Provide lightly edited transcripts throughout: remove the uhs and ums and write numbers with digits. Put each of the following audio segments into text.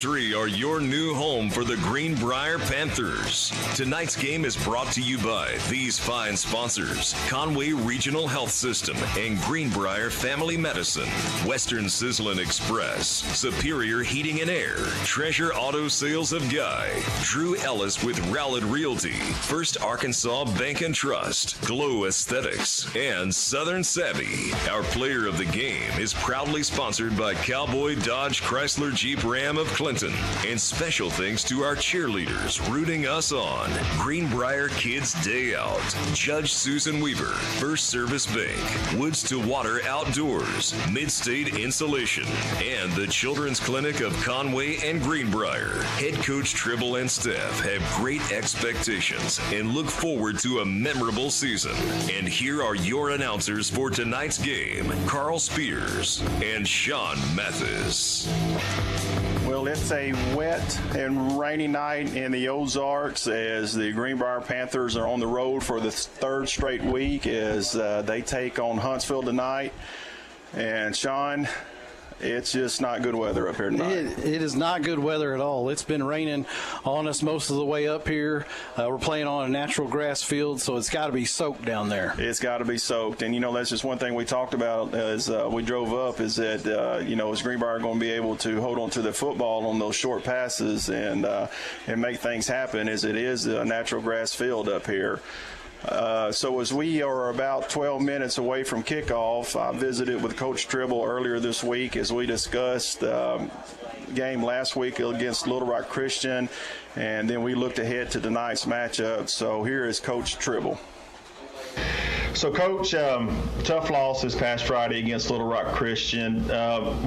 3 are your new home for the Greenbrier Panthers. Tonight's game is brought to you by these fine sponsors: Conway Regional Health System and Greenbrier Family Medicine, Western Sizzlin Express, Superior Heating and Air, Treasure Auto Sales of Guy, Drew Ellis with Rowlett Realty, First Arkansas Bank and Trust, Glow Aesthetics, and Southern Savvy. Our player of the game is proudly sponsored by Cowboy Dodge Chrysler Jeep Ram of Clinton. And special thanks to our cheerleaders rooting us on: Greenbrier Kids Day Out, Judge Susan Weaver, First Service Bank, Woods to Water Outdoors, Midstate Insulation, and the Children's Clinic of Conway and Greenbrier. Head Coach Tribble and staff have great expectations and look forward to a memorable season. And here are your announcers for tonight's game: Carl Spears and Sean Mathis. Well, it's a wet and rainy night in the Ozarks as the Greenbrier Panthers are on the road for the third straight week as they take on Huntsville tonight. And Sean, it's just not good weather up here tonight. It is not good weather at all. It's been raining on us most of the way up here. We're playing on a natural grass field, so it's got to be soaked down there. It's got to be soaked. And, that's just one thing we talked about as we drove up is that, is Greenbrier going to be able to hold on to the football on those short passes and make things happen, as it is a natural grass field up here. So as we are about 12 minutes away from kickoff, I visited with Coach Tribble earlier this week as we discussed game last week against Little Rock Christian, and then we looked ahead to tonight's matchup. So here is Coach Tribble. So, Coach, tough loss this past Friday against Little Rock Christian.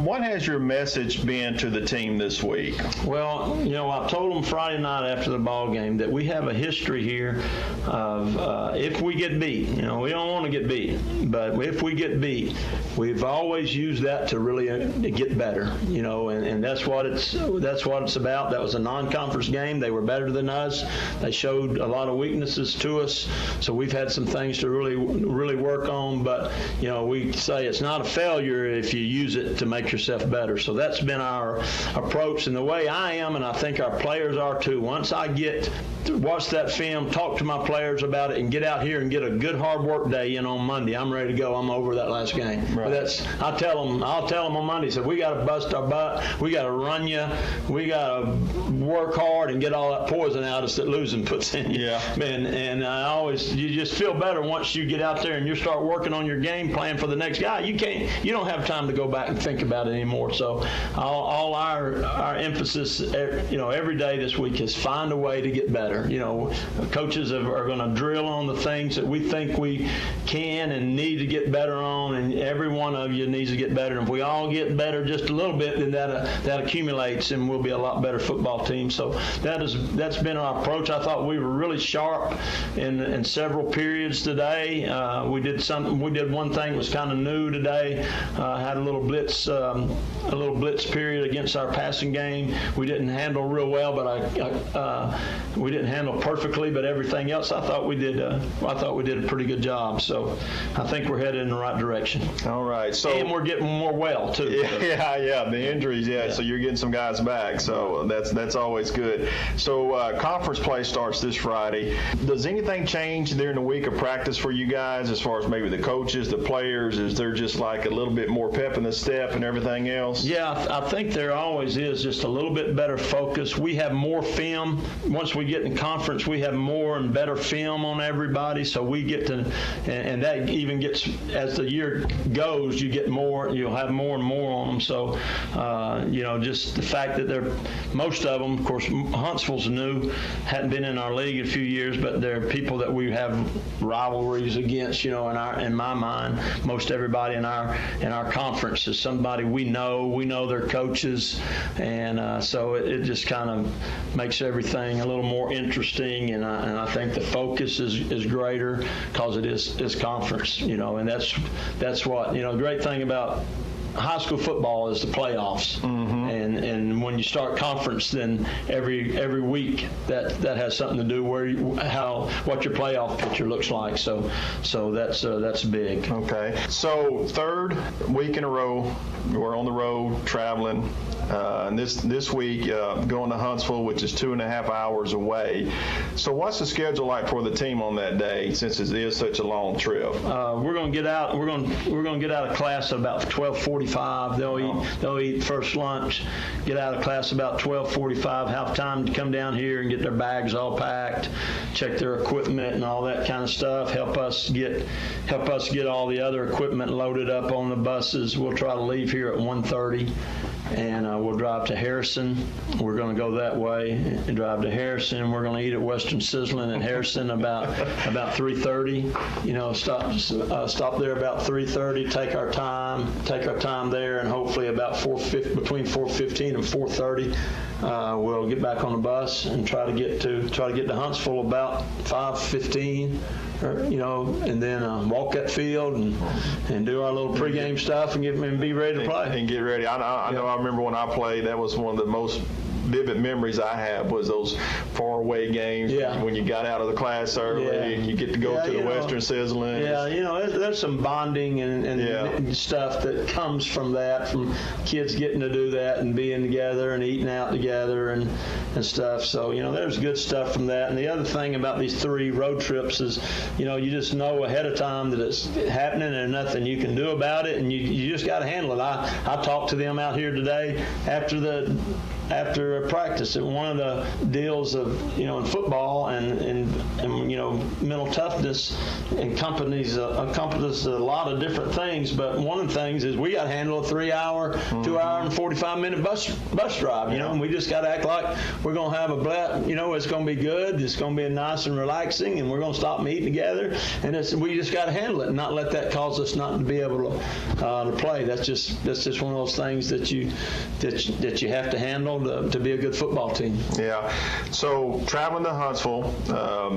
What has your message been to the team this week? Well, I told them Friday night after the ball game that we have a history here of if we get beat. We don't want to get beat, but if we get beat, we've always used that to really get better. And that's what it's about. That was a non-conference game. They were better than us. They showed a lot of weaknesses to us, so we've had some things to really work on, but we say it's not a failure if you use it to make yourself better. So that's been our approach, and the way I am, and I think our players are too. Once I get to watch that film, talk to my players about it, and get out here and get a good hard work day in on Monday, I'm ready to go. I'm over that last game. Right. But I'll tell them on Monday, so we got to bust our butt, we got to run you, we got to work hard and get all that poison out us that losing puts in you. Yeah. And you just feel better once you get out there and you start working on your game plan for the next guy. You don't have time to go back and think about it anymore. So all our emphasis, every day this week is find a way to get better. Coaches are going to drill on the things that we think we can and need to get better on, and every one of you needs to get better. And if we all get better just a little bit, then that accumulates, and we'll be a lot better football team. So that's been our approach. I thought we were really sharp in several periods today. We did one thing that was kind of new today. Had a little blitz period against our passing game. We didn't handle real well, but we didn't handle perfectly. But everything else, I thought we did a pretty good job. So I think we're headed in the right direction. All right. So and we're getting more well too. Yeah. The injuries, yeah. So you're getting some guys back. So that's always good. So conference play starts this Friday. Does anything change during the week of practice for you guys as far as maybe the coaches, the players? Is there just like a little bit more pep in the step and everything else? Yeah, I think there always is just a little bit better focus. We have more film. Once we get in conference, we have more and better film on everybody. So we get to, and that even gets, as the year goes, you'll have more and more on them. So, just the fact that most of them, of course, Huntsville's new, hadn't been in our league a few years, but they're people that we have rivalries against, in my mind. Most everybody in our conference is somebody we know their coaches, and so it just kind of makes everything a little more interesting, and I think the focus is greater because it is conference, and that's what, the great thing about high school football is the playoffs, and when you start conference, then every week that has something to do what your playoff picture looks like. So that's big. Okay. So third week in a row, we're on the road traveling. and this week going to Huntsville, which is 2.5 hours away. So what's the schedule like for the team on that day, since it is such a long trip? We're going to get out. We're going to get out of class at about 12:45. They'll eat first lunch. Get out of class about 12:45. Have time to come down here and get their bags all packed, check their equipment and all that kind of stuff. Help us get all the other equipment loaded up on the buses. We'll try to leave here at 1:30. And we'll drive to Harrison. We're going to go that way and drive to Harrison. We're going to eat at Western Sizzlin' in Harrison about 3:30. Stop there about 3:30. Take our time there, and hopefully about between 4:15 and 4:30, we'll get back on the bus and try to get to Huntsville about 5:15. And then walk that field and do our little pregame stuff and be ready to play. And get ready. I know. I remember when I played. That was one of the most vivid memories I have was those faraway games when you got out of the class early and you get to go to the Western Sizzlin'. Yeah, there's some bonding and stuff that comes from that, from kids getting to do that and being together and eating out together and stuff. So, there's good stuff from that. And the other thing about these 3 road trips is, you just know ahead of time that it's happening and there's nothing you can do about it, and you just got to handle it. I talked to them out here today after practice, and one of the deals of in football and mental toughness encompasses a lot of different things, but one of the things is we got to handle a 3-hour, 2-hour and 45-minute bus drive, and we just got to act like we're going to have a blast. It's going to be good, it's going to be nice and relaxing, and we're going to stop and eat together, and we just got to handle it and not let that cause us not to be able to play. That's just one of those things that you have to handle to be a good football team. Yeah. So traveling to Huntsville,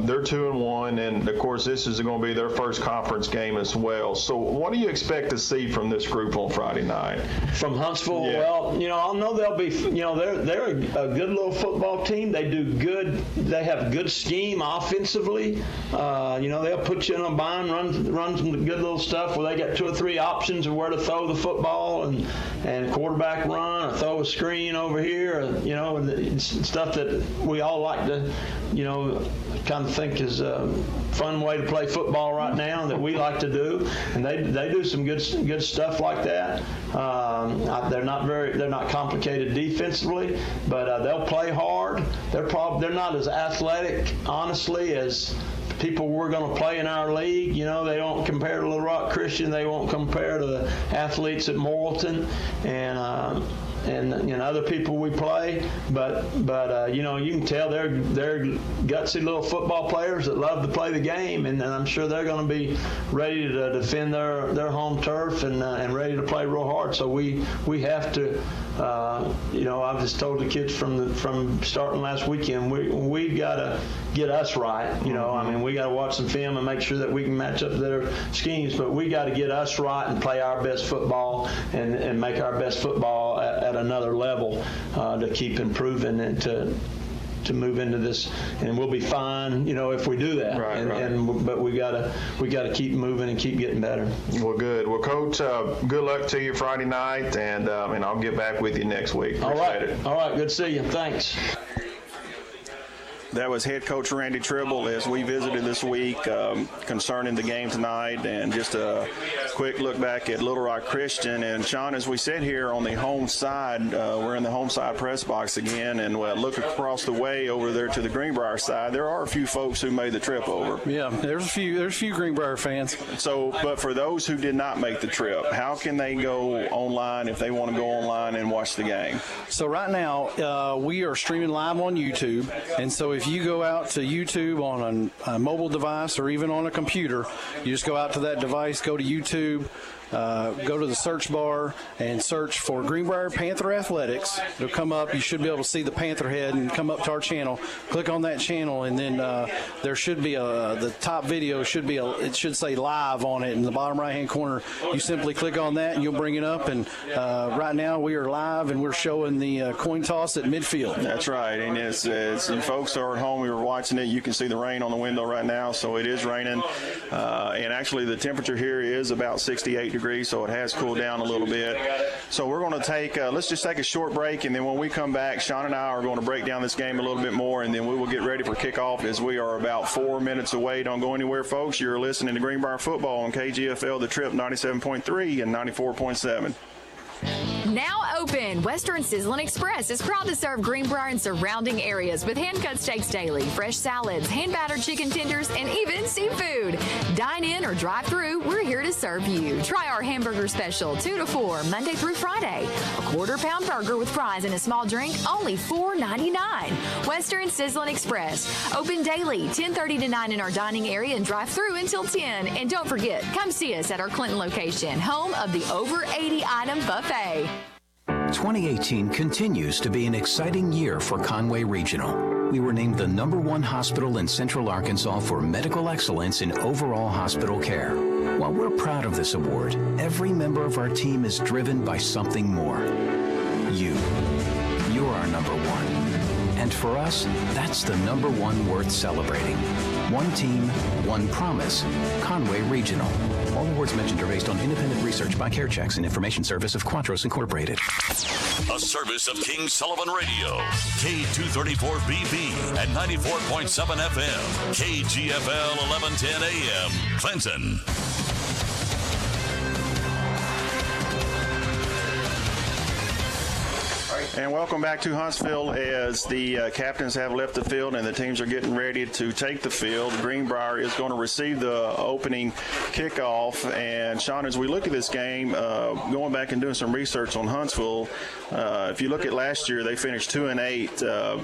they're 2-1, and of course this is going to be their first conference game as well. So what do you expect to see from this group on Friday night? From Huntsville, well, I know they'll be, they're a good little football team. They do good. They have good scheme offensively. They'll put you in a bind, run some good little stuff where they got 2 or 3 options of where to throw the football and quarterback run or throw a screen over here, and stuff that we all like to, kind of think is a fun way to play football right now that we like to do, and they do some good stuff like that. They're not complicated defensively, but they'll play hard. They're not as athletic, honestly, as people we're going to play in our league. They don't compare to Little Rock Christian. They won't compare to the athletes at Morrilton and other people we play, but you can tell they're gutsy little football players that love to play the game, and I'm sure they're going to be ready to defend their home turf and ready to play real hard. So we have to, I've just told the kids from starting last weekend, we've got to get us right. We got to watch some film and make sure that we can match up their schemes, but we got to get us right and play our best football and make our best football at another level to keep improving and to move into this, and we'll be fine, if we do that. Right. But we gotta keep moving and keep getting better. Well, good. Well, Coach, good luck to you Friday night, and I'll get back with you next week. Appreciate it. All right. Good to see you. Thanks. That was head coach Randy Tribble as we visited this week concerning the game tonight, and just a quick look back at Little Rock Christian. And Sean, as we sit here on the home side, we're in the home side press box again, and look across the way over there to the Greenbrier side. There are a few folks who made the trip over. Yeah, there's a few Greenbrier fans. So, but for those who did not make the trip, how can they go online if they want to go online and watch the game? So right now we are streaming live on YouTube, and so if you go out to YouTube on a mobile device or even on a computer, you just go out to that device, go to YouTube, go to the search bar and search for Greenbrier Panther Athletics. It'll come up. You should be able to see the Panther head and come up to our channel. Click on that channel, and then there should be the top video it should say live on it in the bottom right-hand corner. You simply click on that, and you'll bring it up. And right now we are live, and we're showing the coin toss at midfield. That's right. And as you folks are at home, we were watching it. You can see the rain on the window right now, so it is raining. And actually, the temperature here is about 68 degrees, so it has cooled down a little bit. So we're going to take, let's just take a short break, and then when we come back, Sean and I are going to break down this game a little bit more, and then we will get ready for kickoff as we are about 4 minutes away. Don't go anywhere, folks. You're listening to Greenbrier Football on KGFL, The Trip 97.3 and 94.7. Now open, Western Sizzlin' Express is proud to serve Greenbrier and surrounding areas with hand-cut steaks daily, fresh salads, hand-battered chicken tenders, and even seafood. Dine in or drive through, we're here to serve you. Try our hamburger special, 2 to 4, Monday through Friday. A quarter-pound burger with fries and a small drink, only $4.99. Western Sizzlin' Express, open daily, 10:30 to 9 in our dining area and drive through until 10. And don't forget, come see us at our Clinton location, home of the over 80-item buffet. 2018 continues to be an exciting year for Conway Regional. We were named the #1 hospital in Central Arkansas for medical excellence in overall hospital care. While we're proud of this award, every member of our team is driven by something more. You. You're our #1. And for us, that's the #1 worth celebrating. One team, one promise. Conway Regional. All awards mentioned are based on independent research by CareChecks and information service of Quatros Incorporated. A service of King Sullivan Radio, K234BB and 94.7 FM, KGFL 1110 AM, Clinton. And welcome back to Huntsville as the captains have left the field and the teams are getting ready to take the field. Greenbrier is going to receive the opening kickoff. And, Sean, as we look at this game, going back and doing some research on Huntsville, if you look at last year, they finished 2-8,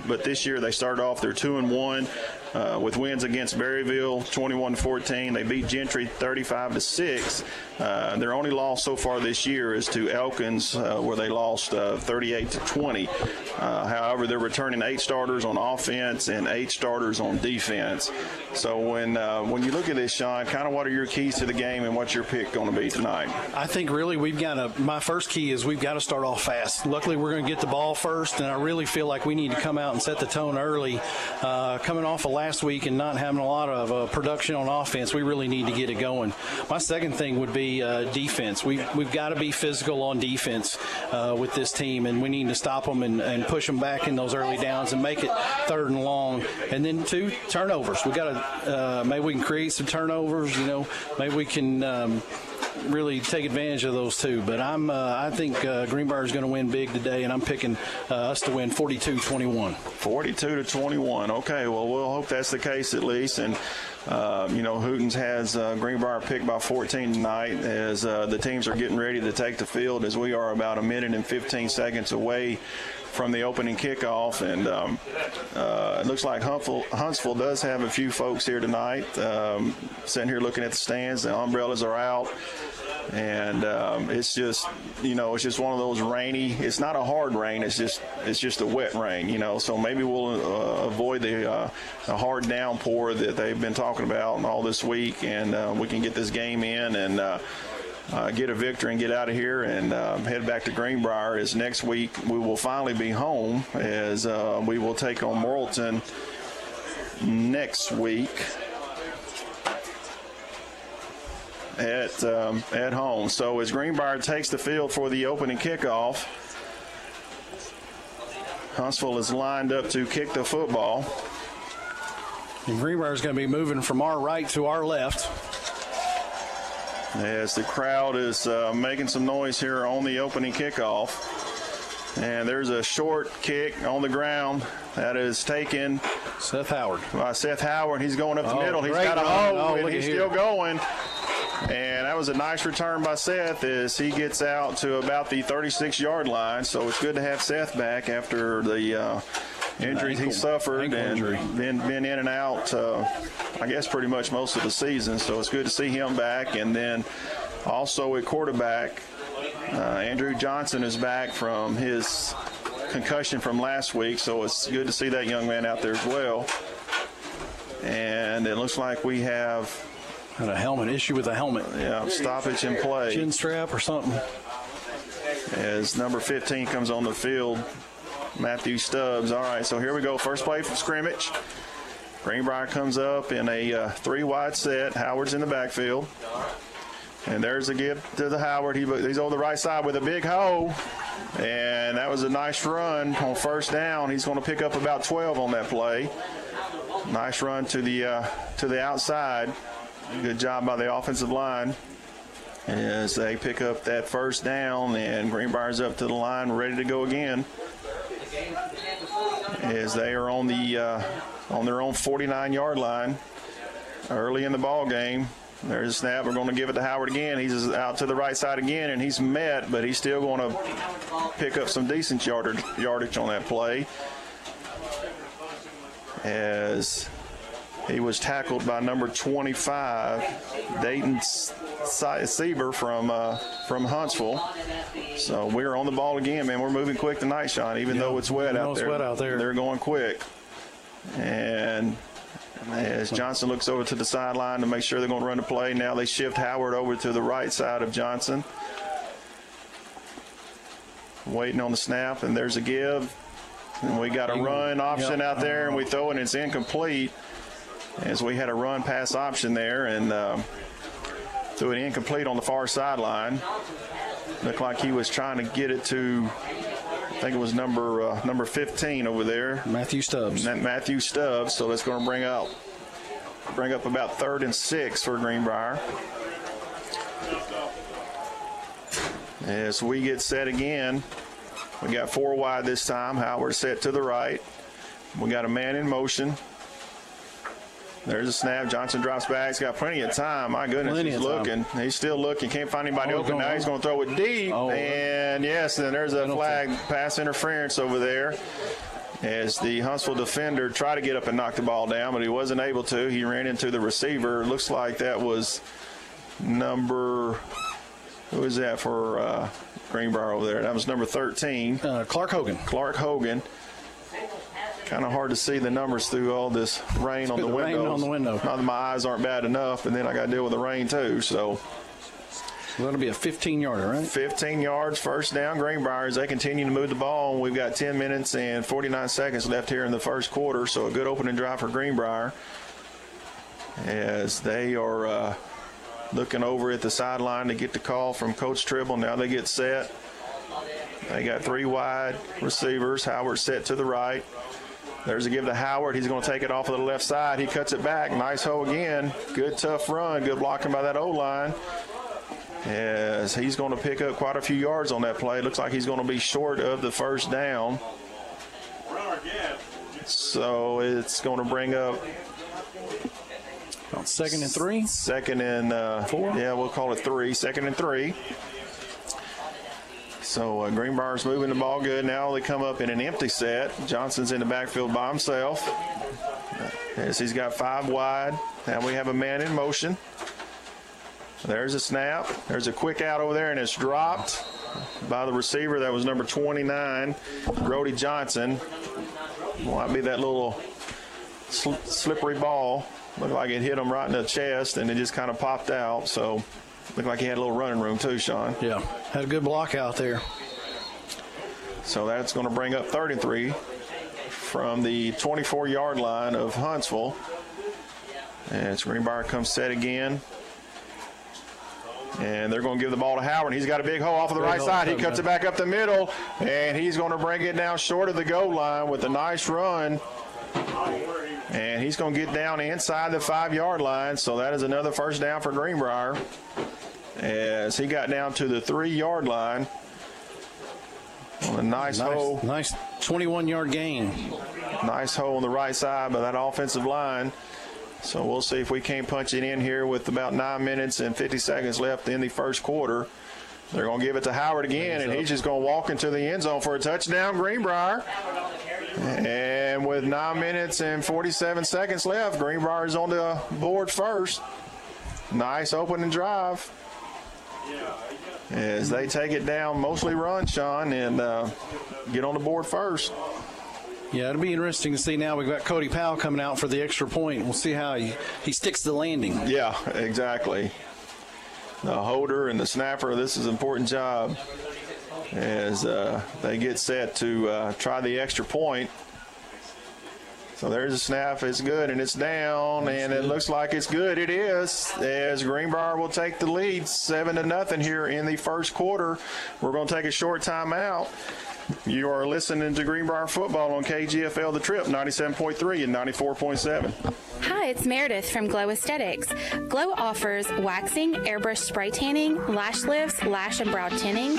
but this year they started off, they're 2-1. With wins against Berryville 21-14. They beat Gentry 35-6. Their only loss so far this year is to Elkins, where they lost 38-20. However, they're returning 8 starters on offense and 8 starters on defense. So when you look at this, Sean, kind of what are your keys to the game and what's your pick going to be tonight? I think really my first key is we've got to start off fast. Luckily, we're going to get the ball first, and I really feel like we need to come out and set the tone early. Coming off of last week and not having a lot of production on offense, we really need to get it going. My second thing would be defense. We've got to be physical on defense with this team, and we need to stop them and push them back in those early downs and make it 3rd and long. And then 2 turnovers. We got to maybe we can create some turnovers. Maybe we can really take advantage of those too. But I think Greenbrier is going to win big today, and I'm picking us to win 42-21. 42-21. Okay, well, we'll hope that's the case at least. And Hootens has Greenbrier picked by 14 tonight as the teams are getting ready to take the field, as we are about 1 minute and 15 seconds away from the opening kickoff. And it looks like Huntsville does have a few folks here tonight. Sitting here looking at the stands, the umbrellas are out. And it's just one of those rainy. It's not a hard rain. It's just a wet rain. So maybe we'll avoid the hard downpour that they've been talking about all this week, and we can get this game in and get a victory and get out of here and head back to Greenbrier. As next week we will finally be home as we will take on Morrilton next week at home. So as Greenbrier takes the field for the opening kickoff, Huntsville is lined up to kick the football. And Greenbrier is going to be moving from our right to our left, as the crowd is making some noise here on the opening kickoff. And there's a short kick on the ground that is taken by Seth Howard. He's going up the middle. He's got a hold, and he's still going. And that was a nice return by Seth as he gets out to about the 36-yard line. So it's good to have Seth back after the injuries he suffered and been in and out, I guess, pretty much most of the season. So it's good to see him back. And then also at quarterback, Andrew Johnson is back from his concussion from last week. So it's good to see that young man out there as well. And it looks like we have an issue with a helmet. Yeah, stoppage in play. Chin strap or something. As number 15 comes on the field, Matthew Stubbs. All right, so here we go. First play from scrimmage. Greenbrier comes up in a 3-wide set. Howard's in the backfield. And there's a give to the Howard. He's on the right side with a big hole. And that was a nice run on first down. He's going to pick up about 12 on that play. Nice run to the outside. Good job by the offensive line as they pick up that first down. And Greenbrier's up to the line, ready to go again. As they are on their own 49-yard line early in the ball game. There's a snap. We're going to give it to Howard again. He's out to the right side again, and he's met, but he's still going to pick up some decent yardage on that play as he was tackled by number 25, Dayton Sieber from Huntsville. So we're on the ball again, man. We're moving quick tonight, Sean, even though it's wet out there. They're going quick. And as Johnson looks over to the sideline to make sure they're going to run the play, now they shift Howard over to the right side of Johnson. Waiting on the snap, and there's a give. And we got a run option out there, and we throw it, and it's incomplete. As we had a run-pass option there, and threw it incomplete on the far sideline. Looked like he was trying to get it to, I think it was number 15 over there. Matthew Stubbs. Matthew Stubbs. So that's going to bring up about 3rd and 6 for Greenbrier. As we get set again, we got 4 wide this time. Howard set to the right. We got a man in motion. There's a snap. Johnson drops back. He's got plenty of time. My goodness, he's looking. He's still looking. Can't find anybody open. Now he's going to throw it deep. And, yes, and there's a flag, pass interference over there as the Huntsville defender tried to get up and knock the ball down, but he wasn't able to. He ran into the receiver. Looks like that was who was that for Greenbrier over there? That was number 13. Clark Hogan. Clark Hogan. Kind of hard to see the numbers through all this rain on the windows. Rain on the window. Not that my eyes aren't bad enough, and then I got to deal with the rain too. So that'll be a 15-yarder, right? 15 yards, first down. Greenbrier as they continue to move the ball. We've got 10 minutes and 49 seconds left here in the first quarter. So a good opening drive for Greenbrier as they are looking over at the sideline to get the call from Coach Tribble. Now they get set. They got 3 wide receivers. Howard set to the right. There's a give to Howard. He's going to take it off of the left side. He cuts it back. Nice hole again. Good, tough run. Good blocking by that O-line. As he's going to pick up quite a few yards on that play. Looks like he's going to be short of the first down. So it's going to bring up about 2nd and 3. 2nd and 4. Yeah, we'll call it 3. 2nd and 3. So Greenbrier's moving the ball good. Now they come up in an empty set. Johnson's in the backfield by himself. As he's got 5 wide. Now we have a man in motion. There's a snap. There's a quick out over there, and it's dropped by the receiver. That was number 29, Brody Johnson. Might be that little slippery ball. Looked like it hit him right in the chest, and it just kind of popped out. So looked like he had a little running room too, Sean. Yeah, had a good block out there. So that's going to bring up 3rd and 3 from the 24-yard line of Huntsville. As Greenbrier comes set again. And they're going to give the ball to Howard. He's got a big hole off of the right side. He cuts it back up the middle, and he's going to bring it down short of the goal line with a nice run. And he's going to get down inside the 5-yard line. So that is another first down for Greenbrier as he got down to the 3-yard line on a nice hole. Nice 21-yard gain. Nice hole on the right side by that offensive line. So we'll see if we can't punch it in here with about 9 minutes and 50 seconds left in the first quarter. They're going to give it to Howard again, and he's just going to walk into the end zone for a touchdown, Greenbrier. And with 9 minutes and 47 seconds left, Greenbrier is on the board first. Nice opening drive as they take it down, mostly run, Sean, and get on the board first. Yeah, it'll be interesting to see now. We've got Cody Powell coming out for the extra point. We'll see how he sticks the landing. Yeah, exactly. The holder and the snapper, this is an important job as they get set to try the extra point. So there's a snap. It's good, and it's down, and it looks like it's good. It is, as Greenbrier will take the lead 7-0 here in the first quarter. We're going to take a short timeout. You are listening to Greenbrier Football on KGFL The Trip, 97.3 and 94.7. Hi, it's Meredith from Glow Aesthetics. Glow offers waxing, airbrush spray tanning, lash lifts, lash and brow tinning,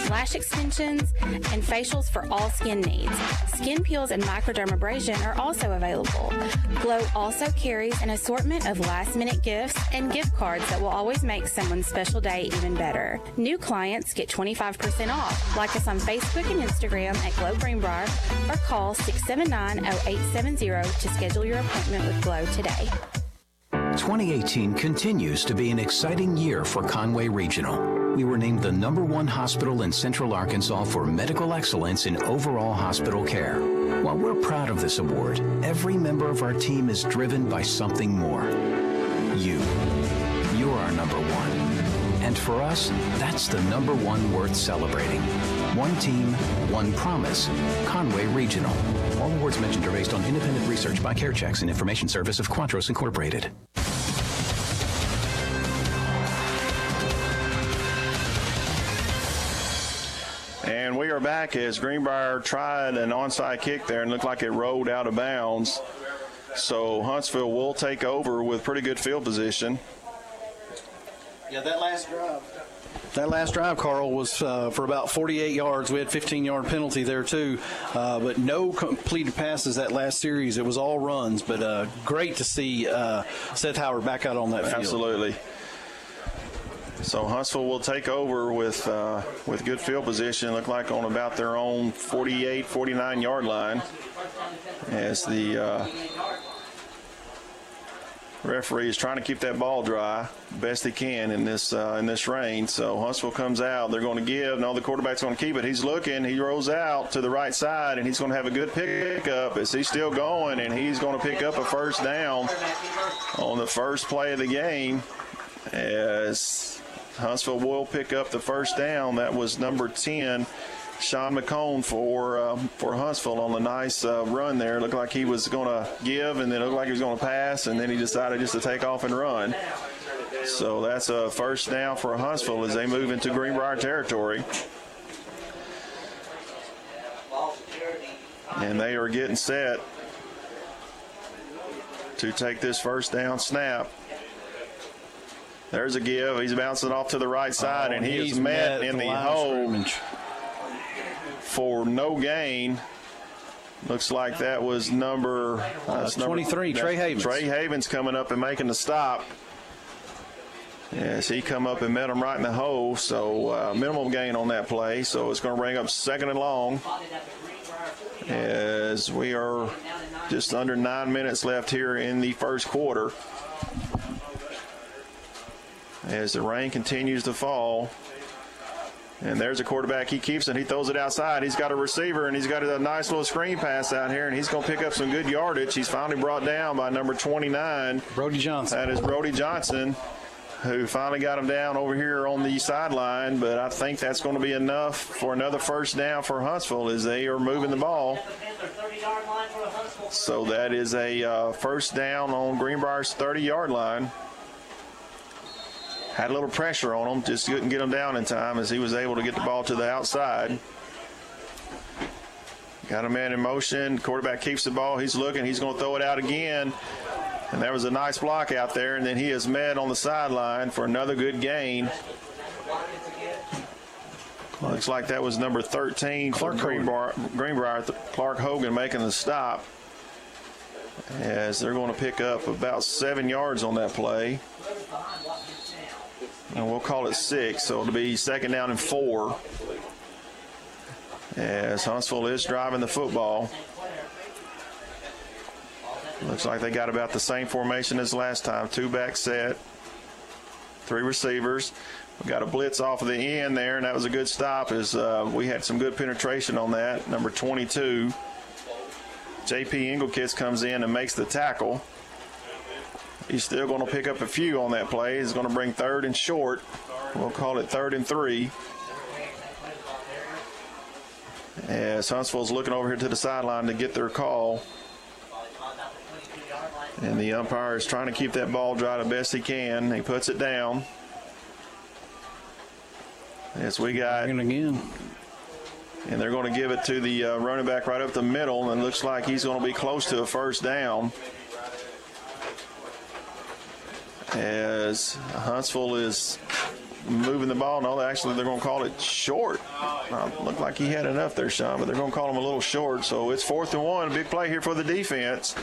lash extensions, and facials for all skin needs. Skin peels and microdermabrasion are also available. Glow also carries an assortment of last-minute gifts and gift cards that will always make someone's special day even better. New clients get 25% off. Like us on Facebook and Instagram at Glow Greenbrier or call 679-0870 to schedule your appointment with Glow today. 2018 continues to be an exciting year for Conway Regional. We were named the #1 hospital in Central Arkansas for medical excellence in overall hospital care. While we're proud of this award, every member of our team is driven by something more. You. You're our #1. And for us, that's the #1 worth celebrating. One team, one promise. Conway Regional. All awards mentioned are based on independent research by CareChecks, an information service of Quantros Incorporated. And we are back as Greenbrier tried an onside kick there and looked like it rolled out of bounds. So Huntsville will take over with pretty good field position. Yeah, that last drive, Carl, was for about 48 yards. We had 15-yard penalty there, too. But no completed passes that last series. It was all runs. But great to see Seth Howard back out on that field. Absolutely. So Huntsville will take over with good field position. Look like on about their own 48, 49-yard line as the referee is trying to keep that ball dry best he can in this rain. So Huntsville comes out. They're going to give. No, the quarterback's going to keep it. He's looking. He rolls out to the right side, and he's going to have a good pickup as he's still going, and he's going to pick up a first down on the first play of the game as Huntsville will pick up the first down. That was number 10, Sean McCone for Huntsville on the nice run there. Looked like he was going to give, and then it looked like he was going to pass, and then he decided just to take off and run. So that's a first down for Huntsville as they move into Greenbrier territory. And they are getting set to take this first down snap. There's a give. He's bouncing off to the right side, and he is met in the hole for no gain. Looks like that was number 23, Trey Havens. Trey Havens coming up and making the stop. Yes, he come up and met him right in the hole, so minimum gain on that play. So it's going to bring up 2nd and long as we are just under 9 minutes left here in the first quarter. As the rain continues to fall. And there's a quarterback. He keeps it. He throws it outside. He's got a receiver, and he's got a nice little screen pass out here, and he's going to pick up some good yardage. He's finally brought down by number 29. Brody Johnson. That is Brody Johnson, who finally got him down over here on the sideline. But I think that's going to be enough for another first down for Huntsville as they are moving the ball. So that is a first down on Greenbrier's 30-yard line. Had a little pressure on him, just couldn't get him down in time as he was able to get the ball to the outside. Got a man in motion. Quarterback keeps the ball. He's looking. He's going to throw it out again. And there was a nice block out there, and then he is met on the sideline for another good gain. Looks like that was number 13 for Greenbrier, Clark Hogan making the stop. As they're going to pick up about 7 yards on that play. And we'll call it 6, so it'll be 2nd down and 4. As Huntsville is driving the football. Looks like they got about the same formation as last time. 2-back set, 3 receivers. We got a blitz off of the end there, and that was a good stop as we had some good penetration on that. Number 22, J.P. Engelkitz comes in and makes the tackle. He's still going to pick up a few on that play. He's going to bring 3rd and short. We'll call it 3rd and 3. As Huntsville's looking over here to the sideline to get their call. And the umpire is trying to keep that ball dry the best he can. He puts it down. Yes, we got. And again. And they're going to give it to the running back right up the middle, and it looks like he's going to be close to a first down. As Huntsville is moving the ball. No, actually, they're going to call it short. Looked like he had enough there, Sean, but they're going to call him a little short. So it's 4th and 1. Big play here for the defense.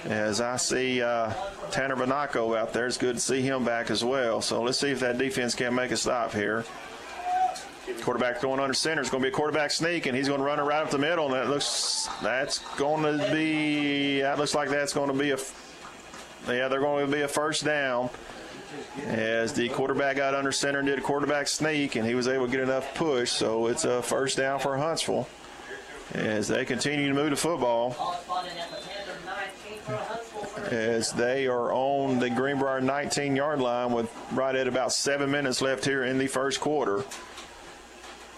As I see Tanner Banaco out there, it's good to see him back as well. So let's see if that defense can make a stop here. Quarterback going under center. It's going to be a quarterback sneak, and he's going to run it right up the middle. And that looks like that's going to be they're going to be a first down. As the quarterback got under center and did a quarterback sneak, and he was able to get enough push. So it's a first down for Huntsville as they continue to move the football. As they are on the Greenbrier 19-yard line with right at about 7 minutes left here in the first quarter.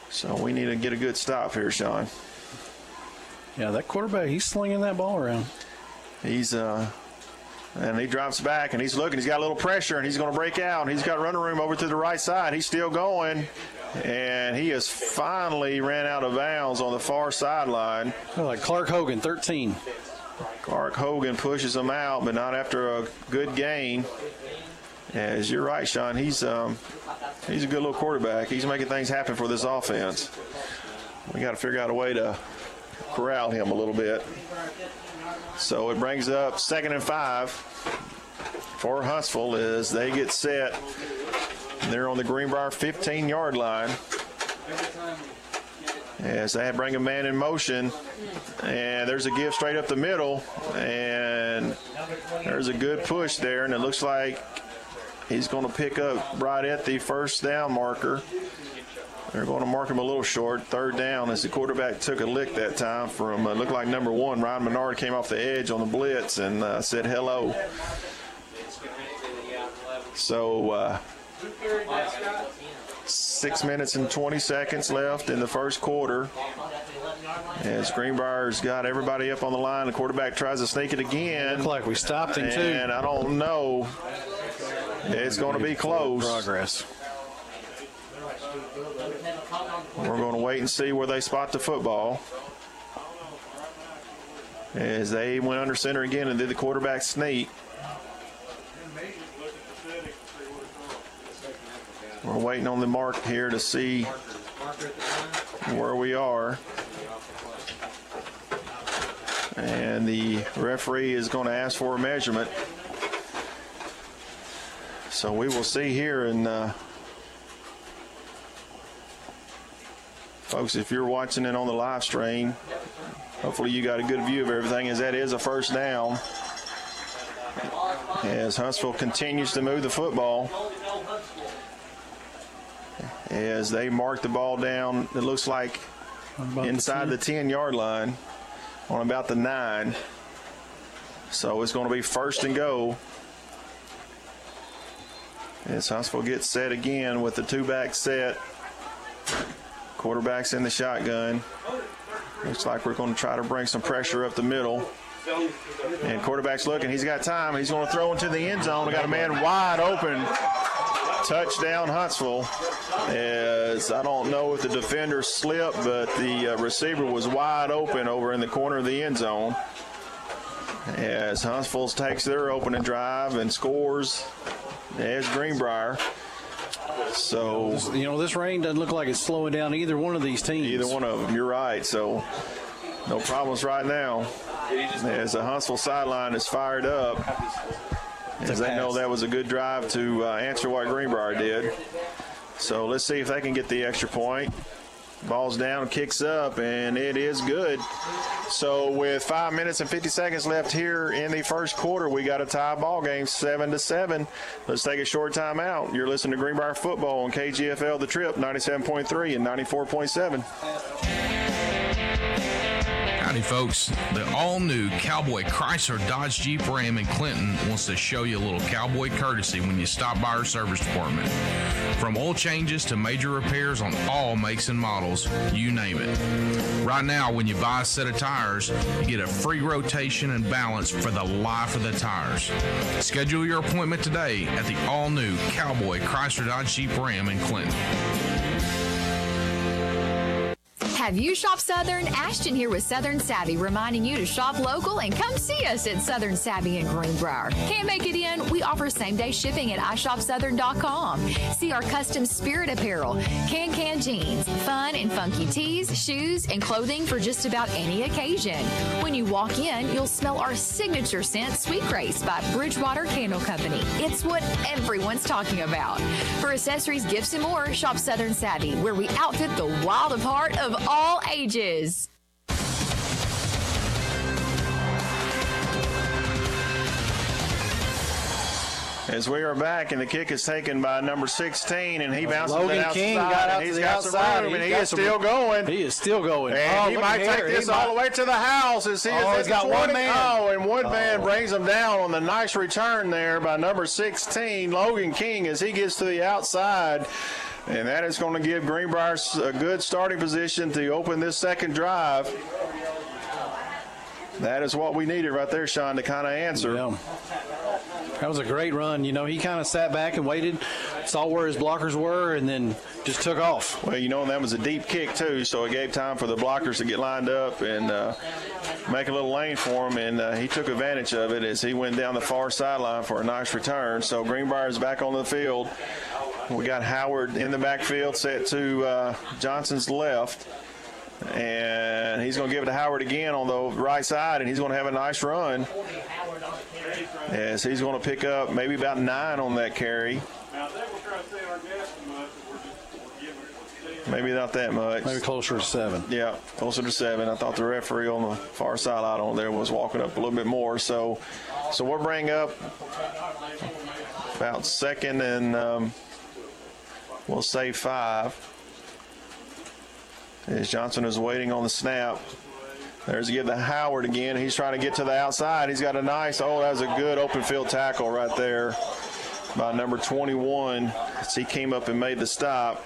So we need to get a good stop here, Sean. Yeah, that quarterback, he's slinging that ball around. He's and he drops back, and he's looking. He's got a little pressure, and he's going to break out. He's got running room over to the right side. He's still going, and he has finally ran out of bounds on the far sideline. Oh, like Clark Hogan, 13. Clark Hogan pushes him out, but not after a good gain. As you're right, Sean, he's a good little quarterback. He's making things happen for this offense. We got to figure out a way to corral him a little bit. So it brings up 2nd and 5 for Huntsville as they get set. They're on the Greenbrier 15-yard line. As they bring a man in motion, and there's a give straight up the middle, and there's a good push there, and it looks like he's going to pick up right at the first down marker. They're going to mark him a little short. 3rd down as the quarterback took a lick that time from, looked like number 1. Ryan Menard came off the edge on the blitz and said hello. So 6 minutes and 20 seconds left in the first quarter. As Greenbrier's got everybody up on the line, the quarterback tries to sneak it again. Looks like we stopped him, too. And I don't know. It's going to be close. Progress. We're going to wait and see where they spot the football. As they went under center again and did the quarterback sneak. We're waiting on the mark here to see where we are. And the referee is going to ask for a measurement. So we will see here. And folks, if you're watching it on the live stream, hopefully you got a good view of everything, as that is a first down. As Huntsville continues to move the football. As they mark the ball down, it looks like inside the 10-yard line on about the 9. So it's going to be 1st and goal. As Huntsville gets set again with the 2-back set. Quarterback's in the shotgun. Looks like we're going to try to bring some pressure up the middle. And quarterback's looking. He's got time. He's going to throw into the end zone. We got a man wide open. Touchdown Huntsville. As I don't know if the defender slipped, but the receiver was wide open over in the corner of the end zone. As Huntsville takes their opening drive and scores as Greenbrier. So, this rain doesn't look like it's slowing down either one of these teams. Either one of them, you're right. So, no problems right now. As the Huntsville sideline is fired up, as they know that was a good drive to answer what Greenbrier did. So, let's see if they can get the extra point. Ball's down, kicks up, and it is good. So with 5 minutes and 50 seconds left here in the first quarter, we got a tie ball game, 7-7. Let's take a short time out. You're listening to Greenbrier Football on KGFL The Trip, 97.3 and 94.7. Howdy, folks. The all-new Cowboy Chrysler Dodge Jeep Ram in Clinton wants to show you a little cowboy courtesy when you stop by our service department. From oil changes to major repairs on all makes and models, you name it. Right now, when you buy a set of tires, you get a free rotation and balance for the life of the tires. Schedule your appointment today at the all-new Cowboy Chrysler Dodge Jeep Ram in Clinton. Have you shopped Southern? Ashton here with Southern Savvy, reminding you to shop local and come see us at Southern Savvy in Greenbrier. Can't make it in? We offer same-day shipping at iShopSouthern.com. See our custom spirit apparel, can jeans, fun and funky tees, shoes, and clothing for just about any occasion. When you walk in, you'll smell our signature scent, Sweet Grace by Bridgewater Candle Company. It's what everyone's talking about. For accessories, gifts, and more, shop Southern Savvy, where we outfit the wild heart of all ages. As we are back, and the kick is taken by number 16, and he bounces it outside. King got out to the outside, and he is still going. He is still going. And he might take this all the way to the house. He's got one man. And one man brings him down on the nice return there by number 16, Logan King, as he gets to the outside. And that is going to give Greenbrier a good starting position to open this second drive. That is what we needed right there, Sean, to kind of answer. Yeah. That was a great run. You know, he kind of sat back and waited, saw where his blockers were, and then just took off. Well, you know, that was a deep kick, too, so it gave time for the blockers to get lined up and make a little lane for him, and he took advantage of it as he went down the far sideline for a nice return. So Greenbrier is back on the field. We got Howard in the backfield set to Johnson's left, and he's going to give it to Howard again on the right side, and he's going to have a nice run as he's going to pick up maybe about 9 on that carry. Maybe not that much. Maybe closer to 7. Yeah, closer to 7. I thought the referee on the far sideline on there was walking up a little bit more. So we'll bring up about second and we'll say 5. As Johnson is waiting on the snap. There's to give the Howard again. He's trying to get to the outside. He's got a nice, that was a good open field tackle right there by number 21 as he came up and made the stop.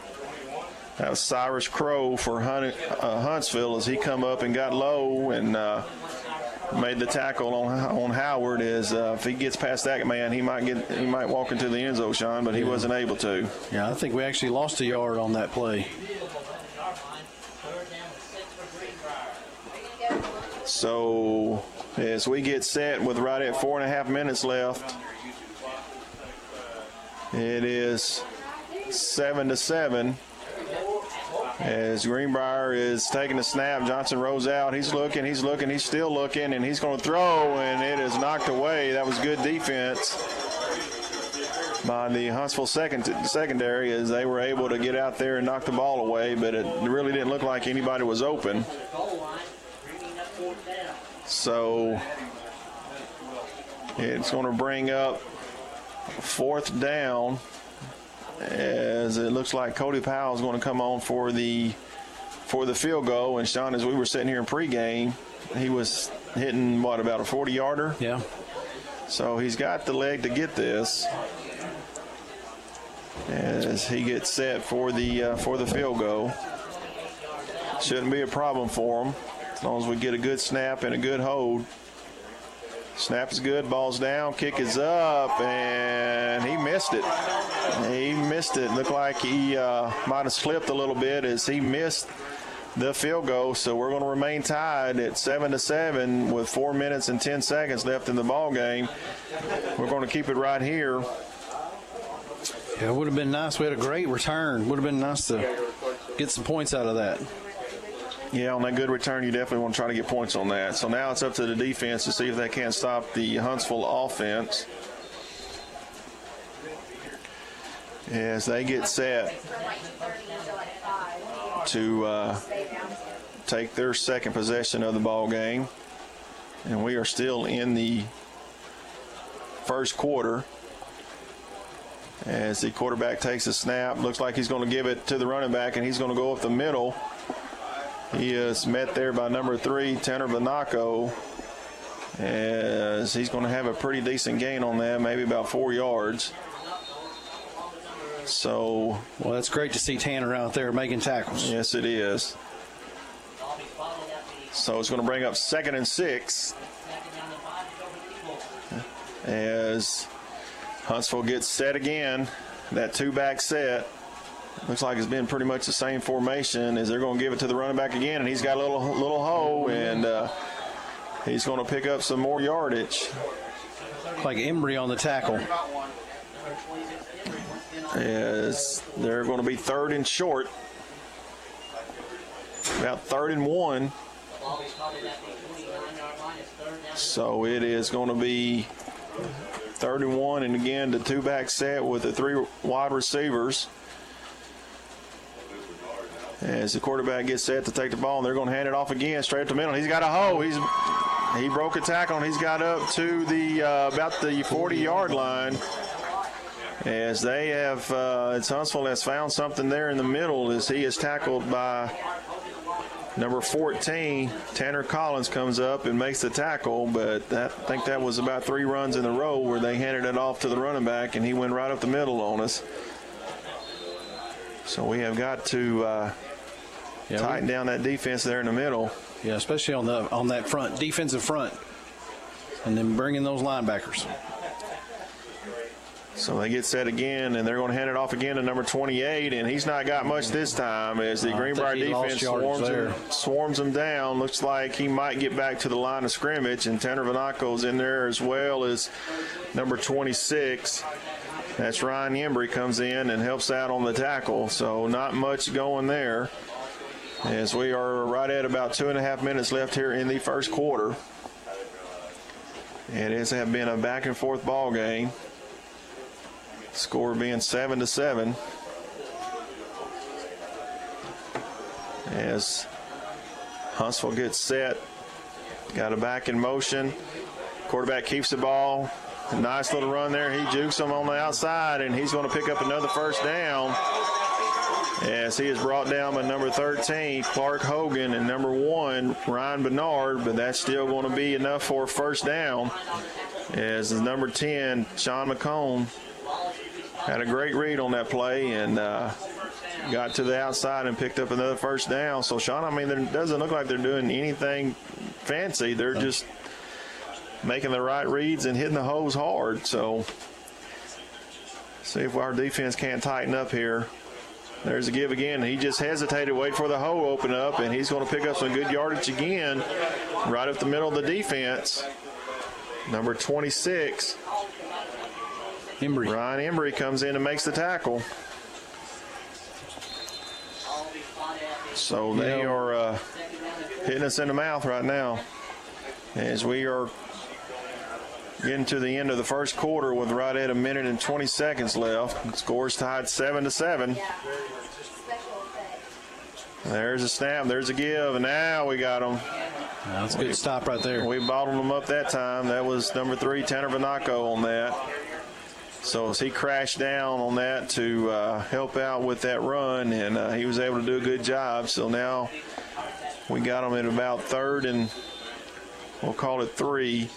That was Cyrus Crow for Huntsville as he come up and got low and made the tackle on Howard. As if he gets past that man, he might walk into the end zone, Sean, but he wasn't able to. Yeah, I think we actually lost a yard on that play. So as we get set with right at 4.5 minutes left, it is 7-7. As Greenbrier is taking the snap, Johnson rolls out. He's looking, he's still looking, and he's going to throw, and it is knocked away. That was good defense by the Huntsville secondary as they were able to get out there and knock the ball away, but it really didn't look like anybody was open. So it's going to bring up 4th down as it looks like Cody Powell is going to come on for the field goal. And Sean, as we were sitting here in pregame, he was hitting about a 40-yarder. Yeah. So he's got the leg to get this as he gets set for the field goal. Shouldn't be a problem for him. As long as we get a good snap and a good hold. Snap is good, ball's down, kick is up, and he missed it. Looked like he might have slipped a little bit as he missed the field goal. So we're going to remain tied at 7-7 with 4 minutes and 10 seconds left in the ball game. We're going to keep it right here. Yeah, it would have been nice. We had a great return. Would have been nice to get some points out of that. Yeah, on that good return, you definitely want to try to get points on that. So now it's up to the defense to see if they can't stop the Huntsville offense as they get set to take their second possession of the ball game. And we are still in the first quarter as the quarterback takes a snap. Looks like he's going to give it to the running back, and he's going to go up the middle. He is met there by number 3, Tanner Vanaco, as he's going to have a pretty decent gain on that, maybe about 4 yards. So, well, that's great to see Tanner out there making tackles. Yes, it is. So it's going to bring up 2nd and 6 as Huntsville gets set again. That 2-back set. Looks like it's been pretty much the same formation as they're going to give it to the running back again, and he's got a little hole, and he's going to pick up some more yardage. Like Embry on the tackle. As they're going to be 3rd and short. About 3rd and 1. So it is going to be 3rd and 1, and again the 2-back set with the 3 wide receivers. As the quarterback gets set to take the ball, and they're going to hand it off again straight up the middle. He's got a hole. He broke a tackle, and he's got up to the about the 40-yard line. As they have, as Huntsville has found something there in the middle, as he is tackled by number 14. Tanner Collins comes up and makes the tackle, but I think that was about 3 runs in a row where they handed it off to the running back, and he went right up the middle on us. So we have got to tighten down that defense there in the middle. Yeah, especially on that front, defensive front, and then bring in those linebackers. So they get set again, and they're going to hand it off again to number 28, and he's not got much this time as the Greenbrier defense swarms him down. Looks like he might get back to the line of scrimmage, and Tanner Vanaco's in there as well as number 26. That's Ryan Embry comes in and helps out on the tackle, so not much going there as we are right at about 2.5 minutes left here in the first quarter. It has been a back-and-forth ball game. Score being 7-7. As Huntsville gets set, got a back in motion. Quarterback keeps the ball. A nice little run there. He jukes him on the outside, and he's going to pick up another first down. As he is brought down by number 13, Clark Hogan, and number 1, Ryan Bernard, but that's still going to be enough for a first down. As the number 10, Sean McCone, had a great read on that play and got to the outside and picked up another first down. So, Sean, I mean, it doesn't look like they're doing anything fancy. They're just making the right reads and hitting the hose hard. So, see if our defense can't tighten up here. There's a give again. He just hesitated, wait for the hole to open up, and he's going to pick up some good yardage again right up the middle of the defense. Number 26. Embry. Ryan Embry comes in and makes the tackle. So they are hitting us in the mouth right now as we are getting to the end of the first quarter with right at 1 minute and 20 seconds left. The score's tied 7-7. There's a snap, there's a give, and now we got them. That's a good stop right there. We bottled them up that time. That was number 3, Tanner Vanaco on that. So as he crashed down on that to help out with that run, and he was able to do a good job. So now we got him at about 3rd and we'll call it 3.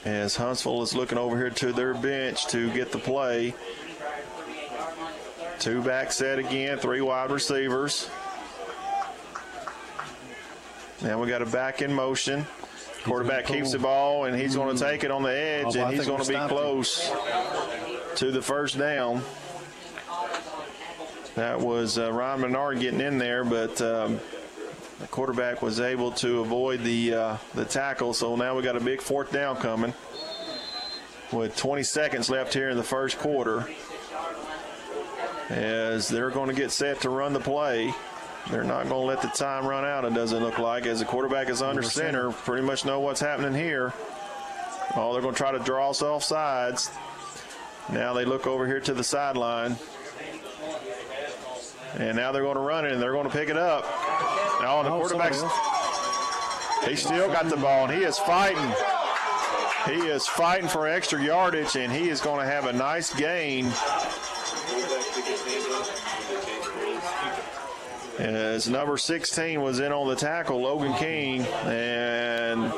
As Huntsville is looking over here to their bench to get the play. 2-back set again, 3 wide receivers. Now we got a back in motion. Quarterback keeps the ball, and he's going to take it on the edge, and he's going to be close to the first down. That was Ryan Menard getting in there, but the quarterback was able to avoid the tackle. So now we got a big 4th down coming with 20 seconds left here in the first quarter. As they're going to get set to run the play. They're not going to let the time run out, it doesn't look like, as the quarterback is under center. Pretty much know what's happening here. Oh, they're going to try to draw us off sides. Now they look over here to the sideline. And now they're going to run it, and they're going to pick it up. Now the quarterback's – he still got the ball, and he is fighting. He is fighting for extra yardage, and he is going to have a nice gain. As number 16 was in on the tackle, Logan King, and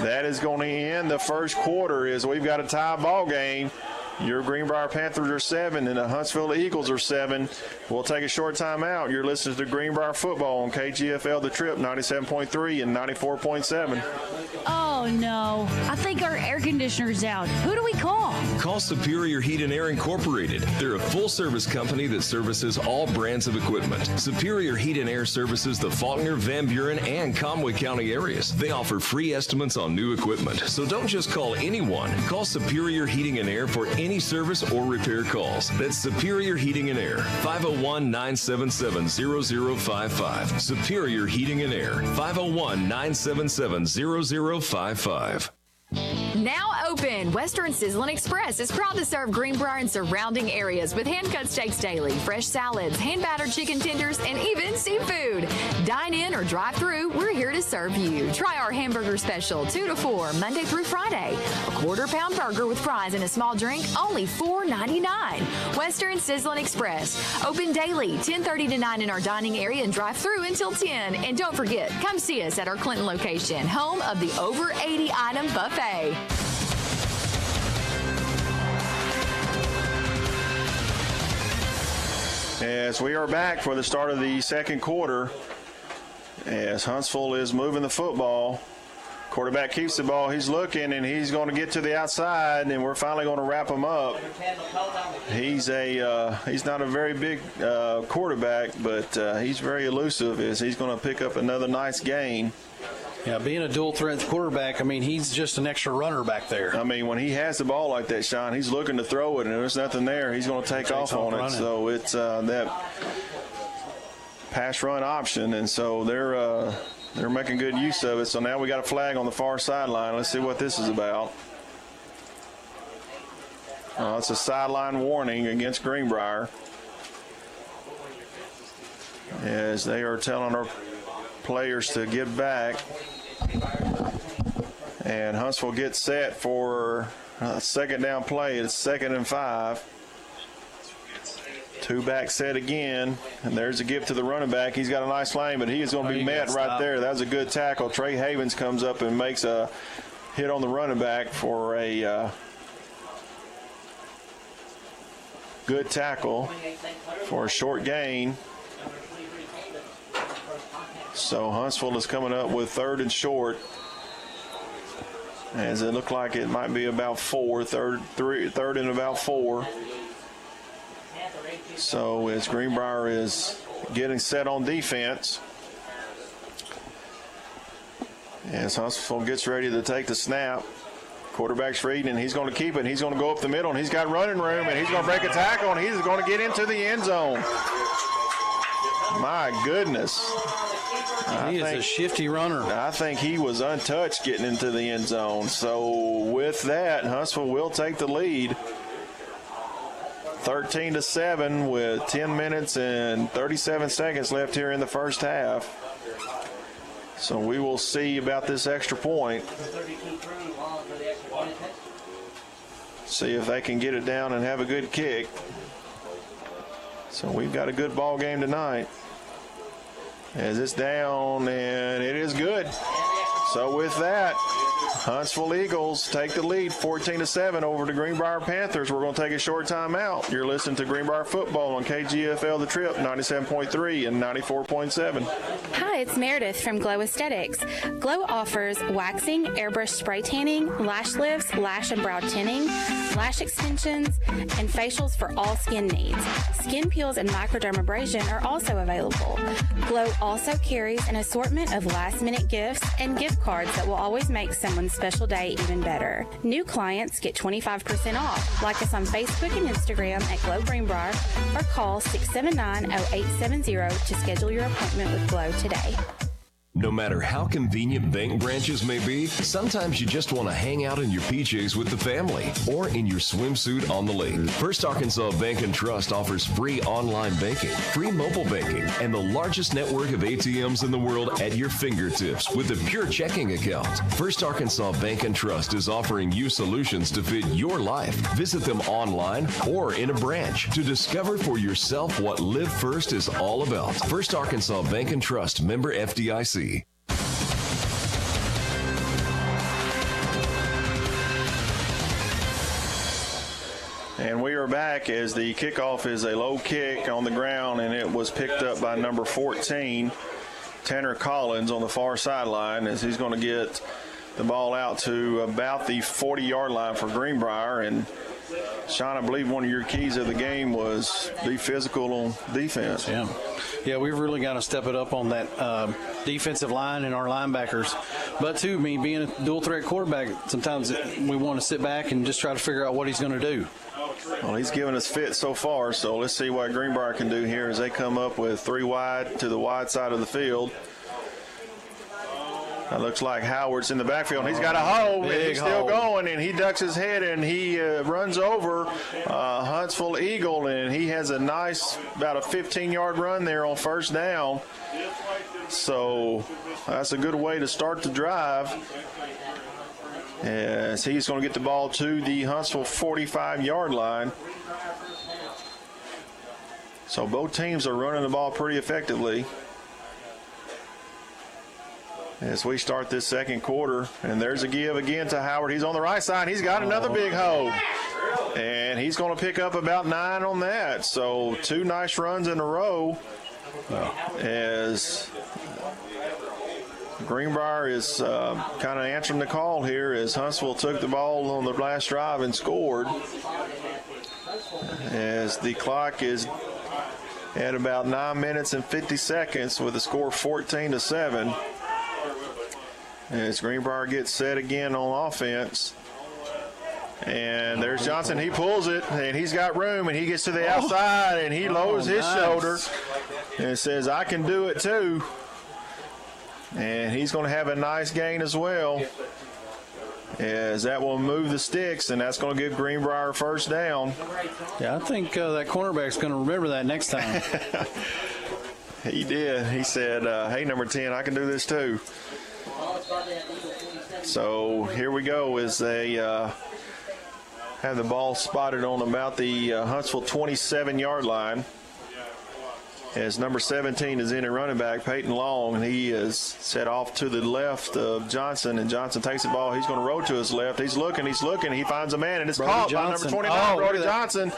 that is going to end the first quarter as we've got a tie ball game. Your Greenbrier Panthers are 7 and the Huntsville Eagles are 7. We'll take a short time out. You're listening to Greenbrier Football on KGFL The Trip 97.3 and 94.7. Oh, no. I think our air conditioner's out. Who do we call? Call Superior Heat and Air Incorporated. They're a full-service company that services all brands of equipment. Superior Heat and Air services the Faulkner, Van Buren, and Conway County areas. They offer free estimates on new equipment. So don't just call anyone. Call Superior Heating and Air for any service or repair calls. That's Superior Heating and Air, 501-977-0055. Superior Heating and Air, 501-977-0055. Now open, Western Sizzlin' Express is proud to serve Greenbrier and surrounding areas with hand-cut steaks daily, fresh salads, hand-battered chicken tenders, and even seafood. Dine in or drive through, we're here to serve you. Try our hamburger special, 2 to 4, Monday through Friday. A quarter-pound burger with fries and a small drink, only $4.99. Western Sizzlin' Express, open daily, 10:30 to 9 in our dining area and drive through until 10. And don't forget, come see us at our Clinton location, home of the over 80-item buffet. As we are back for the start of the second quarter, as Huntsville is moving the football, quarterback keeps the ball, he's looking, and he's going to get to the outside, and we're finally going to wrap him up. He's not a very big quarterback, but he's very elusive as he's going to pick up another nice gain. Yeah, being a dual-threat quarterback, I mean, he's just an extra runner back there. I mean, when he has the ball like that, Sean, he's looking to throw it, and there's nothing there. He's going to take off on it. So it's that pass-run option, and so they're making good use of it. So now we got a flag on the far sideline. Let's see what this is about. It's a sideline warning against Greenbrier, as they are telling our players to get back. And Huntsville gets set for a second down play. It's 2nd and 5. Two back set again, and there's a give to the running back. He's got a nice lane, but he is going to be met right there. That was a good tackle. Trey Havens comes up and makes a hit on the running back for a good tackle for a short gain. So Huntsville is coming up with 3rd and short, as it looked like it might be about 4, third and about 4. So as Greenbrier is getting set on defense, as Huntsville gets ready to take the snap, quarterback's reading, and he's going to keep it. He's going to go up the middle, and he's got running room, and he's going to break a tackle, and he's going to get into the end zone. My goodness. He is a shifty runner. I think he was untouched getting into the end zone. So with that, Huntsville will take the lead. 13-7 with 10 minutes and 37 seconds left here in the first half. So we will see about this extra point. See if they can get it down and have a good kick. So we've got a good ball game tonight. As it's down, and it is good. So with that, Huntsville Eagles take the lead 14-7 over the Greenbrier Panthers. We're going to take a short time out. You're listening to Greenbrier Football on KGFL The Trip 97.3 and 94.7. Hi, it's Meredith from Glow Aesthetics. Glow offers waxing, airbrush spray tanning, lash lifts, lash and brow tinning, lash extensions, and facials for all skin needs. Skin peels and microdermabrasion are also available. Glow also carries an assortment of last-minute gifts and gift cards that will always make someone's special day even better. New clients get 25% off. Like us on Facebook and Instagram at Glow Greenbrier, or call 679-0870 to schedule your appointment with Glow today. No matter how convenient bank branches may be, sometimes you just want to hang out in your PJs with the family or in your swimsuit on the lake. First Arkansas Bank and Trust offers free online banking, free mobile banking, and the largest network of ATMs in the world at your fingertips with a pure checking account. First Arkansas Bank and Trust is offering you solutions to fit your life. Visit them online or in a branch to discover for yourself what Live First is all about. First Arkansas Bank and Trust, member FDIC. And we are back as the kickoff is a low kick on the ground, and it was picked up by number 14, Tanner Collins, on the far sideline, as he's going to get the ball out to about the 40-yard line for Greenbrier. And Sean, I believe one of your keys of the game was be physical on defense. Yeah, we've really got to step it up on that defensive line and our linebackers. But, too, being a dual-threat quarterback, sometimes we want to sit back and just try to figure out what he's going to do. Well, he's given us fit so far, so let's see what Greenbrier can do here as they come up with 3 wide to the wide side of the field. It looks like Howard's in the backfield. He's got a hole, and he's still going, and he ducks his head, and he runs over Huntsville Eagle, and he has a nice, about a 15-yard run there on first down. So that's a good way to start the drive, as he's going to get the ball to the Huntsville 45-yard line. So both teams are running the ball pretty effectively as we start this second quarter. And there's a give again to Howard. He's on the right side. He's got another big hole, and he's going to pick up about 9 on that. So 2 nice runs in a row as Greenbrier is kind of answering the call here, as Huntsville took the ball on the last drive and scored, as the clock is at about 9 minutes and 50 seconds with a score 14-7. As Greenbrier gets set again on offense. And there's Johnson. He pulls it, and he's got room, and he gets to the outside, and he lowers his shoulder and says, I can do it too. And he's going to have a nice gain as well, as that will move the sticks, and that's going to give Greenbrier first down. Yeah, I think that cornerback's going to remember that next time. He did. He said, hey, number 10, I can do this too. So here we go as they have the ball spotted on about the Huntsville 27-yard line, as number 17 is in at running back, Peyton Long, and he is set off to the left of Johnson, and Johnson takes the ball. He's going to roll to his left. He's looking. He finds a man, and it's caught by number 29, Brody Johnson,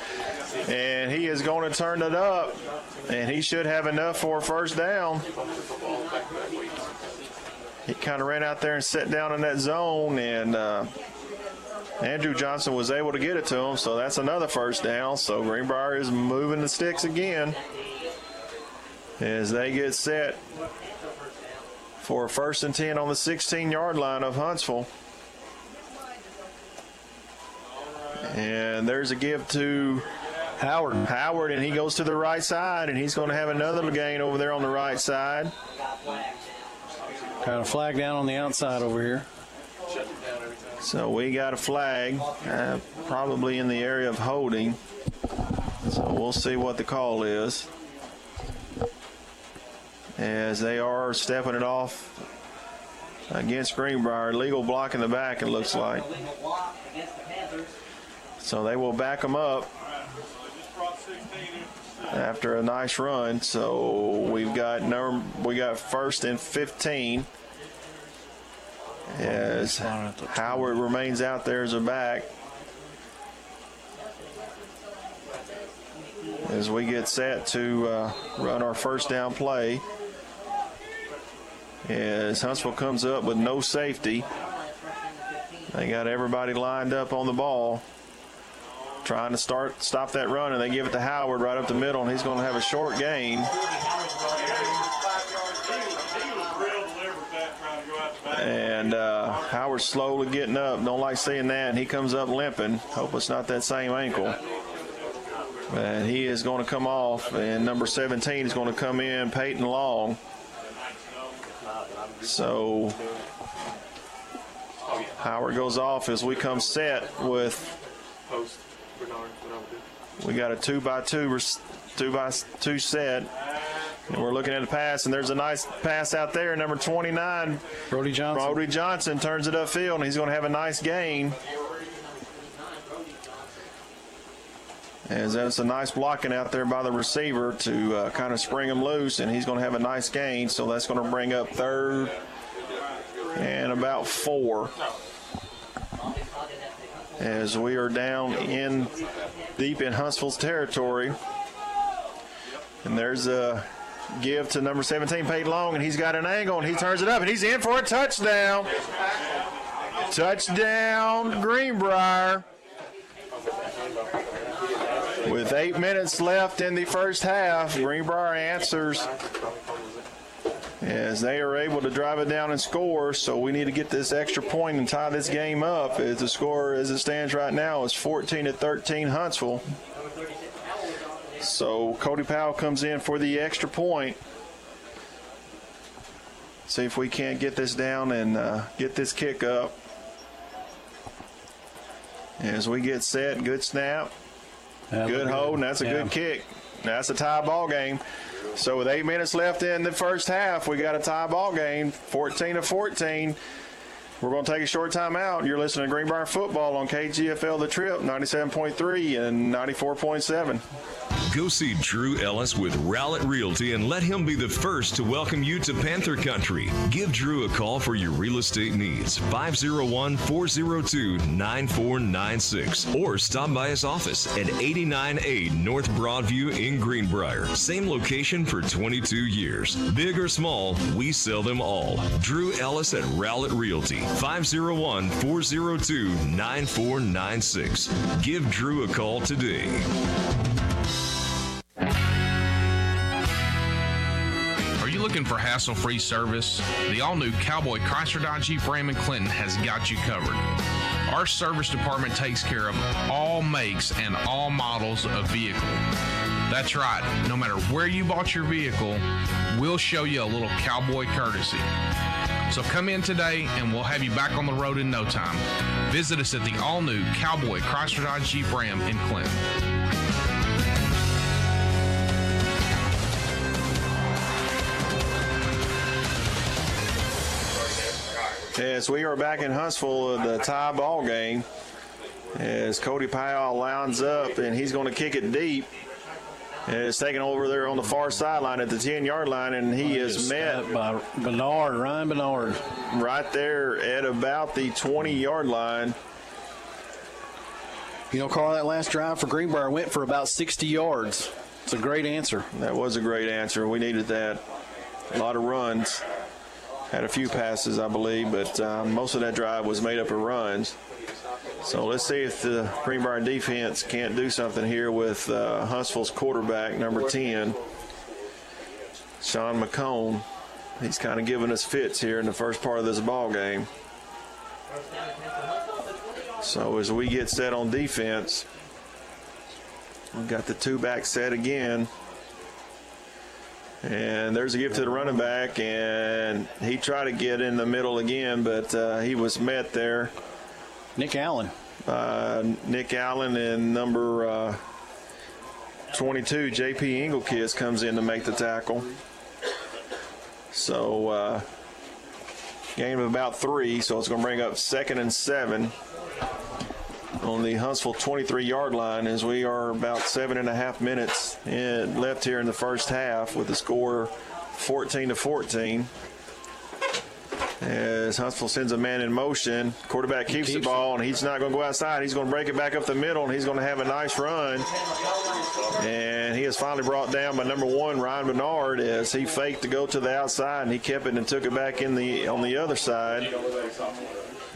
and he is going to turn it up, and he should have enough for a first down. He kind of ran out there and sat down in that zone, and Andrew Johnson was able to get it to him, so that's another first down. So Greenbrier is moving the sticks again as they get set for a 1st and 10 on the 16-yard line of Huntsville. And there's a give to Howard, and he goes to the right side, and he's going to have another gain over there on the right side. Got a flag down on the outside over here. So we got a flag, probably in the area of holding. So we'll see what the call is, as they are stepping it off against Greenbrier. Legal block in the back, it looks like. So they will back them up after a nice run. So we got 1st and 15, as Howard remains out there as a back, as we get set to run our first down play, as Huntsville comes up with no safety. They got everybody lined up on the ball, trying to stop that run, and they give it to Howard right up the middle, and he's going to have a short gain. And Howard's slowly getting up. Don't like seeing that, and he comes up limping. Hope it's not that same ankle. And he is going to come off, and number 17 is going to come in, Peyton Long. So Howard goes off as we come set with, we got a 2x2 set. And we're looking at the pass, and there's a nice pass out there. Number 29, Brody Johnson turns it upfield, and he's going to have a nice gain. As that's a nice blocking out there by the receiver to kind of spring him loose, and he's going to have a nice gain. So that's going to bring up 3rd and about 4. As we are down deep in Huntsville's territory. And there's a give to number 17, Peyton Long, and he's got an angle, and he turns it up, and he's in for a touchdown. Touchdown, Greenbrier. With 8 minutes left in the first half, Greenbrier answers as they are able to drive it down and score. So we need to get this extra point and tie this game up, as the score as it stands right now is 14-13 Huntsville. So Cody Powell comes in for the extra point. See if we can't get this down and get this kick up. As we get set, good snap, good hold, and that's a good kick. That's a tie ball game. So with 8 minutes left in the first half, we got a tie ball game, 14-14. We're going to take a short time out. You're listening to Greenbrier Football on KGFL The Trip, 97.3 and 94.7. Go see Drew Ellis with Rowlett Realty and let him be the first to welcome you to Panther Country. Give Drew a call for your real estate needs, 501-402-9496, or stop by his office at 89A North Broadview in Greenbrier. Same location for 22 years. Big or small, we sell them all. Drew Ellis at Rowlett Realty, 501-402-9496. Give Drew a call today. Looking for hassle-free service? The all-new Cowboy Chrysler Dodge Jeep Ram in Clinton has got you covered. Our service department takes care of all makes and all models of vehicle. That's right, no matter where you bought your vehicle, we'll show you a little cowboy courtesy. So come in today and we'll have you back on the road in no time. Visit us at the all-new Cowboy Chrysler Dodge Jeep Ram in Clinton. Yes, we are back in Huntsville, the tie ball game, as Cody Powell lines up, and he's going to kick it deep. And it's taken over there on the far sideline at the 10-yard line, and he is met by Ryan Bernard. Right there at about the 20-yard line. You know, Carl, that last drive for Greenbrier went for about 60 yards. It's a great answer. That was a great answer. We needed that. A lot of runs. Had a few passes, I believe, but most of that drive was made up of runs. So let's see if the Greenbrier defense can't do something here with Huntsville's quarterback, number 10, Sean McCone. He's kind of giving us fits here in the first part of this ball game. So as we get set on defense, we've got the two-back set again. And there's a give to the running back, and he tried to get in the middle again, but he was met there. Nick Allen. Nick Allen and number 22, J.P. Engelkiss, comes in to make the tackle. So gain of about 3, so it's going to bring up 2nd and 7 on the Huntsville 23-yard line, as we are about 7.5 minutes left here in the first half with the score 14-14. As Huntsville sends a man in motion, quarterback keeps the ball, and he's not going to go outside. He's going to break it back up the middle, and he's going to have a nice run. And he is finally brought down by number 1, Ryan Bernard, as he faked to go to the outside, and he kept it and took it back on the other side.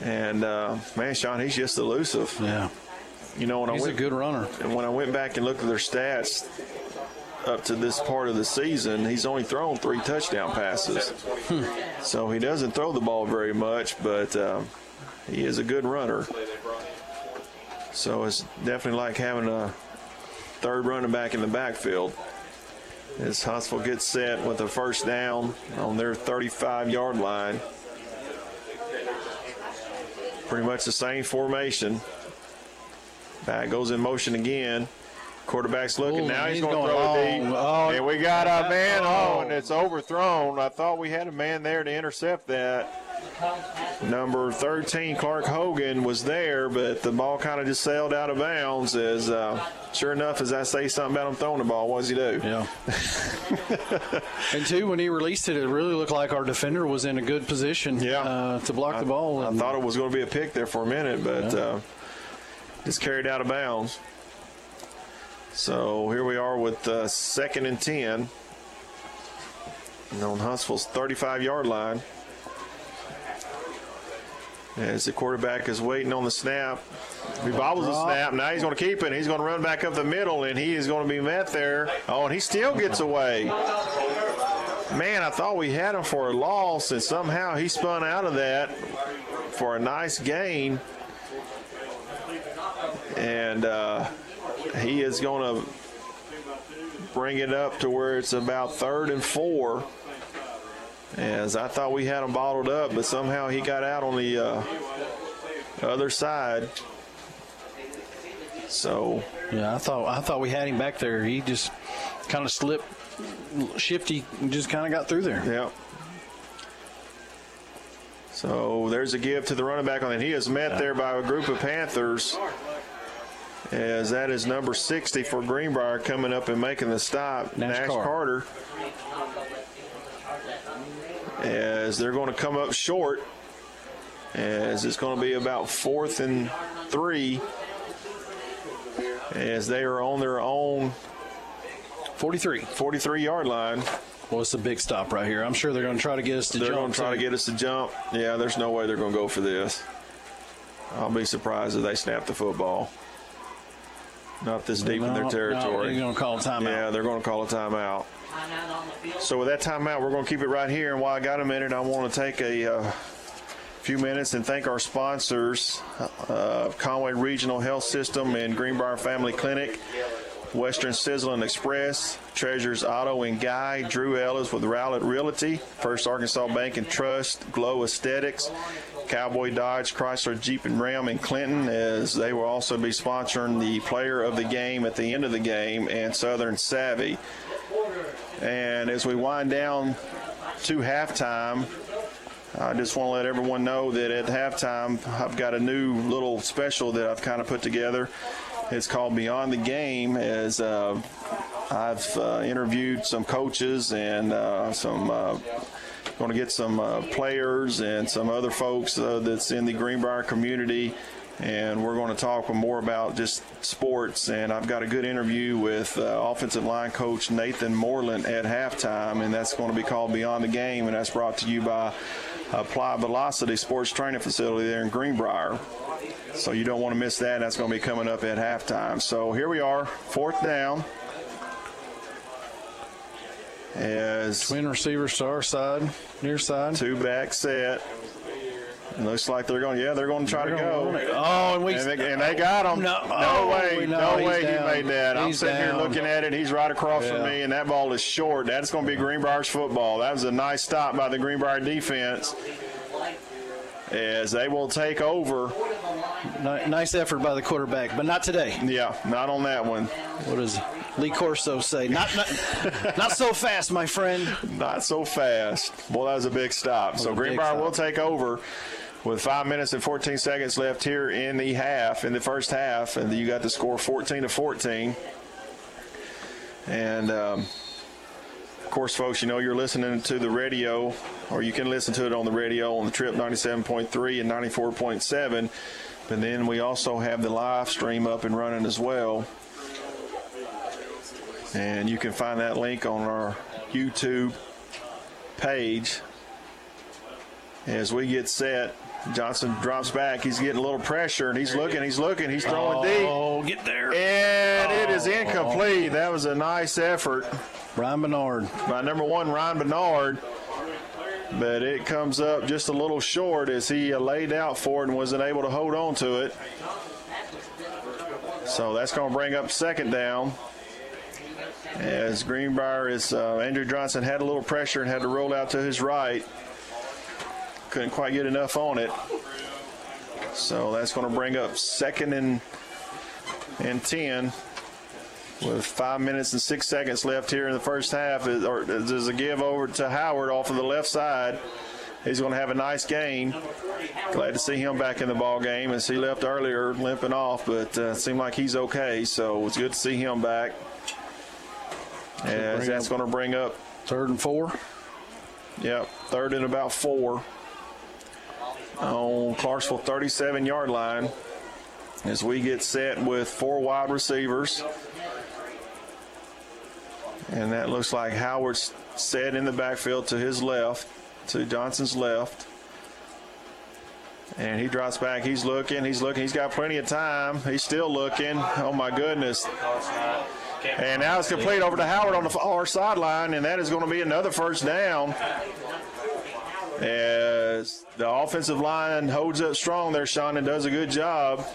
And, man, Sean, he's just elusive. Yeah. You know, he's a good runner. And when I went back and looked at their stats up to this part of the season, he's only thrown 3 touchdown passes. So he doesn't throw the ball very much, but he is a good runner. So it's definitely like having a third running back in the backfield. as Huntsville gets set with a first down on their 35-yard line. Pretty much the same formation. Back goes in motion again. Quarterback's looking. Now he's going to throw it deep. And we got a man. And it's overthrown. I thought we had a man there to intercept that. Number 13, Clark Hogan, was there, but the ball kind of just sailed out of bounds. As sure enough, as I say something about him throwing the ball, what does he do? Yeah. And two, when he released it, it really looked like our defender was in a good position to block the ball. I thought it was going to be a pick there for a minute, but just carried out of bounds. So here we are with 2nd and 10 on Huntsville's 35-yard line. As the quarterback is waiting on the snap. He bobbles the snap. Now he's going to keep it. He's going to run back up the middle, and he is going to be met there. And he still gets away. Man, I thought we had him for a loss, and somehow he spun out of that for a nice gain. And he is going to bring it up to where it's about 3rd and 4. As I thought we had him bottled up, but somehow he got out on the other side. So yeah, I thought we had him back there. He just kind of slipped, shifty, and just kind of got through there. Yeah. So there's a give to the running back on it. He is met there by a group of Panthers. As that is number 60 for Greenbrier coming up and making the stop, Nash Carter. As they're going to come up short, as it's going to be about 4th and 3, as they are on their own 43-yard line. Well, it's a big stop right here. I'm sure they're going to try to get us to jump. They're going to try to get us to jump. Yeah, there's no way they're going to go for this. I'll be surprised if they snap the football. Not this deep in their territory. They're going to call a timeout. Yeah, they're going to call a timeout. So with that timeout, we're going to keep it right here. And while I got a minute, I want to take a few minutes and thank our sponsors, Conway Regional Health System and Greenbrier Family Clinic, Western Sizzling Express, Treasures Auto and Guy, Drew Ellis with Rowlett Realty, First Arkansas Bank and Trust, Glow Aesthetics, Cowboy Dodge, Chrysler, Jeep, and Ram in Clinton, as they will also be sponsoring the player of the game at the end of the game, and Southern Savvy. And as we wind down to halftime, I just want to let everyone know that at halftime, I've got a new little special that I've kind of put together. It's called Beyond the Game, as I've interviewed some coaches and going to get some players and some other folks that's in the Greenbrier community, and we're going to talk more about just sports. And I've got a good interview with offensive line coach Nathan Moreland at halftime, and that's going to be called Beyond the Game, and that's brought to you by Apply Velocity Sports Training Facility there in Greenbrier. So you don't want to miss that. That's going to be coming up at halftime. So here we are, 4th down. As twin receivers to our side, near side. 2 back set. It looks like they're going to try to go. And they got him. No way he made that. I'm sitting here looking at it. He's right across from me, and that ball is short. That's going to be Greenbrier's football. That was a nice stop by the Greenbrier defense, as they will take over. Nice effort by the quarterback, but not today. Yeah, not on that one. What does Lee Corso say? Not so fast, my friend. Not so fast. Boy, that was a big stop. So Greenbrier will take over with 5 minutes and 14 seconds left here in the first half, and you got the score 14-14. And of course, folks, you're listening to the radio, or you can listen to it on the radio on the Trip 97.3 and 94.7. But then we also have the live stream up and running as well. And you can find that link on our YouTube page. As we get set, Johnson drops back. He's getting a little pressure, and he's looking, he's throwing deep. Oh, get there. And it is incomplete. That was a nice effort. Ryan Bernard. By number 1, Ryan Bernard. But it comes up just a little short as he laid out for it and wasn't able to hold on to it. So that's going to bring up 2nd down. As Greenbrier Andrew Johnson had a little pressure and had to roll out to his right. Couldn't quite get enough on it. So that's going to bring up 2nd and 10 with 5 minutes and 6 seconds left here in the first half. There's a give over to Howard off of the left side. He's going to have a nice gain. Glad to see him back in the ball game as he left earlier limping off, but it seemed like he's okay. So it's good to see him back. As that's going to bring up 3rd and 4. Yep, 3rd and about 4 on Clarksville 37-yard line as we get set with 4 wide receivers. And that looks like Howard's set in the backfield to his left, to Johnson's left. And he drops back. He's looking. He's got plenty of time. He's still looking. Oh, my goodness. And now it's complete over to Howard on the far sideline, and that is going to be another first down. As the offensive line holds up strong there, Sean, and does a good job.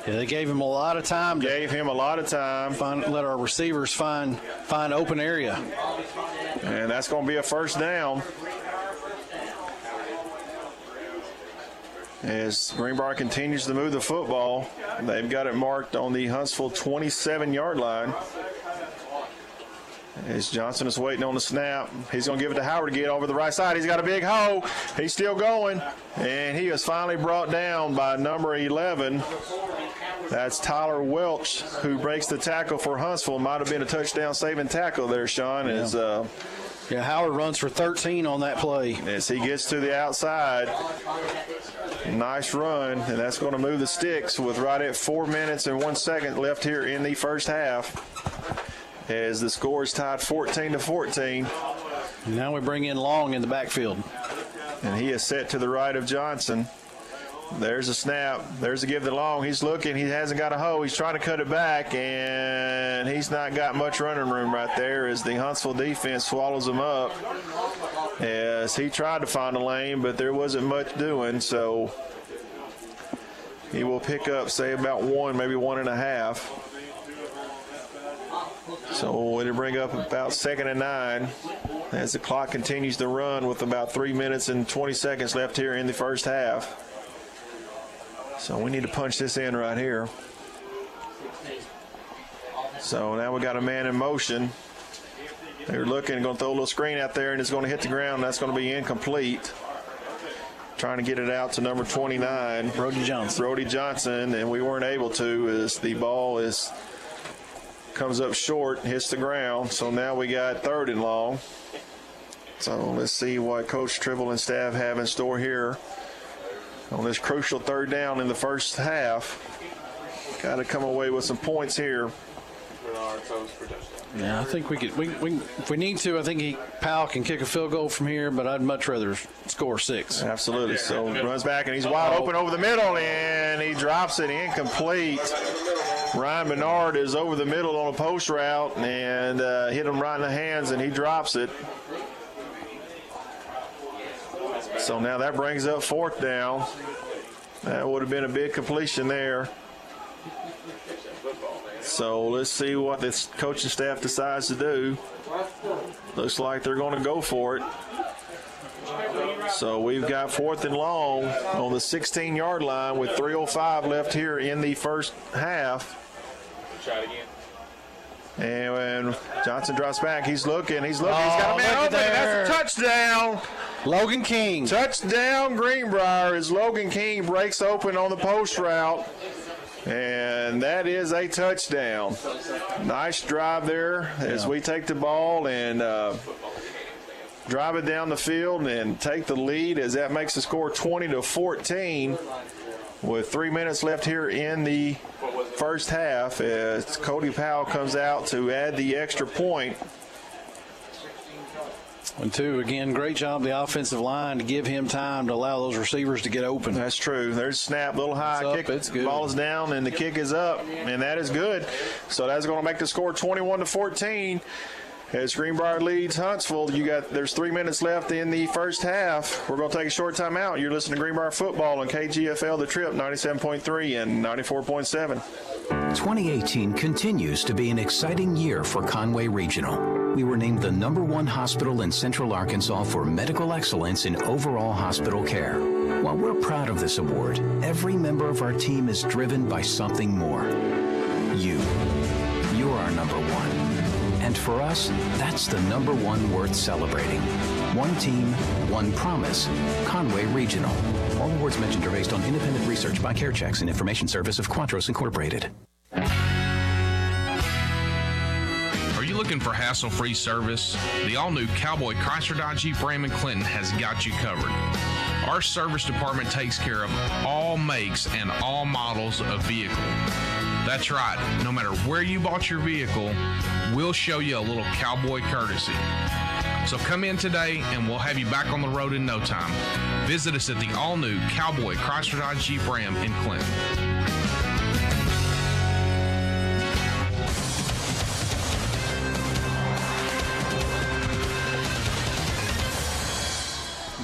Yeah, they gave him a lot of time. Let our receivers find open area. And that's going to be a first down. As Greenbrier continues to move the football, they've got it marked on the Huntsville 27-yard line. As Johnson is waiting on the snap, he's going to give it to Howard to get over the right side. He's got a big hole. He's still going, and he is finally brought down by number 11. That's Tyler Welch, who breaks the tackle for Huntsville. Might have been a touchdown-saving tackle there, Sean. Yeah. Howard runs for 13 on that play. As he gets to the outside. Nice run, and that's going to move the sticks with right at 4 minutes and 1 second left here in the first half. As the score is tied 14-14. Now we bring in Long in the backfield. And he is set to the right of Johnson. There's a snap. There's a give to Long. He's looking. He hasn't got a hole. He's trying to cut it back, and he's not got much running room right there as the Huntsville defense swallows him up. As he tried to find a lane, but there wasn't much doing, so he will pick up, say, about 1, maybe 1.5. So it'll bring up about 2nd and 9 as the clock continues to run with about 3 minutes and 20 seconds left here in the first half. So we need to punch this in right here. So now we got a man in motion. They're looking, going to throw a little screen out there, and it's going to hit the ground. That's going to be incomplete. Trying to get it out to number 29, Brody Johnson, and we weren't able to as the ball comes up short, hits the ground. So now we got 3rd and long. So let's see what Coach Tribble and staff have in store here on this crucial 3rd down in the first half. Got to come away with some points here. Yeah, I think we could. We if we need to, I think Powell can kick a field goal from here, but I'd much rather score 6. Absolutely. So runs back, and he's wide open over the middle, and he drops it incomplete. Ryan Bernard is over the middle on a post route and hit him right in the hands, and he drops it. So now that brings up 4th down. That would have been a big completion there. So let's see what this coaching staff decides to do. Looks like they're going to go for it. So we've got 4th and long on the 16-yard line with 3:05 left here in the first half. Try it again. And when Johnson drops back, he's looking. He's got a man open. That's a touchdown. Logan King. Touchdown Greenbrier as Logan King breaks open on the post route. And that is a touchdown. Nice drive there as we take the ball and drive it down the field and take the lead as that makes the score 20-14 with 3 minutes left here in the first half as Cody Powell comes out to add the extra point. And 2, again, great job the offensive line to give him time to allow those receivers to get open. That's true. There's a snap, little high kick. It's good. Ball is down, and the kick is up, and that is good. So that's going to make the score 21-14 As Greenbrier leads Huntsville, there's 3 minutes left in the first half. We're going to take a short time out. You're listening to Greenbrier Football on KGFL The Trip 97.3 and 94.7. 2018 continues to be an exciting year for Conway Regional. We were named the #1 hospital in Central Arkansas for medical excellence in overall hospital care. While we're proud of this award, every member of our team is driven by something more. You. You're our #1. And for us, that's the #1 worth celebrating. One team, one promise. Conway Regional. All awards mentioned are based on independent research by CareChecks and information service of Quantros Incorporated. Are you looking for hassle-free service? The all-new Cowboy Chrysler Dodge Jeep Ram in Clinton has got you covered. Our service department takes care of all makes and all models of vehicle. That's right. No matter where you bought your vehicle, we'll show you a little cowboy courtesy. So come in today and we'll have you back on the road in no time. Visit us at the all-new Cowboy Chrysler Dodge Jeep Ram in Clinton.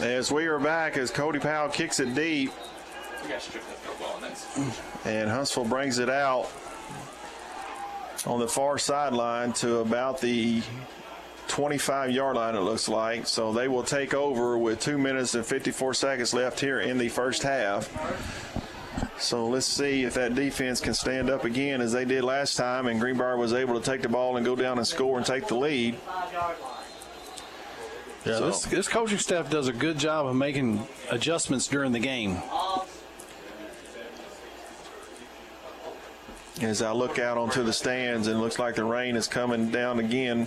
As we are back, as Cody Powell kicks it deep, and Huntsville brings it out on the far sideline to about the 25-yard line, it looks like. So they will take over with 2 minutes and 54 seconds left here in the first half. So let's see if that defense can stand up again as they did last time, and Greenbrier was able to take the ball and go down and score and take the lead. Yeah, this coaching staff does a good job of making adjustments during the game. As I look out onto the stands, and it looks like the rain is coming down again.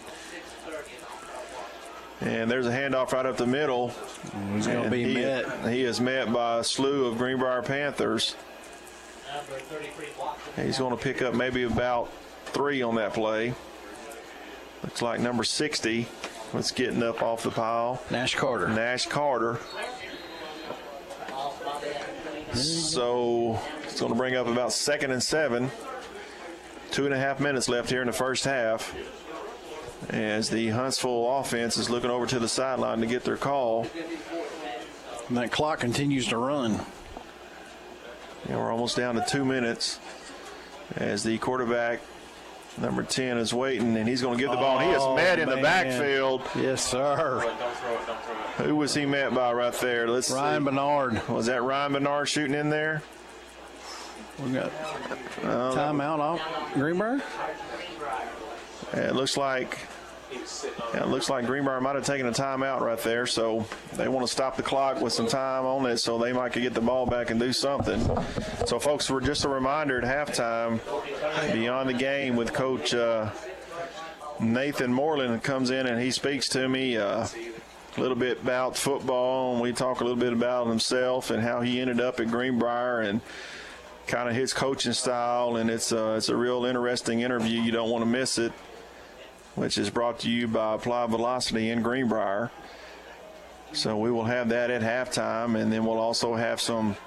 And there's a handoff right up the middle. He's going to be met. He is met by a slew of Greenbrier Panthers. He's going to pick up maybe about 3 on that play. Looks like number 60 was getting up off the pile. Nash Carter. So it's going to bring up about 2nd and 7. 2.5 minutes left here in the first half, as the Huntsville offense is looking over to the sideline to get their call. And that clock continues to run. Yeah, we're almost down to 2 minutes as the quarterback, number 10, is waiting, and he's going to give the ball. He is met in the backfield. Yes, sir. Who was he met by right there? Ryan Bernard. Was that Ryan Bernard shooting in there? We got timeout off Greenbrier. It looks like Greenbrier might have taken a timeout right there, so they want to stop the clock with some time on it so they might could get the ball back and do something. So, folks, we're just a reminder at halftime, Beyond the Game with Coach Nathan Moreland comes in and he speaks to me a little bit about football, and we talk a little bit about himself and how he ended up at Greenbrier and kind of his coaching style, and it's a real interesting interview. You don't want to miss it, which is brought to you by Applied Velocity in Greenbrier. So we will have that at halftime, and then we'll also have some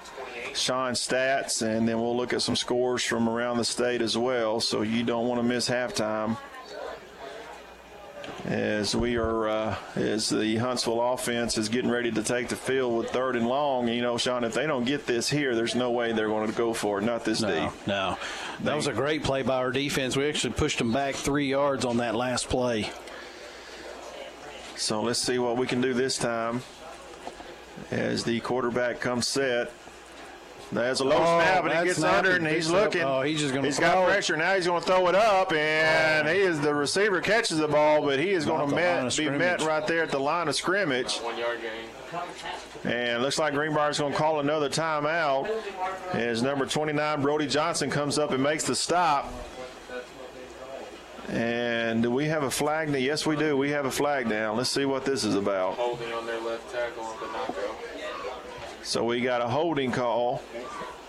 Sean stats, and then we'll look at some scores from around the state as well. So you don't want to miss halftime. As the Huntsville offense is getting ready to take the field with 3rd and long. You know, Sean, if they don't get this here, there's no way they're going to go for it, not this deep. No. That was a great play by our defense. We actually pushed them back 3 yards on that last play. So let's see what we can do this time as the quarterback comes set. There's a low snap, and he gets under it, and he's looking. He's got pressure. Now he's going to throw it up, and the receiver catches the ball, but he is going to be met right there at the line of scrimmage. 1 yard gain. And looks like Greenbrier's going to call another timeout as number 29, Brody Johnson, comes up and makes the stop. And do we have a flag? Yes, we do. We have a flag down. Let's see what this is about. Holding on their left tackle on the knockout. So we got a holding call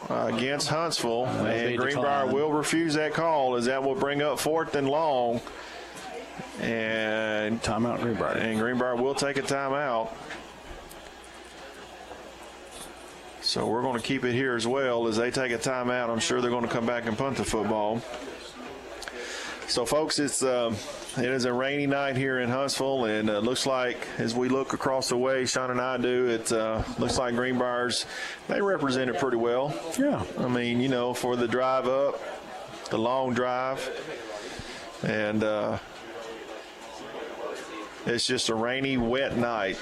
against Huntsville, and Greenbrier will refuse that call, as that will bring up 4th and long. And timeout Greenbrier. And Greenbrier will take a timeout. So we're going to keep it here as well as they take a timeout. I'm sure they're going to come back and punt the football. So, folks, it is a rainy night here in Huntsville, and it looks like, as we look across the way, Sean and I do, it looks like Greenbriers, they represent it pretty well. Yeah. I mean, you know, for the drive up, the long drive, and it's just a rainy, wet night.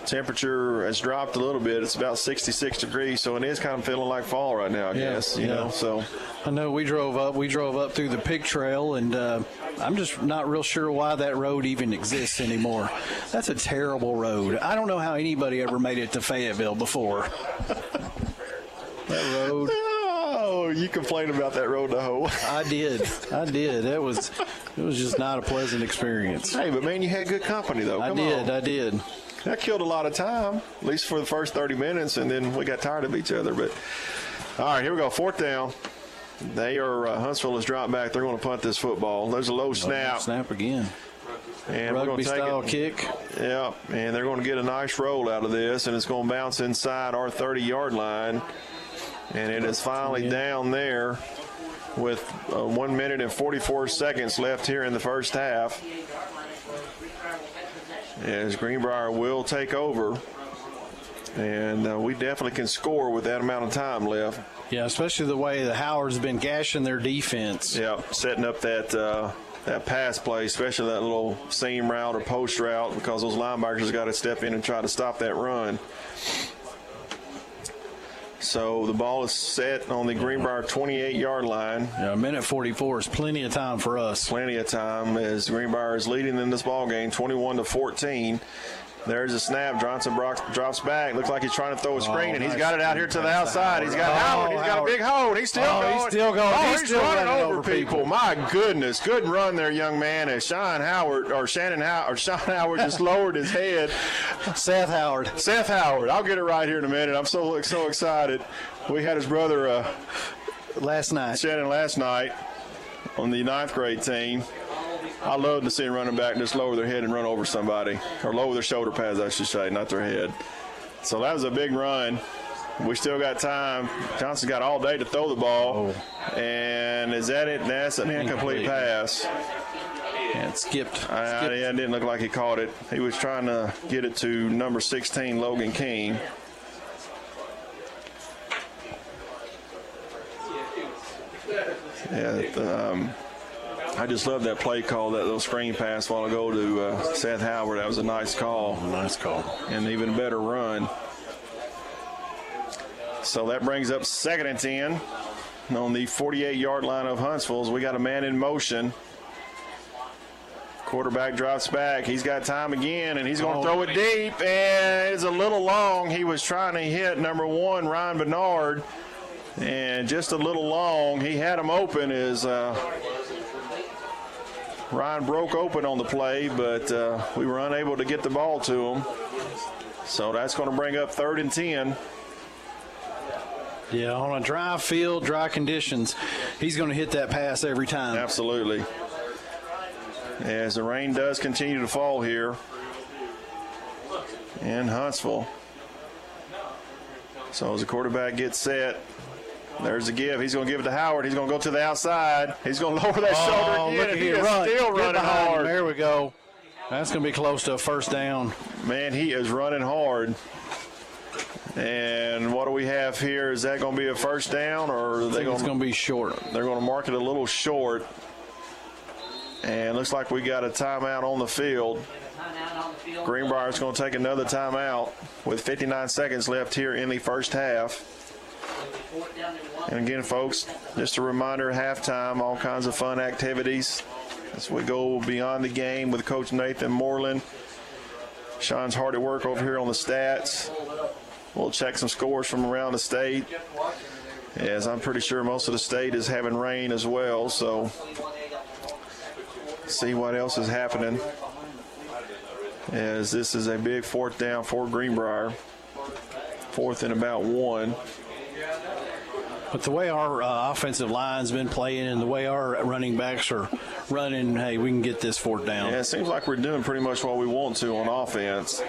Temperature has dropped a little bit. It's about 66 degrees, so it is kind of feeling like fall right now, I guess, you know. So I know we drove up through the pig trail, and I'm just not real sure why that road even exists anymore. That's a terrible road. I don't know how anybody ever made it to Fayetteville before. That road. Oh, you complained about that road to hoe. I did. It was just not a pleasant experience. Hey, but man, you had good company though. I did. That killed a lot of time, at least for the first 30 minutes, and then we got tired of each other. But all right, here we go. 4th down. They are Huntsville has dropped back. They're going to punt this football. There's a low snap. Snap again. And rugby style kick. Yeah, and they're going to get a nice roll out of this, and it's going to bounce inside our 30-yard line. And it is finally down there with 1 minute and 44 seconds left here in the first half. As Greenbrier will take over, and we definitely can score with that amount of time left. Yeah, especially the way the Howard's been gashing their defense. Yeah, setting up that pass play, especially that little seam route or post route, because those linebackers got to step in and try to stop that run. So the ball is set on the Greenbrier 28-yard line. Yeah, a minute 44 is plenty of time for us. Plenty of time as Greenbrier is leading in this ball game, 21-14. There's a snap. Johnson drops back. Looks like he's trying to throw a screen, and he's got it out here to the outside. He's got Howard. He's got a big hold. He's still going. He's still going. Oh, he's running over people. My goodness. Good run there, young man. As Sean Howard just lowered his head. Seth Howard. I'll get it right here in a minute. I'm so excited. We had his brother Shannon last night on the 9th grade team. I love to see a running back just lower their head and run over somebody, or lower their shoulder pads, I should say, not their head. So that was a big run. We still got time. Johnson's got all day to throw the ball. Oh. And is that it? That's an incomplete pass. Yeah, it skipped. Yeah, it didn't look like he caught it. He was trying to get it to number 16, Logan King. Yeah, I just love that play call, that little screen pass while ago to Seth Howard. That was a nice call. Nice call. And even a better run. So that brings up 2nd and 10 on the 48-yard line of Huntsville. We got a man in motion. Quarterback drops back. He's got time again, and he's going to throw it deep. And it's a little long. He was trying to hit number 1, Ryan Bernard. And just a little long. He had him open as Ryan broke open on the play, but we were unable to get the ball to him. So that's going to bring up 3rd and 10. Yeah, on a dry field, dry conditions, he's going to hit that pass every time. Absolutely. As the rain does continue to fall here in Huntsville. So as the quarterback gets set, there's the give. He's going to give it to Howard. He's going to go to the outside. He's going to lower that shoulder again. Look, he is still running hard. There we go. That's going to be close to a 1st down. Man, he is running hard. And what do we have here? Is that going to be a 1st down, or are they it's going to be short? They're going to mark it a little short. And looks like we got a timeout on the field. Greenbrier's going to take another timeout with 59 seconds left here in the first half. And again, folks, just a reminder, halftime, all kinds of fun activities as we go beyond the game with Coach Nathan Moreland. Sean's hard at work over here on the stats. We'll check some scores from around the state, as I'm pretty sure most of the state is having rain as well. So see what else is happening, as this is a big 4th down for Greenbrier. 4th and about 1. But the way our offensive line's been playing and the way our running backs are running, hey, we can get this 4th down. Yeah, it seems like we're doing pretty much what we want to on offense.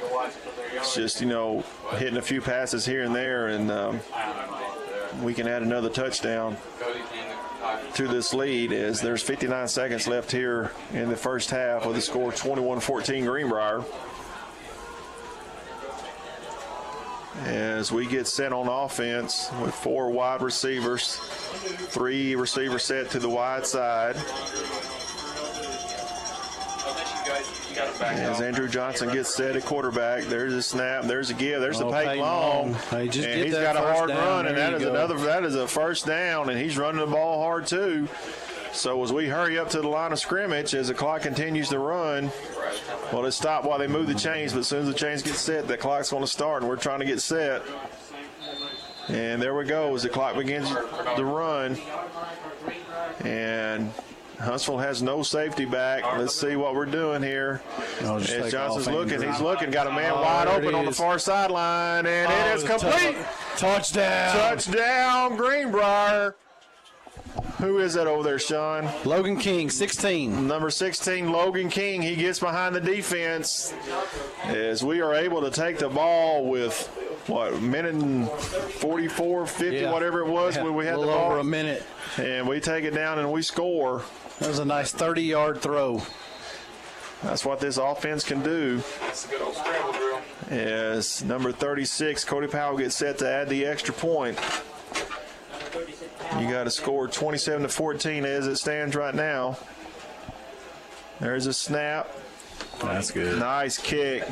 It's just, hitting a few passes here and there, and we can add another touchdown. to this lead as there's 59 seconds left here in the first half with the score 21-14 Greenbrier. As we get set on offense with 4 wide receivers, 3 receivers set to the wide side. As Andrew Johnson gets set at quarterback, there's a snap, there's a give, there's a Peyton Long, and he's got a hard run, and that is a first down, and he's running the ball hard too. So as we hurry up to the line of scrimmage, as the clock continues to run, well, it stopped while they move the chains, but as soon as the chains get set, the clock's going to start, and we're trying to get set. And there we go as the clock begins to run, and Huntsville has no safety back. Let's see what we're doing here. As Johnson's looking, he's looking, got a man wide open on the far sideline, and it is complete. Touchdown, Greenbrier. Who is that over there, Sean? Logan King, 16. Number 16, Logan King. He gets behind the defense as we are able to take the ball with, a minute and 44, 50, whatever it was when we had the ball. Over a minute. And we take it down and we score. That was a nice 30-yard throw. That's what this offense can do. That's a good old scramble drill. As number 36, Cody Powell, gets set to add the extra point. You got to score 27-14 as it stands right now. There's a snap. That's good. Nice kick.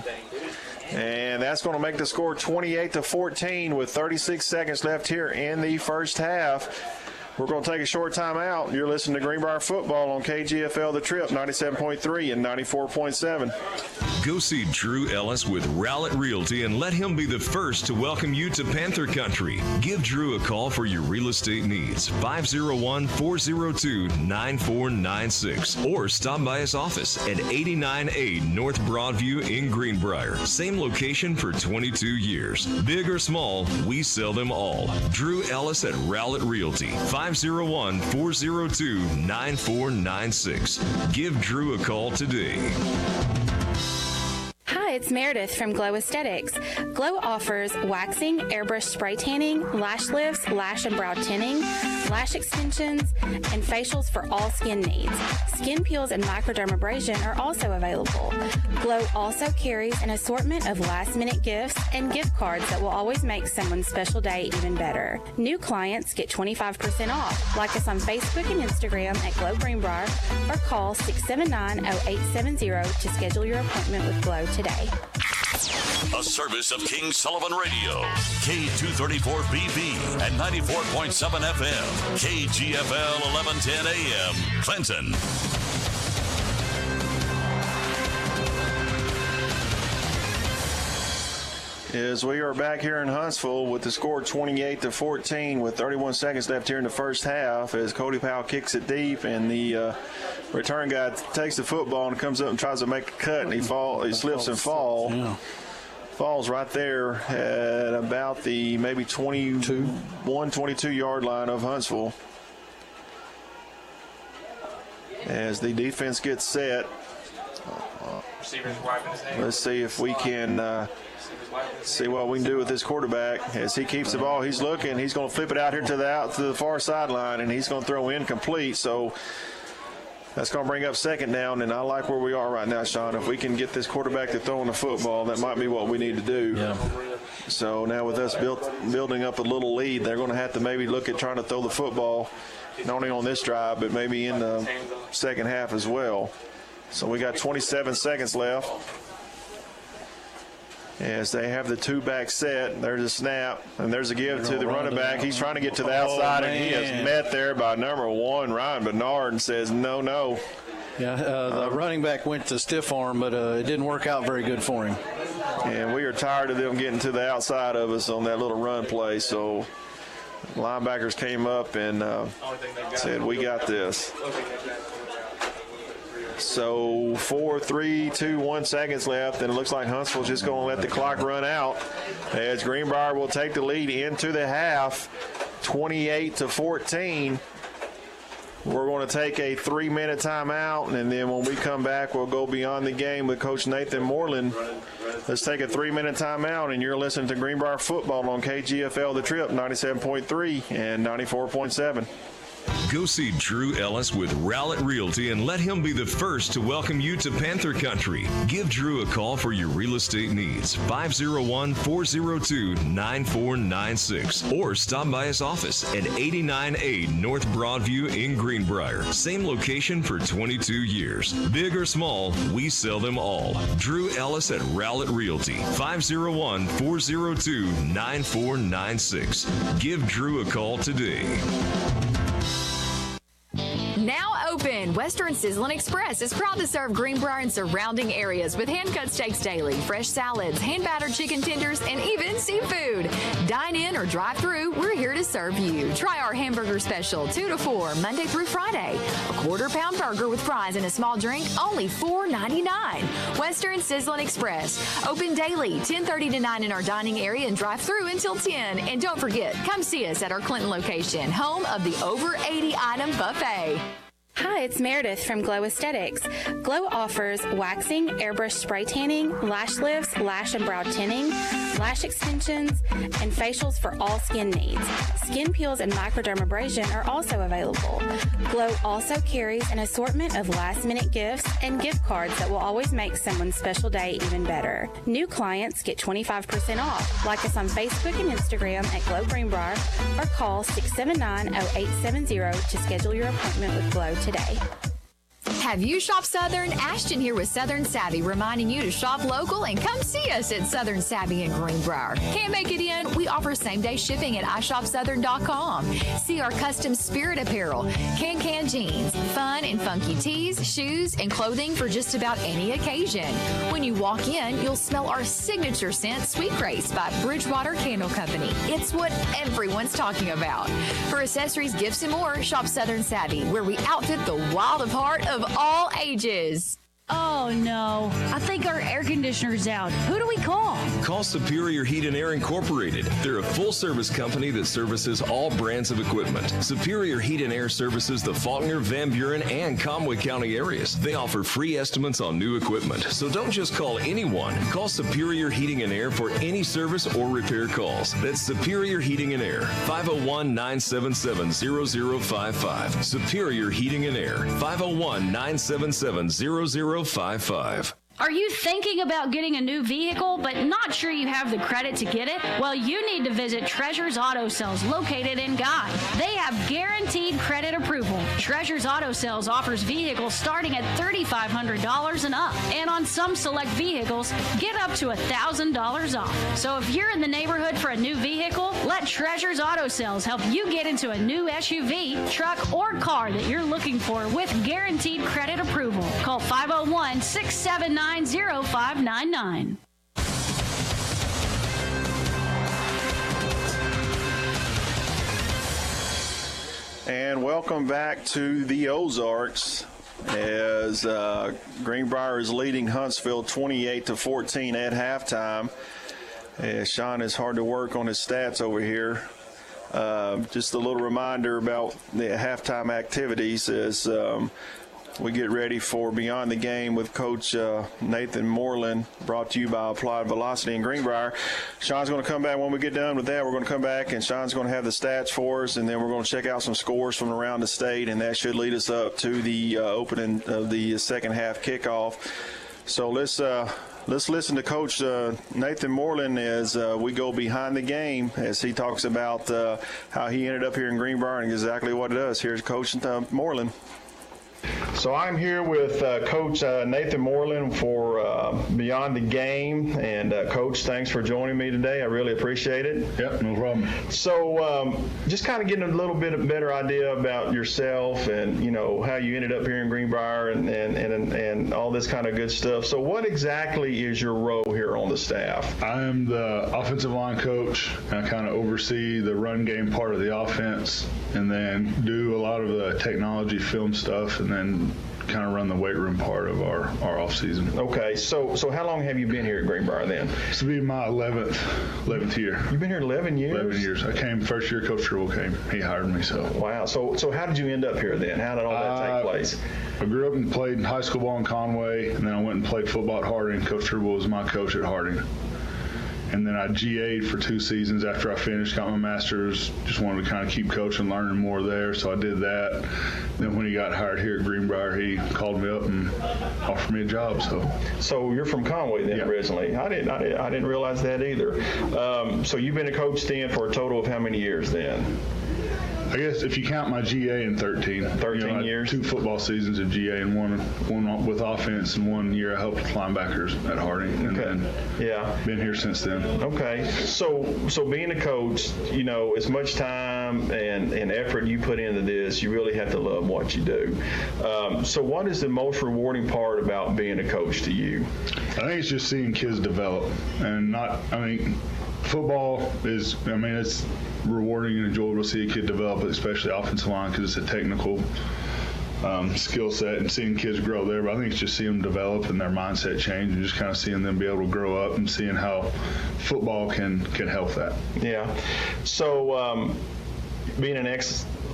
And that's going to make the score 28-14 with 36 seconds left here in the first half. We're going to take a short time out. You're listening to Greenbrier Football on KGFL The Trip, 97.3 and 94.7. Go see Drew Ellis with Rowlett Realty and let him be the first to welcome you to Panther Country. Give Drew a call for your real estate needs, 501-402-9496, or stop by his office at 89A North Broadview in Greenbrier. Same location for 22 years. Big or small, we sell them all. Drew Ellis at Rowlett Realty, 501-402-9496. Give Drew a call today. Hi, it's Meredith from Glow Aesthetics. Glow offers waxing, airbrush spray tanning, lash lifts, lash and brow tinning, lash extensions, and facials for all skin needs. Skin peels and microdermabrasion are also available. Glow also carries an assortment of last-minute gifts and gift cards that will always make someone's special day even better. New clients get 25% off. Like us on Facebook and Instagram at Glow Greenbrier or call 679-0870 to schedule your appointment with Glow today. A service of King Sullivan Radio, K234BB and 94.7 FM, KGFL 1110 AM, Clinton. As we are back here in Huntsville with the score 28-14 with 31 seconds left here in the first half as Cody Powell kicks it deep and the return guy takes the football and comes up and tries to make a cut and he slips and falls. Yeah. Falls right there at about the maybe 22-yard line of Huntsville. As the defense gets set, let's see if we can see what we can do with this quarterback. As he keeps the ball, he's looking. He's going to flip it out here to the far sideline, and he's going to throw incomplete. So that's going to bring up second down, and I like where we are right now, Sean. If we can get this quarterback to throwing the football, that might be what we need to do. Yeah. So now with us building up a little lead, they're going to have to maybe look at trying to throw the football, not only on this drive, but maybe in the second half as well. So we got 27 seconds left. As they have the two-back set, there's a snap, and there's a give to the running back. He's trying to get to the outside, and he is met there by number 1, Ryan Bernard, and says, no. Yeah, the running back went to stiff arm, but it didn't work out very good for him. And we are tired of them getting to the outside of us on that little run play, so linebackers came up and said, we got this. So 4, 3, 2, 1 seconds left, and it looks like Huntsville's just going to let the clock run out as Greenbrier will take the lead into the half, 28-14. We're going to take a 3-minute timeout, and then when we come back, we'll go beyond the game with Coach Nathan Moreland. Let's take a 3-minute timeout, and you're listening to Greenbrier Football on KGFL The Trip, 97.3 and 94.7. Go see Drew Ellis with Rowlett Realty and let him be the first to welcome you to Panther Country. Give Drew a call for your real estate needs, 501-402-9496, or stop by his office at 89A North Broadview in Greenbrier. Same location for 22 years. Big or small, we sell them all. Drew Ellis at Rowlett Realty, 501-402-9496. Give Drew a call today. Now open, Western Sizzlin' Express is proud to serve Greenbrier and surrounding areas with hand-cut steaks daily, fresh salads, hand-battered chicken tenders, and even seafood. Dine in or drive through, we're here to serve you. Try our hamburger special, 2 to 4, Monday through Friday. A quarter-pound burger with fries and a small drink, only $4.99. Western Sizzlin' Express, open daily, 10:30 to 9 in our dining area and drive through until 10. And don't forget, come see us at our Clinton location, home of the over 80-item buffet. Hi, it's Meredith from Glow Aesthetics. Glow offers waxing, airbrush spray tanning, lash lifts, lash and brow tinning, lash extensions, and facials for all skin needs. Skin peels and microdermabrasion are also available. Glow also carries an assortment of last-minute gifts and gift cards that will always make someone's special day even better. New clients get 25% off. Like us on Facebook and Instagram at Glow Greenbrier or call 679-0870 to schedule your appointment with Glow today. Have you shopped Southern? Ashton here with Southern Savvy, reminding you to shop local and come see us at Southern Savvy in Greenbrier. Can't make it in? We offer same-day shipping at iShopSouthern.com. See our custom spirit apparel, can jeans, fun and funky tees, shoes, and clothing for just about any occasion. When you walk in, you'll smell our signature scent, Sweet Grace by Bridgewater Candle Company. It's what everyone's talking about. For accessories, gifts, and more, shop Southern Savvy, where we outfit the wild of heart of all ages. Oh, no. I think our air conditioner's out. Who do we call? Call Superior Heat and Air Incorporated. They're a full-service company that services all brands of equipment. Superior Heat and Air services the Faulkner, Van Buren, and Conway County areas. They offer free estimates on new equipment. So don't just call anyone. Call Superior Heating and Air for any service or repair calls. That's Superior Heating and Air, 501-977-0055. Superior Heating and Air, 501-977-0055. Are you thinking about getting a new vehicle but not sure you have the credit to get it? Well, you need to visit Treasures Auto Sales located in Guy. They have guaranteed credit approval. Treasures Auto Sales offers vehicles starting at $3,500 and up. And on some select vehicles, get up to $1,000 off. So if you're in the neighborhood for a new vehicle, let Treasures Auto Sales help you get into a new SUV, truck, or car that you're looking for with guaranteed credit approval. Call 501-679-0599. And welcome back to the Ozarks as Greenbrier is leading Huntsville 28-14 at halftime. Sean is hard to work on his stats over here. Just a little reminder about the halftime activities as we get ready for Beyond the Game with Coach Nathan Moreland, brought to you by Applied Velocity in Greenbrier. Sean's going to come back when we get done with that. We're going to come back, and Sean's going to have the stats for us, and then we're going to check out some scores from around the state, and that should lead us up to the opening of the second half kickoff. So let's listen to Coach Nathan Moreland as we go behind the game as he talks about how he ended up here in Greenbrier and exactly what it does. Here's Coach Moreland. So I'm here with Coach Nathan Moreland for Beyond the Game. And Coach, thanks for joining me today. I really appreciate it. Yep, no problem. So just kind of getting a little bit of better idea about yourself and, you know, how you ended up here in Greenbrier and all this kind of good stuff. So what exactly is your role here on the staff? I am the offensive line coach. I kind of oversee the run game part of the offense and then do a lot of the technology film stuff and then kind of run the weight room part of our off season. Okay, so how long have you been here at Greenbrier then? This will be my 11th year. You've been here 11 years? 11 years. I came first year Coach Tribble came. He hired me. So wow. So how did you end up here then? How did all that take place? I grew up and played high school ball in Conway, and then I went and played football at Harding. Coach Tribble was my coach at Harding. And then I GA'd for 2 seasons after I finished, got my master's, just wanted to kind of keep coaching, learning more there, so I did that. Then when he got hired here at Greenbrier, he called me up and offered me a job. So you're from Conway then originally? I didn't realize that either. So you've been a coach then for a total of how many years then? I guess if you count my GA in 13. 13 years? 2 football seasons of GA and one with offense, and 1 year I helped with linebackers at Harding. And then been here since then. Okay. So being a coach, as much time and effort you put into this, you really have to love what you do. So what is the most rewarding part about being a coach to you? I think it's just seeing kids develop, and football is, it's rewarding and enjoyable to see a kid develop, especially offensive line, because it's a technical skill set, and seeing kids grow there. But I think it's just seeing them develop and their mindset change, and just kind of seeing them be able to grow up and seeing how football can help that. Yeah. So being an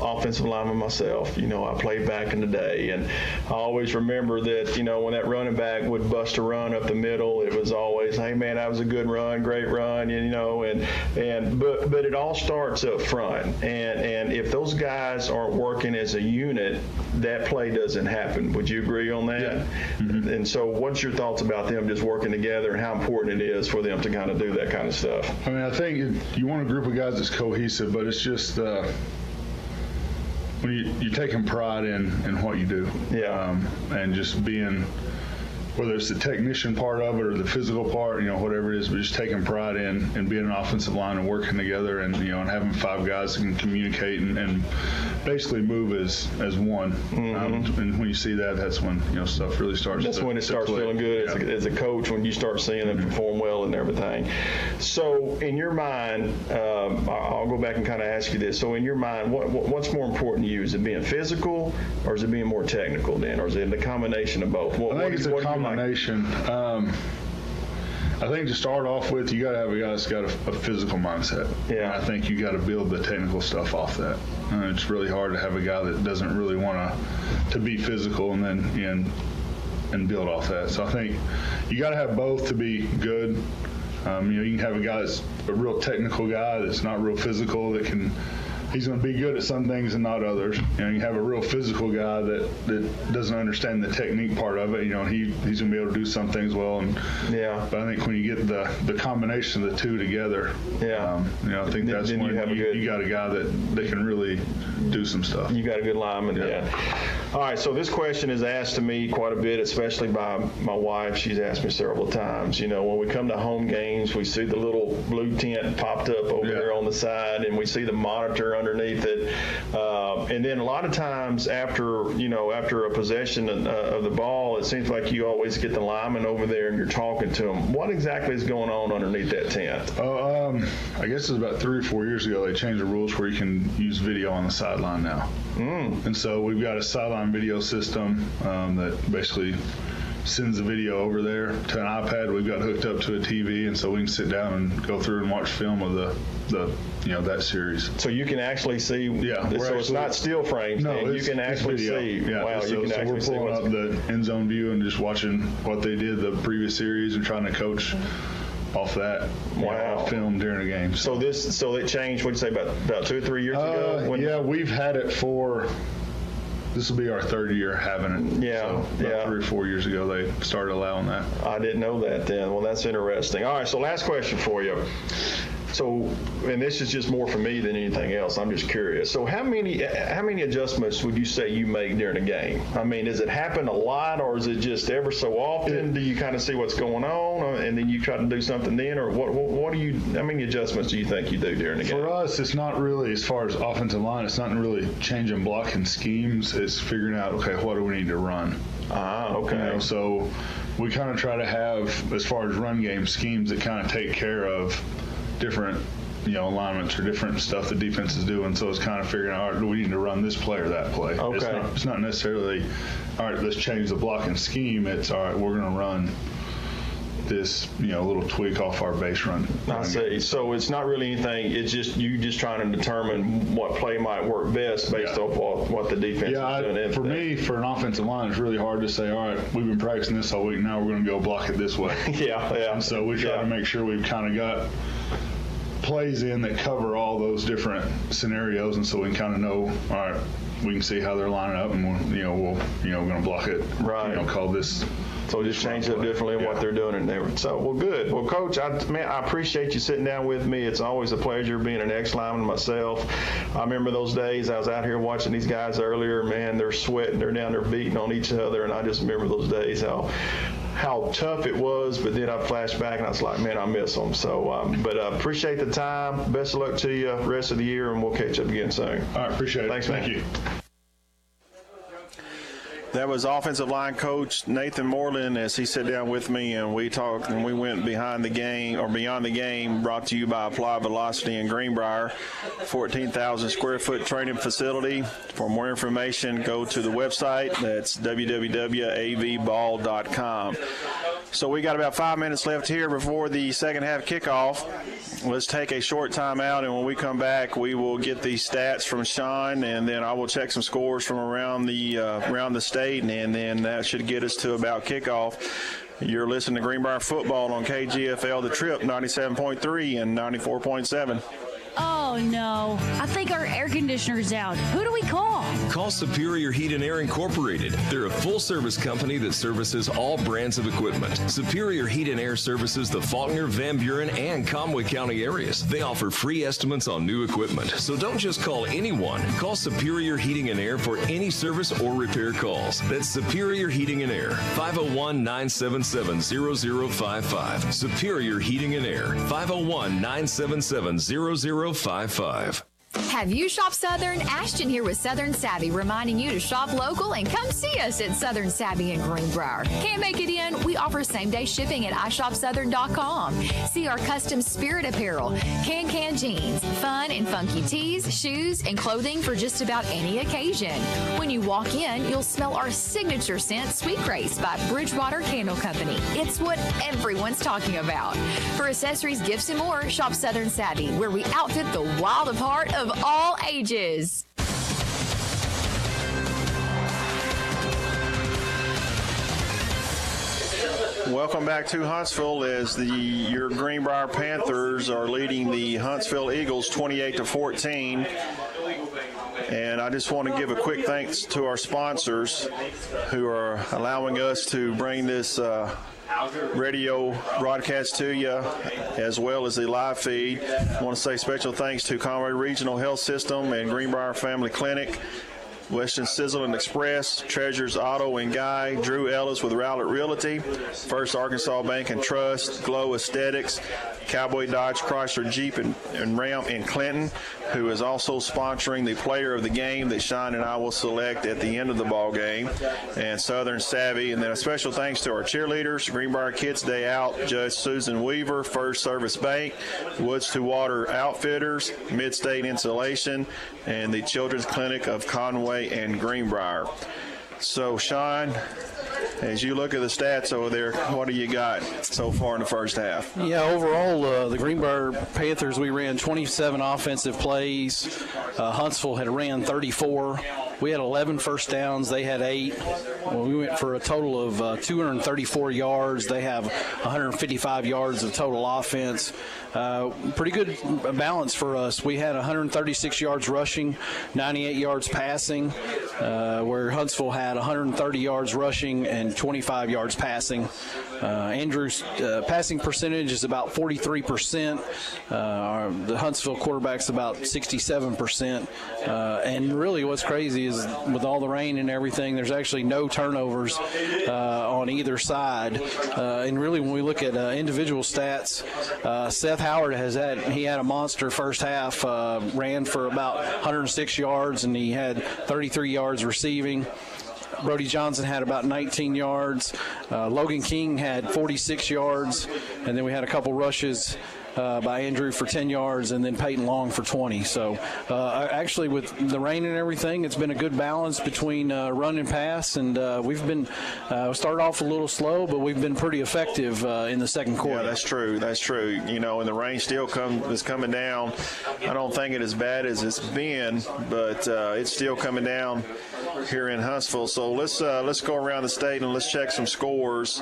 offensive lineman myself, I played back in the day, and I always remember that, when that running back would bust a run up the middle, it was always, hey man, that was a good run, great run, but it all starts up front, and if those guys aren't working as a unit, that play doesn't happen. Would you agree on that? Yeah. Mm-hmm. And so what's your thoughts about them just working together and how important it is for them to kind of do that kind of stuff? I think you want a group of guys that's cohesive, but it's just when you're taking pride in what you do, and just being, whether it's the technician part of it or the physical part, whatever it is, but just taking pride in being an offensive line and working together, and and having 5 guys that can communicate and basically move as one. Mm-hmm. And when you see that, that's when stuff really starts. That's when it starts feeling good as a coach, when you start seeing them perform well and everything. So in your mind, I'll go back and kind of ask you this. So in your mind, what's more important to you? Is it being physical, or is it being more technical then, or is it the combination of both? I think it's a combination. I think to start off with, you got to have a guy that's got a physical mindset. Yeah. And I think you got to build the technical stuff off that. It's really hard to have a guy that doesn't really want to be physical and build off that. So I think you got to have both to be good. You can have a guy that's a real technical guy that's not real physical, he's going to be good at some things and not others. You have a real physical guy that doesn't understand the technique part of it. He's going to be able to do some things well. But I think when you get the combination of the two together, I think that's when you got a guy that can really do some stuff. You got a good lineman. All right. So this question is asked to me quite a bit, especially by my wife. She's asked me several times. When we come to home games, we see the little blue tent popped up over there on the side, and we see the monitor underneath it, and then a lot of times after a possession of the ball, it seems like you always get the lineman over there and you're talking to them. What exactly is going on underneath that tent? I guess it was about 3 or 4 years ago they changed the rules where you can use video on the sideline now. And so we've got a sideline video system that basically sends the video over there to an iPad. We've got hooked up to a TV, and so we can sit down and go through and watch film of that series. So you can actually see. So it's not still frames. No, you can actually see. Yeah. Wow, So we're pulling up the end zone view and just watching what they did the previous series and trying to coach off that film during a game. So it changed. What'd you say about 2 or 3 years ago? We've had it for. This will be our 3rd year having it. So about 3 or 4 years ago, they started allowing that. I didn't know that then. Well, that's interesting. All right, so last question for you. So, and this is just more for me than anything else. I'm just curious. So how many adjustments would you say you make during a game? Does it happen a lot, or is it just ever so often? Do you kind of see what's going on, and then you try to do something then, or how many adjustments do you think you do during the game? For us, it's not really, as far as offensive line, it's not really changing blocking schemes. It's figuring out, okay, what do we need to run? Okay. So we kind of try to have, as far as run game schemes, that kind of take care of different alignments or different stuff the defense is doing. So it's kind of figuring out, all right, do we need to run this play or that play? Okay. It's not necessarily, all right, let's change the blocking scheme. It's, all right, we're going to run this, little tweak off our base run. I see. So it's not really anything. It's just you just trying to determine what play might work best based off what the defense is doing. For me, for an offensive line, it's really hard to say, all right, we've been practicing this all week. Now we're going to go block it this way. Yeah. And so we try to make sure we've kind of got plays in that cover all those different scenarios, and so we can kind of know, all right, we can see how they're lining up, and we're going to block it. Right. Call this. So just change it up differently in what they're doing in there. So, well, good. Well, Coach, I appreciate you sitting down with me. It's always a pleasure being an ex-lineman myself. I remember those days I was out here watching these guys earlier. Man, they're sweating. They're down there beating on each other, and I just remember those days, how tough it was, but then I flashed back and I was like, man, I miss them. So, but appreciate the time. Best of luck to you rest of the year, and we'll catch up again soon. All right, appreciate it. Thanks, Thank man. you. That was offensive line coach Nathan Moreland as he sat down with me and we talked and we went beyond the game, brought to you by Applied Velocity in Greenbrier, 14,000 square foot training facility. For more information, go to the website. That's www.avball.com. So we got about 5 minutes left here before the second half kickoff. Let's take a short time out, and when we come back, we will get the stats from Sean, and then I will check some scores from around the state, and then that should get us to about kickoff. You're listening to Greenbrier Football on KGFL The Trip, 97.3 and 94.7. Oh, no. I think our air conditioner's out. Who do we call? Call Superior Heat and Air Incorporated. They're a full-service company that services all brands of equipment. Superior Heat and Air services the Faulkner, Van Buren, and Conway County areas. They offer free estimates on new equipment. So don't just call anyone. Call Superior Heating and Air for any service or repair calls. That's Superior Heating and Air, 501-977-0055. Superior Heating and Air, 501-977-0055. Have you shopped Southern? Ashton here with Southern Savvy, reminding you to shop local and come see us at Southern Savvy in Greenbrier. Can't make it in? We offer same-day shipping at iShopSouthern.com. See our custom spirit apparel, can jeans, fun and funky tees, shoes, and clothing for just about any occasion. When you walk in, you'll smell our signature scent, Sweet Grace by Bridgewater Candle Company. It's what everyone's talking about. For accessories, gifts, and more, shop Southern Savvy, where we outfit the wild heart of all ages. Welcome back to Huntsville as your Greenbrier Panthers are leading the Huntsville Eagles 28-14. And I just want to give a quick thanks to our sponsors who are allowing us to bring this radio broadcast to you, as well as the live feed. I want to say special thanks to Conway Regional Health System and Greenbrier Family Clinic, Western Sizzle and Express, Treasures Auto and Guy, Drew Ellis with Rowlett Realty, First Arkansas Bank and Trust, Glow Aesthetics, Cowboy Dodge Chrysler Jeep and Ram in Clinton, who is also sponsoring the player of the game that Sean and I will select at the end of the ball game, and Southern Savvy. And then a special thanks to our cheerleaders, Greenbrier Kids Day Out, Judge Susan Weaver, First Service Bank, Woods to Water Outfitters, Midstate Insulation, and the Children's Clinic of Conway and Greenbrier. So, Sean, as you look at the stats over there, what do you got so far in the first half? Yeah, overall, the Greenbrier Panthers, we ran 27 offensive plays. Huntsville had ran 34. We had 11 first downs. They had 8. Well, we went for a total of 234 yards. They have 155 yards of total offense. Pretty good balance for us. We had 136 yards rushing, 98 yards passing, where Huntsville had 130 yards rushing and 25 yards passing. Andrew's passing percentage is about 43%. The Huntsville quarterback's about 67%. And really what's crazy is with all the rain and everything, there's actually no turnovers on either side. And really when we look at individual stats, Seth Howard had a monster first half, ran for about 106 yards, and he had 33 yards receiving. Brody Johnson had about 19 yards. Logan King had 46 yards, and then we had a couple rushes. by Andrew for 10 yards, and then Peyton Long for 20. So actually, with the rain and everything, it's been a good balance between run and pass, and we've been started off a little slow, but we've been pretty effective in the second quarter. Yeah, that's true. That's true. You know, and the rain still is coming down. I don't think it's as bad as it's been, but it's still coming down here in Huntsville. So let's go around the state and let's check some scores.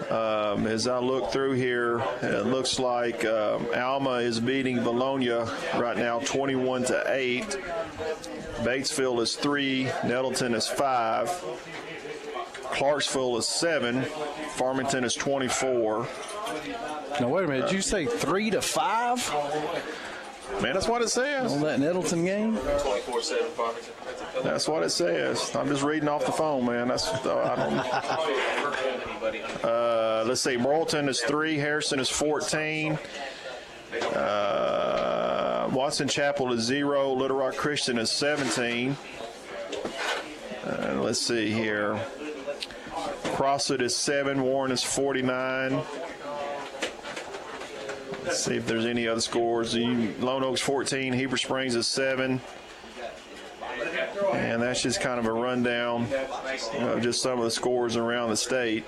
As I look through here, it looks like Alma is beating Bologna right now 21-8. Batesville is 3. Nettleton is 5. Clarksville is 7. Farmington is 24. Now wait a minute, did you say 3-5? Man, that's what it says. On that Nettleton game? 24-7 Farmington. That's what it says. I'm just reading off the phone, man. That's I don't. Let's see. Morrilton is 3. Harrison is 14. Watson Chapel is 0. Little Rock Christian is 17. Let's see here. Crossett is 7. Warren is 49. Let's see if there's any other scores. Lone Oak's 14. Heber Springs is 7. And that's just kind of a rundown of just some of the scores around the state.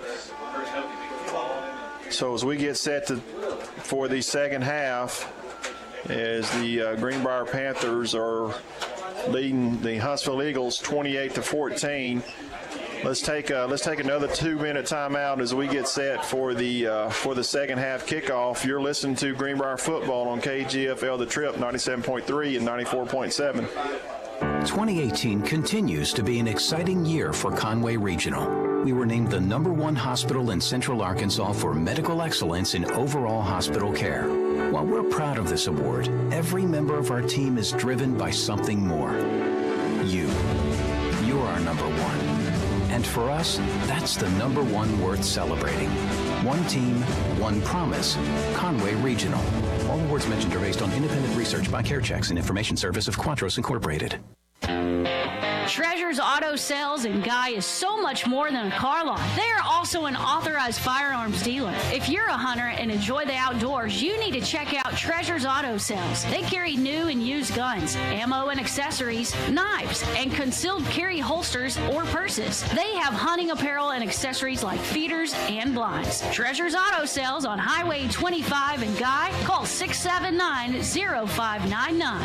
So as we get set for the second half, as the Greenbrier Panthers are leading the Huntsville Eagles 28-14. Let's take another 2-minute timeout as we get set for the second half kickoff. You're listening to Greenbrier football on KGFL The Trip 97.3 and 94.7. 2018 continues to be an exciting year for Conway Regional. We were named the #1 hospital in Central Arkansas for medical excellence in overall hospital care. While we're proud of this award, every member of our team is driven by something more. You. You're our #1. And for us, that's the #1 worth celebrating. One team, one promise. Conway Regional. All awards mentioned are based on independent research by CareChecks and information service of Quantros Incorporated. Treasures Auto Sales in Guy is so much more than a car lot. They are also an authorized firearms dealer. If you're a hunter and enjoy the outdoors, you need to check out Treasures Auto Sales. They carry new and used guns, ammo and accessories, knives, and concealed carry holsters or purses. They have hunting apparel and accessories like feeders and blinds. Treasures Auto Sales on Highway 25 in Guy. Call 679-0599.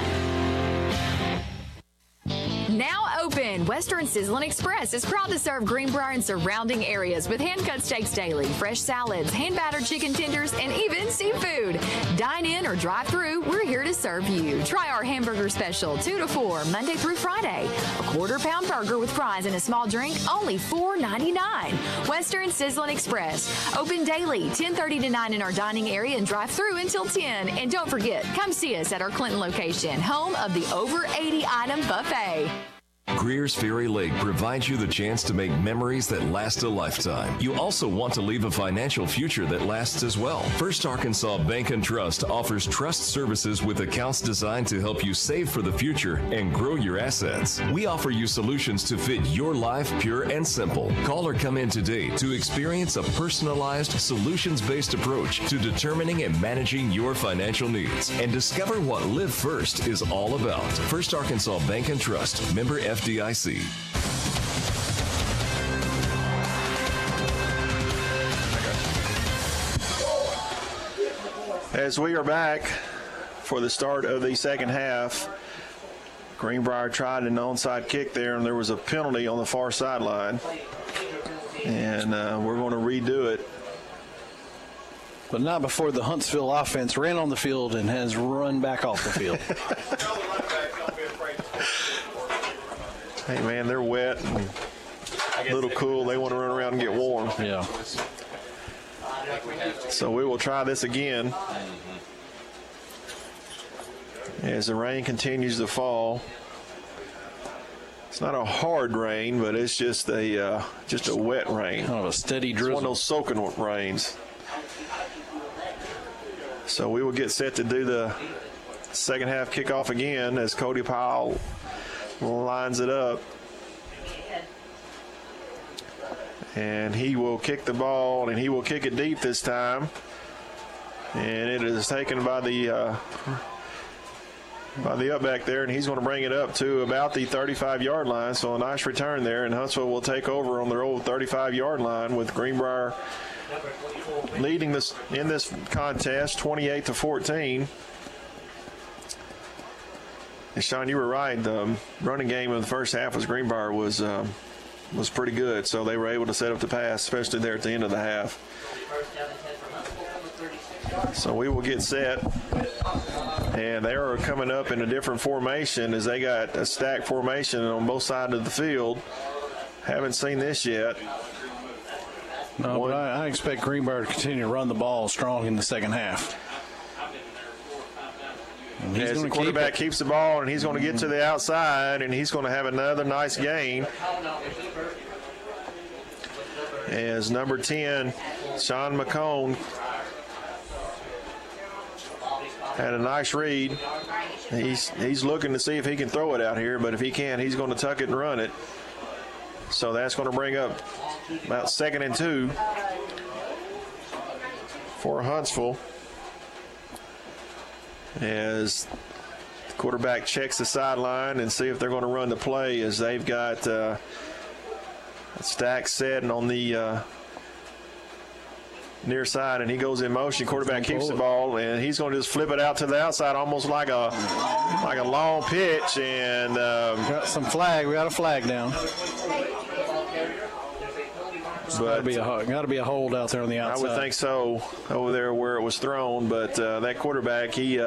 Now open, Western Sizzlin' Express is proud to serve Greenbrier and surrounding areas with hand-cut steaks daily, fresh salads, hand-battered chicken tenders, and even seafood. Dine in or drive through, we're here to serve you. Try our hamburger special, 2 to 4, Monday through Friday. A quarter-pound burger with fries and a small drink, only $4.99. Western Sizzlin' Express, open daily, 10:30 to 9 in our dining area and drive through until 10. And don't forget, come see us at our Clinton location, home of the over 80-item buffet. Greer's Ferry Lake provides you the chance to make memories that last a lifetime. You also want to leave a financial future that lasts as well. First Arkansas Bank and Trust offers trust services with accounts designed to help you save for the future and grow your assets. We offer you solutions to fit your life pure and simple. Call or come in today to experience a personalized, solutions-based approach to determining and managing your financial needs and discover what Live First is all about. First Arkansas Bank and Trust, member FDIC. As we are back for the start of the second half, Greenbrier tried an onside kick there, and there was a penalty on the far sideline. And we're going to redo it. But not before the Huntsville offense ran on the field and has run back off the field. Hey, man, they're wet and a little cool. They want to run around and get warm. Yeah. So we will try this again as the rain continues to fall. It's not a hard rain, but it's just a wet rain. Kind of a steady drizzle. It's one of those soaking rains. So we will get set to do the second half kickoff again as Cody Powell lines it up. And he will kick the ball, and he will kick it deep this time. And it is taken by the up back there, and he's going to bring it up to about the 35-yard line. So a nice return there, and Huntsville will take over on their old 35-yard line with Greenbrier leading this in this contest 28-14. And Sean, you were right. The running game of the first half was Greenbrier was pretty good, so they were able to set up the pass, especially there at the end of the half. So we will get set, and they are coming up in a different formation as they got a stacked formation on both sides of the field. Haven't seen this yet. No, but I expect Greenbrier to continue to run the ball strong in the second half. As the quarterback keeps the ball, and he's going to get to the outside, and he's going to have another nice gain. As number 10, Sean McCone, had a nice read. He's looking to see if he can throw it out here, but if he can, he's going to tuck it and run it. So that's going to bring up about 2nd and 2 for Huntsville. As the quarterback checks the sideline and see if they're going to run the play, as they've got a stack set and on the near side, and he goes in motion. Quarterback keeps the ball, and he's going to just flip it out to the outside, almost like a long pitch. And got some flag. We got a flag down. Got to be a hold out there on the outside. I would think so, over there where it was thrown. But that quarterback, he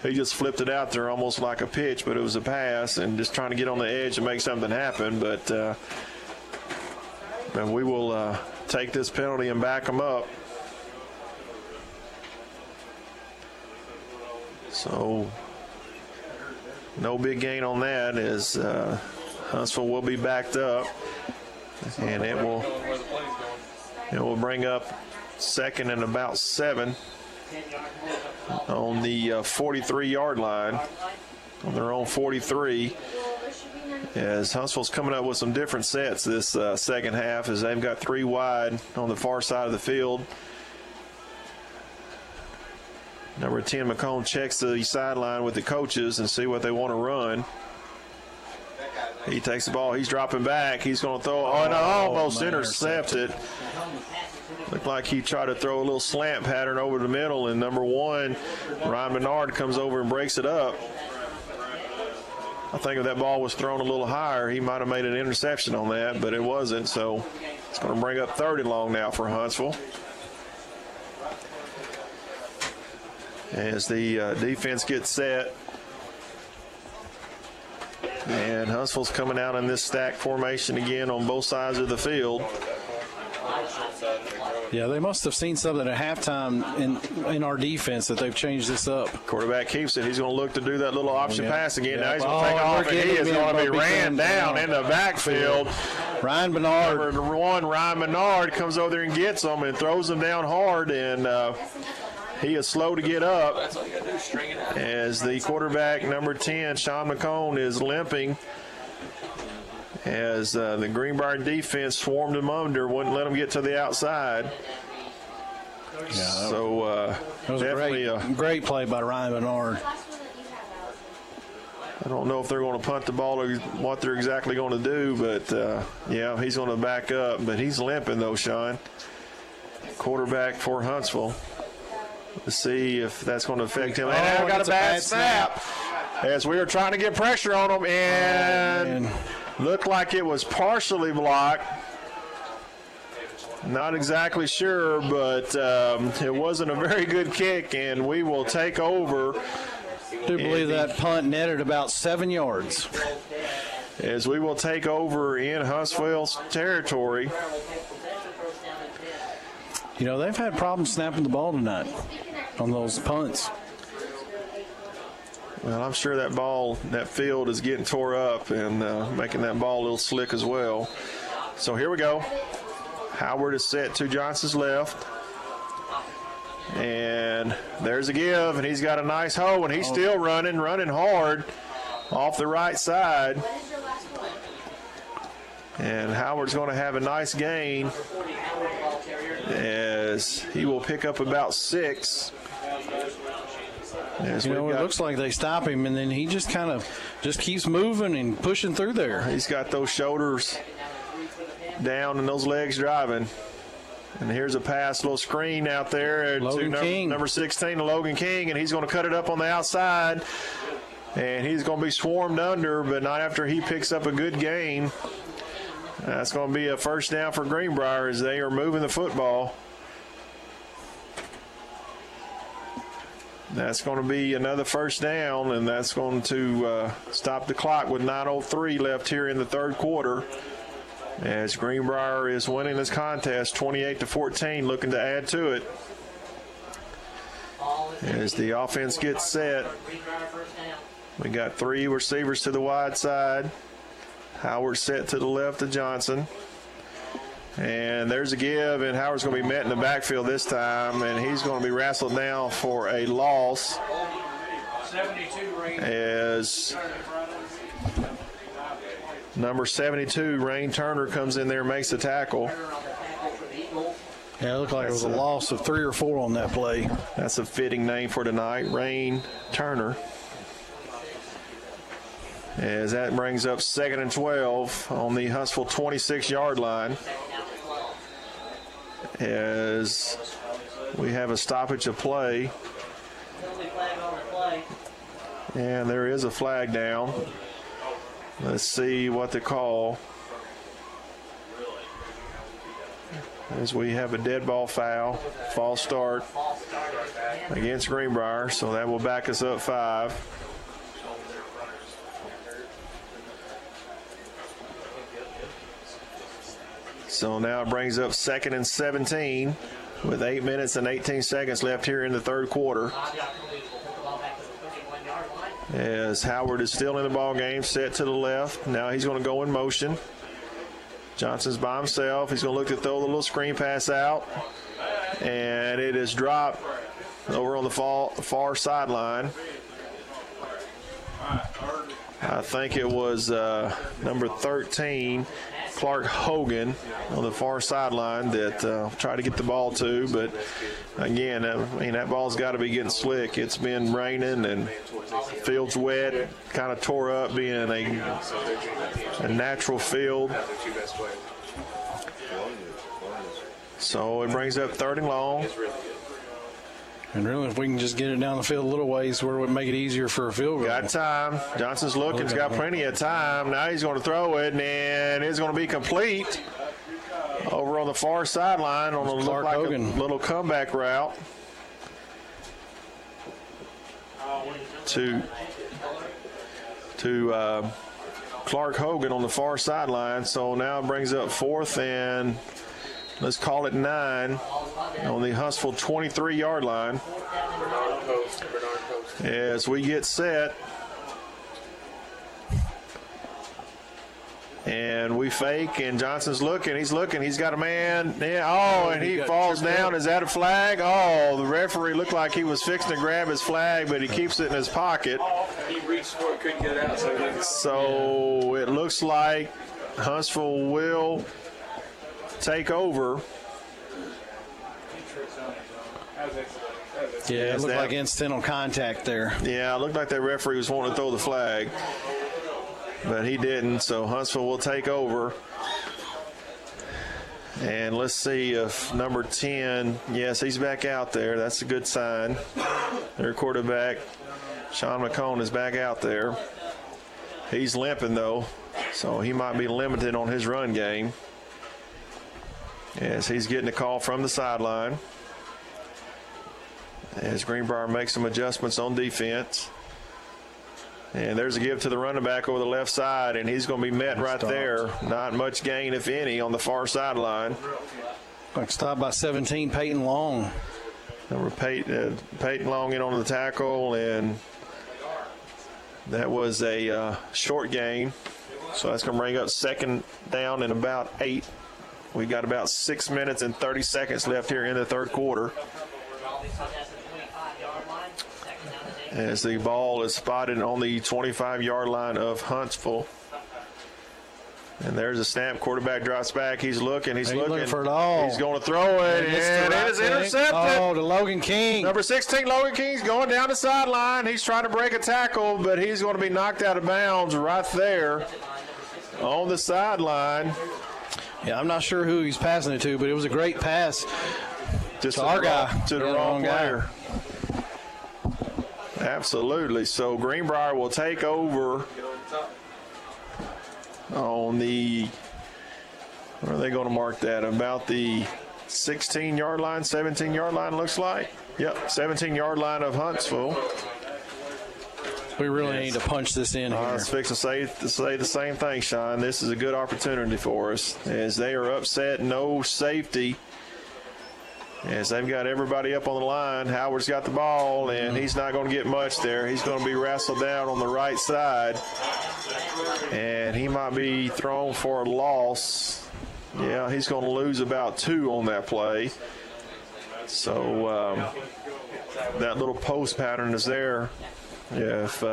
just flipped it out there almost like a pitch, but it was a pass, and just trying to get on the edge and make something happen. But we will take this penalty and back them up. So no big gain on that, as Huntsville will be backed up, and it will bring up 2nd and about 7 on the 43-yard line, on their own 43. As Huntsville's coming up with some different sets this second half, as they've got 3 wide on the far side of the field. Number 10, McCone, checks the sideline with the coaches and see what they want to run. He takes the ball. He's dropping back. He's going to throw. Almost intercepted. Looked like he tried to throw a little slant pattern over the middle, and number 1, Ryan Bernard, comes over and breaks it up. I think if that ball was thrown a little higher, he might have made an interception on that, but it wasn't. So it's going to bring up 3rd and long now for Huntsville. As the defense gets set. And Huntsville's coming out in this stack formation again on both sides of the field. Yeah, they must have seen something at halftime in our defense that they've changed this up. Quarterback keeps it. He's going to look to do that little option pass again. Now he's going to take off, and he is going to be ran down in the backfield. Ryan Bernard. Number 1, Ryan Bernard, comes over there and gets him and throws him down hard, and he is slow to get up. That's all you got to do is string it out. As the quarterback, number 10, Sean McCone, is limping. As the Greenbrier defense swarmed him under, wouldn't let him get to the outside. Yeah, so that was definitely a great play by Ryan Bernard. I don't know if they're going to punt the ball or what they're exactly going to do, but yeah, he's going to back up. But he's limping though, Sean. Quarterback for Huntsville. Let's see if that's going to affect him. And now got a bad snap as we were trying to get pressure on him, and looked like it was partially blocked. Not exactly sure, but it wasn't a very good kick, and we will take over. I do believe that punt netted about 7 yards. As we will take over in Huntsville's territory. You know, they've had problems snapping the ball tonight on those punts. Well, I'm sure that field is getting tore up and making that ball a little slick as well. So here we go. Howard is set to Johnson's left. And there's a give, and he's got a nice hole, and he's still running hard off the right side. And Howard's going to have a nice gain as he will pick up about 6. Yes, it looks like they stop him, and then he just kind of just keeps moving and pushing through there. He's got those shoulders down and those legs driving. And here's a pass, little screen out there to number 16, Logan King, and he's going to cut it up on the outside. And he's going to be swarmed under, but not after he picks up a good gain. That's going to be a first down for Greenbrier as they are moving the football. That's going to be another first down, and that's going to stop the clock with 9:03 left here in the third quarter. As Greenbrier is winning this contest 28-14, looking to add to it. As the offense gets set, we got three receivers to the wide side. Howard set to the left of Johnson. And there's a give, and Howard's going to be met in the backfield this time, and he's going to be wrestled down for a loss. As number 72, Rain Turner, comes in there and makes the tackle. Yeah, it looked like it was a loss of 3 or 4 on that play. That's a fitting name for tonight, Rain Turner. As that brings up 2nd and 12 on the Huntsville 26-yard line. As we have a stoppage of play. And there is a flag down. Let's see what the call. As we have a dead ball foul, false start against Greenbrier, so that will back us up 5. So now it brings up 2nd and 17 with 8 minutes and 18 seconds left here in the third quarter. As Howard is still in the ball game, set to the left. Now he's going to go in motion. Johnson's by himself. He's going to look to throw the little screen pass out. And it is dropped over on the far sideline. I think it was number 13, Clark Hogan, on the far sideline that tried to get the ball to. But, again, that ball's got to be getting slick. It's been raining and field's wet, kind of tore up being a natural field. So it brings up 3rd and long. And really, if we can just get it down the field a little ways where it would make it easier for a field goal. Got time. Johnson's looking. He's got plenty of time. Now he's going to throw it, and it's going to be complete over on the far sideline on a little comeback route to Clark Hogan on the far sideline. So now it brings up 4th and let's call it 9 on the Huntsville 23-yard line. As we get set. And we fake, and Johnson's looking. He's looking. He's got a man. Yeah, and he falls down. Is that a flag? Oh, the referee looked like he was fixing to grab his flag, but he keeps it in his pocket. He reached for it, couldn't get it out. So it looks like Huntsville will take over. Yeah, it looked like incidental contact there. Yeah, it looked like that referee was wanting to throw the flag, but he didn't, so Huntsville will take over. And let's see if number 10, yes, he's back out there. That's a good sign. Their quarterback, Sean McCone, is back out there. He's limping, though, so he might be limited on his run game. As he's getting a call from the sideline. As Greenbrier makes some adjustments on defense. And there's a give to the running back over the left side, and he's going to be met right there. Not much gain, if any, on the far sideline. Like stopped by 17, Peyton Long. Number Peyton Long in on the tackle, and that was a short gain. So that's going to bring up 2nd down and about 8. We got about 6 minutes and 30 seconds left here in the third quarter. As the ball is spotted on the 25-yard line of Huntsville. And there's a snap. Quarterback drops back. He's looking. He's looking for it all. He's going to throw it. And it is intercepted. Oh, to Logan King. Number 16, Logan King's going down the sideline. He's trying to break a tackle, but he's going to be knocked out of bounds right there on the sideline. Yeah, I'm not sure who he's passing it to, but it was a great pass. Just to our guy. To the wrong player. Absolutely. So Greenbrier will take over on the, where are they going to mark that? About the 16-yard line, 17-yard line, looks like. Yep, 17-yard line of Huntsville. We really need to punch this in here. I was fixing to say the same thing, Sean. This is a good opportunity for us as they are upset, no safety. As they've got everybody up on the line. Howard's got the ball, and he's not going to get much there. He's going to be wrestled down on the right side, and he might be thrown for a loss. Yeah, he's going to lose about 2 on that play. So that little post pattern is there. If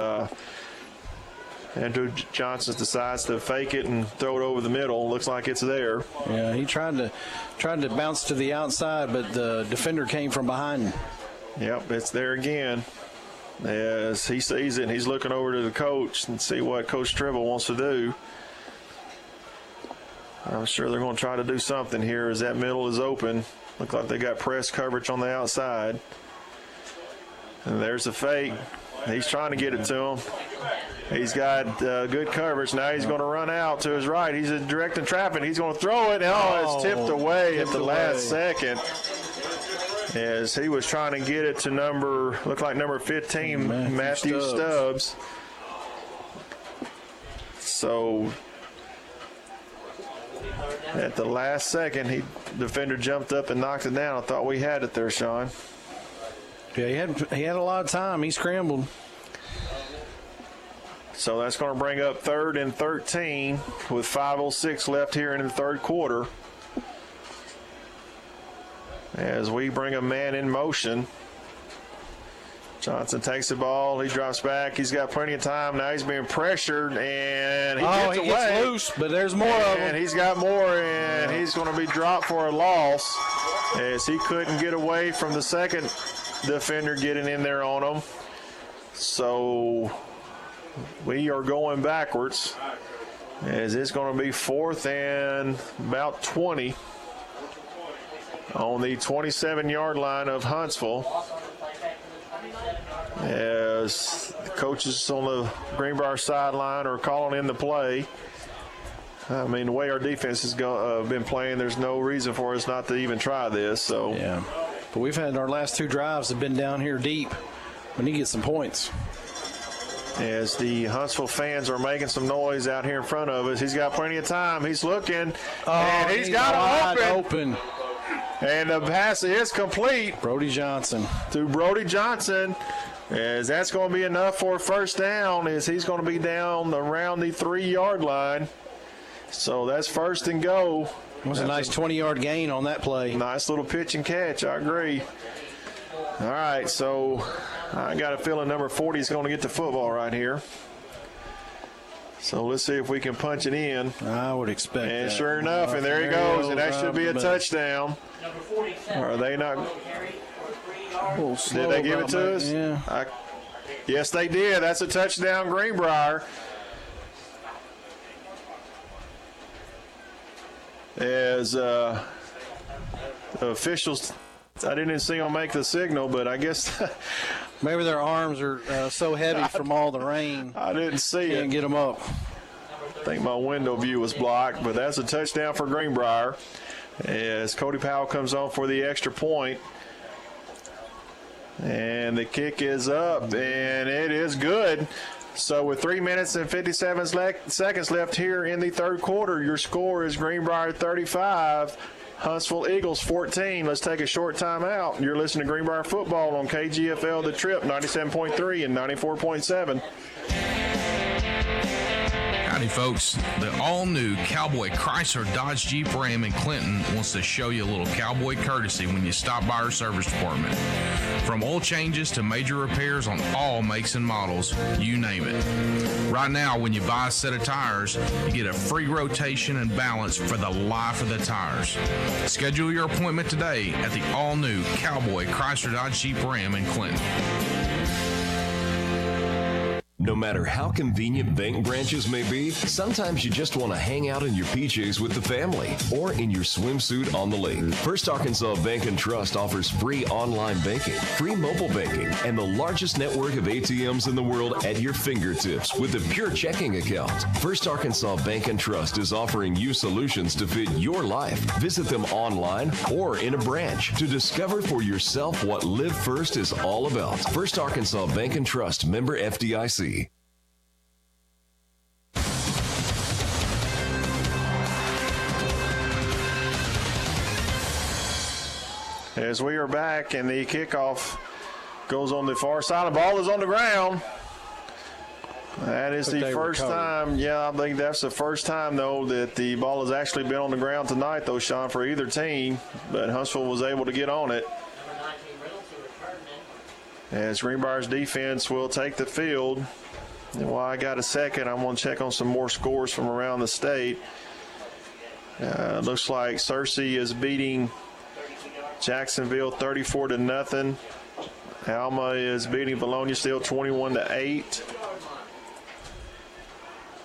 Andrew Johnson decides to fake it and throw it over the middle, looks like it's there. Yeah, he tried to bounce to the outside, but the defender came from behind him. Yep, it's there again. As he sees it, he's looking over to the coach and see what Coach Tribble wants to do. I'm sure they're going to try to do something here as that middle is open. Look like they got press coverage on the outside. And there's the fake. He's trying to get it to him. He's got good coverage. Now he's going to run out to his right. He's directing traffic. He's going to throw it. Oh, it's tipped away at the last second. As he was trying to get it to number 15, Matthew Stubbs. So at the last second, defender jumped up and knocked it down. I thought we had it there, Sean. Yeah, he had a lot of time. He scrambled. So that's going to bring up 3rd and 13 with 5:06 left here in the third quarter. As we bring a man in motion. Johnson takes the ball. He drops back. He's got plenty of time. Now he's being pressured, and he gets away. Gets loose, but there's more of them. And he's got more, and he's going to be dropped for a loss as he couldn't get away from the second defender getting in there on him. So we are going backwards as it's going to be 4th and about 20 on the 27-yard line of Huntsville. As the coaches on the Greenbrier sideline are calling in the play. I mean, the way our defense has been playing, there's no reason for us not to even try this. So yeah, but we've had our last 2 drives have been down here deep. We need to get some points. As the Huntsville fans are making some noise out here in front of us. He's got plenty of time. He's looking, and he's got it open. And the pass is complete. Brody Johnson. To Brody Johnson. As that's going to be enough for a first down, as he's going to be down around the 3-yard line. So that's 1st and go. It was a nice 20-yard gain on that play. Nice little pitch and catch, I agree. All right, so I got a feeling number 40 is going to get the football right here. So let's see if we can punch it in. I would expect and that. Sure enough, and there he goes, and that should be a touchdown. Are they not? Did they give it to us? Yeah. Yes, they did. That's a touchdown, Greenbrier. As the officials, I didn't see them make the signal, but I guess maybe their arms are so heavy from all the rain. I didn't see it. Can't get them up. I think my window view was blocked, but that's a touchdown for Greenbrier. As Cody Powell comes on for the extra point. And the kick is up, and it is good. So with 3 minutes and 57 seconds left here in the third quarter, your score is Greenbrier 35, Huntsville Eagles 14. Let's take a short time out. You're listening to Greenbrier Football on KGFL The Trip 97.3 and 94.7. Howdy, folks. The all-new Cowboy Chrysler Dodge Jeep Ram in Clinton wants to show you a little cowboy courtesy when you stop by our service department. From oil changes to major repairs on all makes and models, you name it. Right now, when you buy a set of tires, you get a free rotation and balance for the life of the tires. Schedule your appointment today at the all-new Cowboy Chrysler Dodge Jeep Ram in Clinton. No matter how convenient bank branches may be, sometimes you just want to hang out in your PJs with the family or in your swimsuit on the lake. First Arkansas Bank and Trust offers free online banking, free mobile banking, and the largest network of ATMs in the world at your fingertips with a pure checking account. First Arkansas Bank and Trust is offering you solutions to fit your life. Visit them online or in a branch to discover for yourself what Live First is all about. First Arkansas Bank and Trust, member FDIC. As we are back and the kickoff goes on the far side, the ball is on the ground. That is the first time. Yeah, I think that's the first time, though, that the ball has actually been on the ground tonight, though, Sean, for either team. But Huntsville was able to get on it. As Greenbrier's defense will take the field. And while I got a second, I'm going to check on some more scores from around the state. Looks like Searcy is beating Jacksonville 34-0. Alma is beating Bologna still 21-8.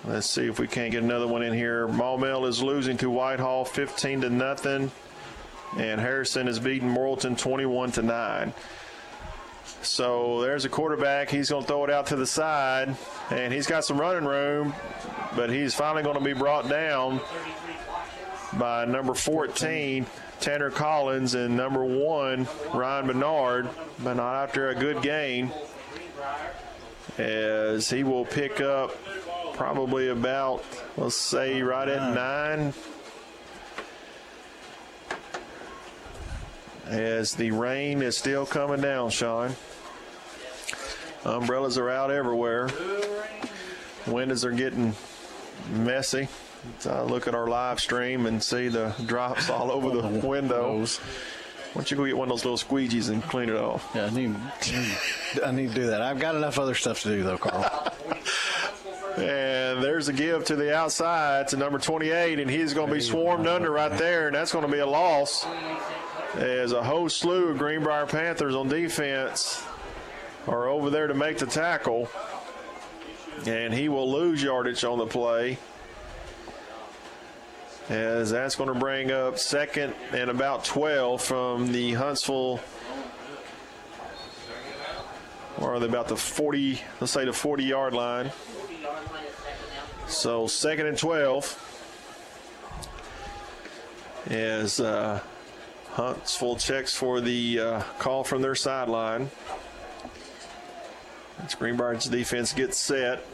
Let's see if we can't get another one in here. Maumelle is losing to Whitehall 15-0. And Harrison is beating Morrilton 21-9. So there's a quarterback. He's going to throw it out to the side. And he's got some running room. But he's finally going to be brought down by number 14, Tanner Collins, and number 1, Ryan Bernard. But not after a good gain, as he will pick up probably about, let's say, right at 9. As the rain is still coming down, Sean. Umbrellas are out everywhere. Windows are getting messy. So I look at our live stream and see the drops all over the windows. Why don't you go get one of those little squeegees and clean it off? Yeah, I need to do that. I've got enough other stuff to do, though, Carl. And there's a give to the outside to number 28, and he's going to be swarmed under right there, and that's going to be a loss. As a whole slew of Greenbrier Panthers on defense are over there to make the tackle. And he will lose yardage on the play, as that's going to bring up second and about 12 from the Huntsville, or about the 40, let's say the 40-yard line. So second and 12 as Huntsville checks for the call from their sideline. As Greenbrier's defense gets set.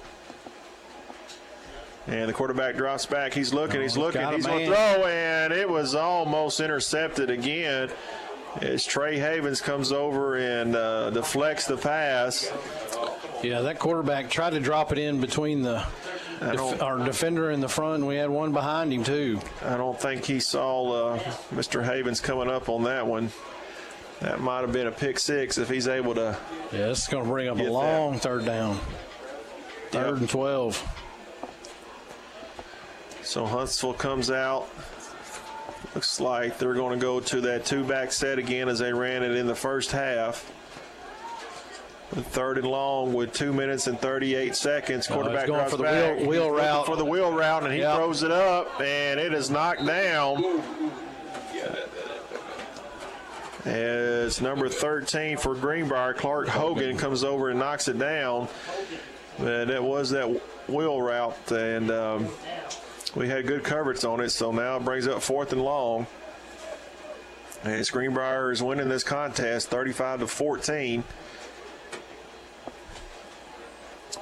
And the quarterback drops back. He's looking, he's going to throw, and it was almost intercepted again as Trey Havens comes over and deflects the pass. Yeah, that quarterback tried to drop it in between our defender in the front, and we had one behind him, too. I don't think he saw Mr. Havens coming up on that one. That might have been a pick six if he's able to. Yeah, this is going to bring up a long third down. Third and 12. So Huntsville comes out. Looks like they're going to go to that two-back set again as they ran it in the first half. Third and long with 2 minutes and 38 seconds. Quarterback going drops for the back. wheel route. For the wheel route, and he throws it up, and it is knocked down. As number 13 for Greenbrier, Clark Hogan, comes over and knocks it down. And it was that wheel route, and we had good coverage on it, so now it brings up fourth and long. As Greenbrier is winning this contest 35-14.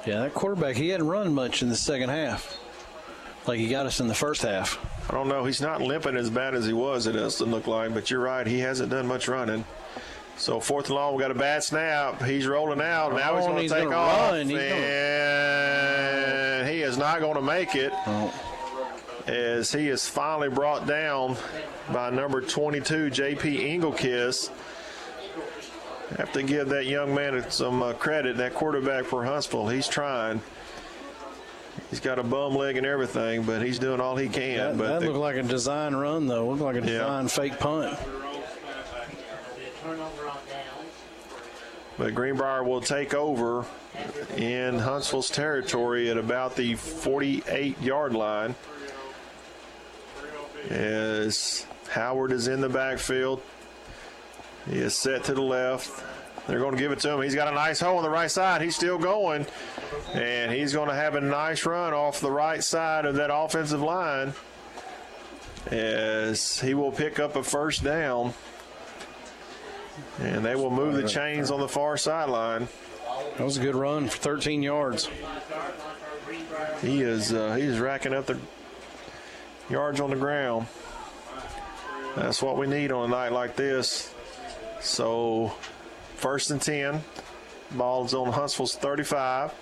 Yeah, that quarterback, he hadn't run much in the second half. Like he got us in the first half. I don't know. He's not limping as bad as he was, it doesn't look like. But you're right. He hasn't done much running. So 4th and long, we got a bad snap. He's rolling out. Now he's going to take off. And he is not going to make it. As he is finally brought down by number 22, J.P. Engelkiss. Have to give that young man some credit, that quarterback for Huntsville. He's trying. He's got a bum leg and everything, but he's doing all he can. That looked like a design run, though. Looked like a design fake punt. But Greenbrier will take over in Huntsville's territory at about the 48-yard line. As Howard is in the backfield. He is set to the left. They're going to give it to him. He's got a nice hole on the right side. He's still going. And he's going to have a nice run off the right side of that offensive line as he will pick up a first down. And they will move the chains on the far sideline. That was a good run for 13 yards. He is racking up the yards on the ground. That's what we need on a night like this. So 1st and 10. Ball's on Huntsville's 35.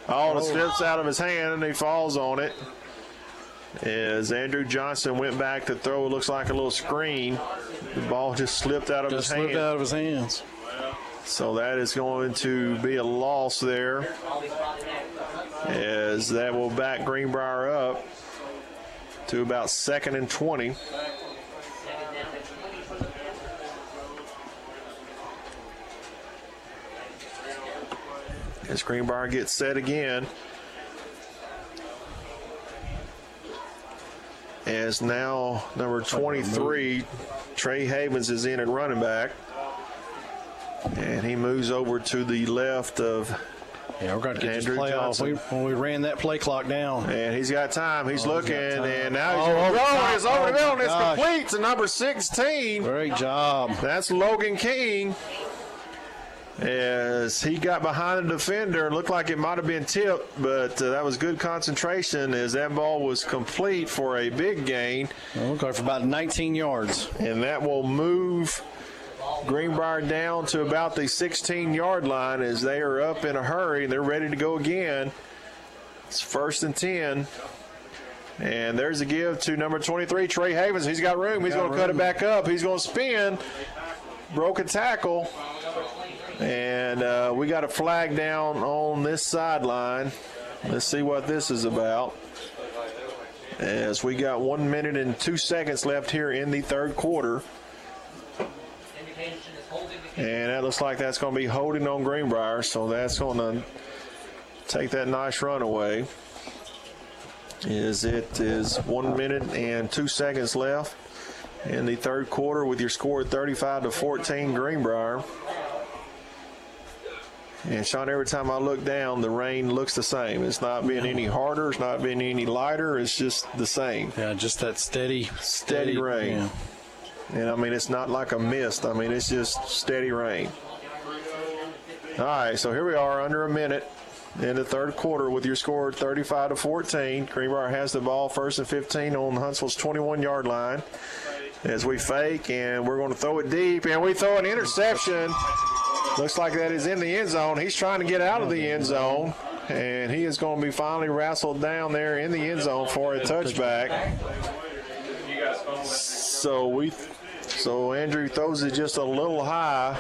Oh, it slips out of his hand and he falls on it. As Andrew Johnson went back to throw, it looks like a little screen. The ball just slipped out of his hand. Slipped out of his hands. So that is going to be a loss there. As that will back Greenbrier up to about 2nd and 20. As Greenbrier gets set again. As now number 23, Trey Havens, is in at running back. And he moves over to the left of we're going to get Andrew this play Johnson. off. When we ran that play clock down. And he's got time. He's looking, and now he's going to throw. It's over the middle, and it's complete to number 16. Great job. That's Logan King. As he got behind the defender, looked like it might have been tipped, but that was good concentration as that ball was complete for a big gain. Okay, for about 19 yards. And that will move Greenbrier down to about the 16-yard line as they are up in a hurry and they're ready to go again. It's 1st and 10. And there's a give to number 23, Trey Havens. He's got room. He's going to cut it back up. He's going to spin. Broke a tackle. And we got a flag down on this sideline. Let's see what this is about. As we got 1 minute and 2 seconds left here in the third quarter. And that looks like that's going to be holding on Greenbrier. So that's going to take that nice run away. It is 1 minute and 2 seconds left in the third quarter with your score 35-14 Greenbrier. And, Sean, every time I look down, the rain looks the same. It's not being any harder. It's not being any lighter. It's just the same. Yeah, just that steady rain. Yeah. And, I mean, it's not like a mist. I mean, it's just steady rain. All right, so here we are under a minute in the third quarter with your score 35-14. Greenbrier has the ball 1st and 15 on Huntsville's 21-yard line. As we fake, and we're going to throw it deep, and we throw an interception. Looks like that is in the end zone. He's trying to get out of the end zone, and he is going to be finally wrestled down there in the end zone for a touchback. So Andrew throws it just a little high,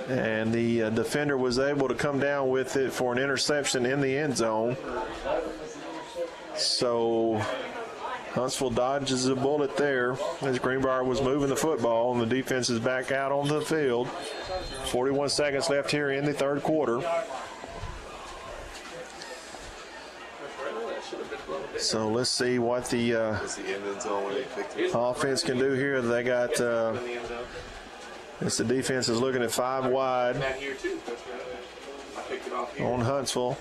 and the defender was able to come down with it for an interception in the end zone. So Huntsville dodges a bullet there as Greenbrier was moving the football, and the defense is back out on the field. 41 seconds left here in the third quarter. So let's see what the offense can do here. They got as the defense is looking at 5 wide on Huntsville.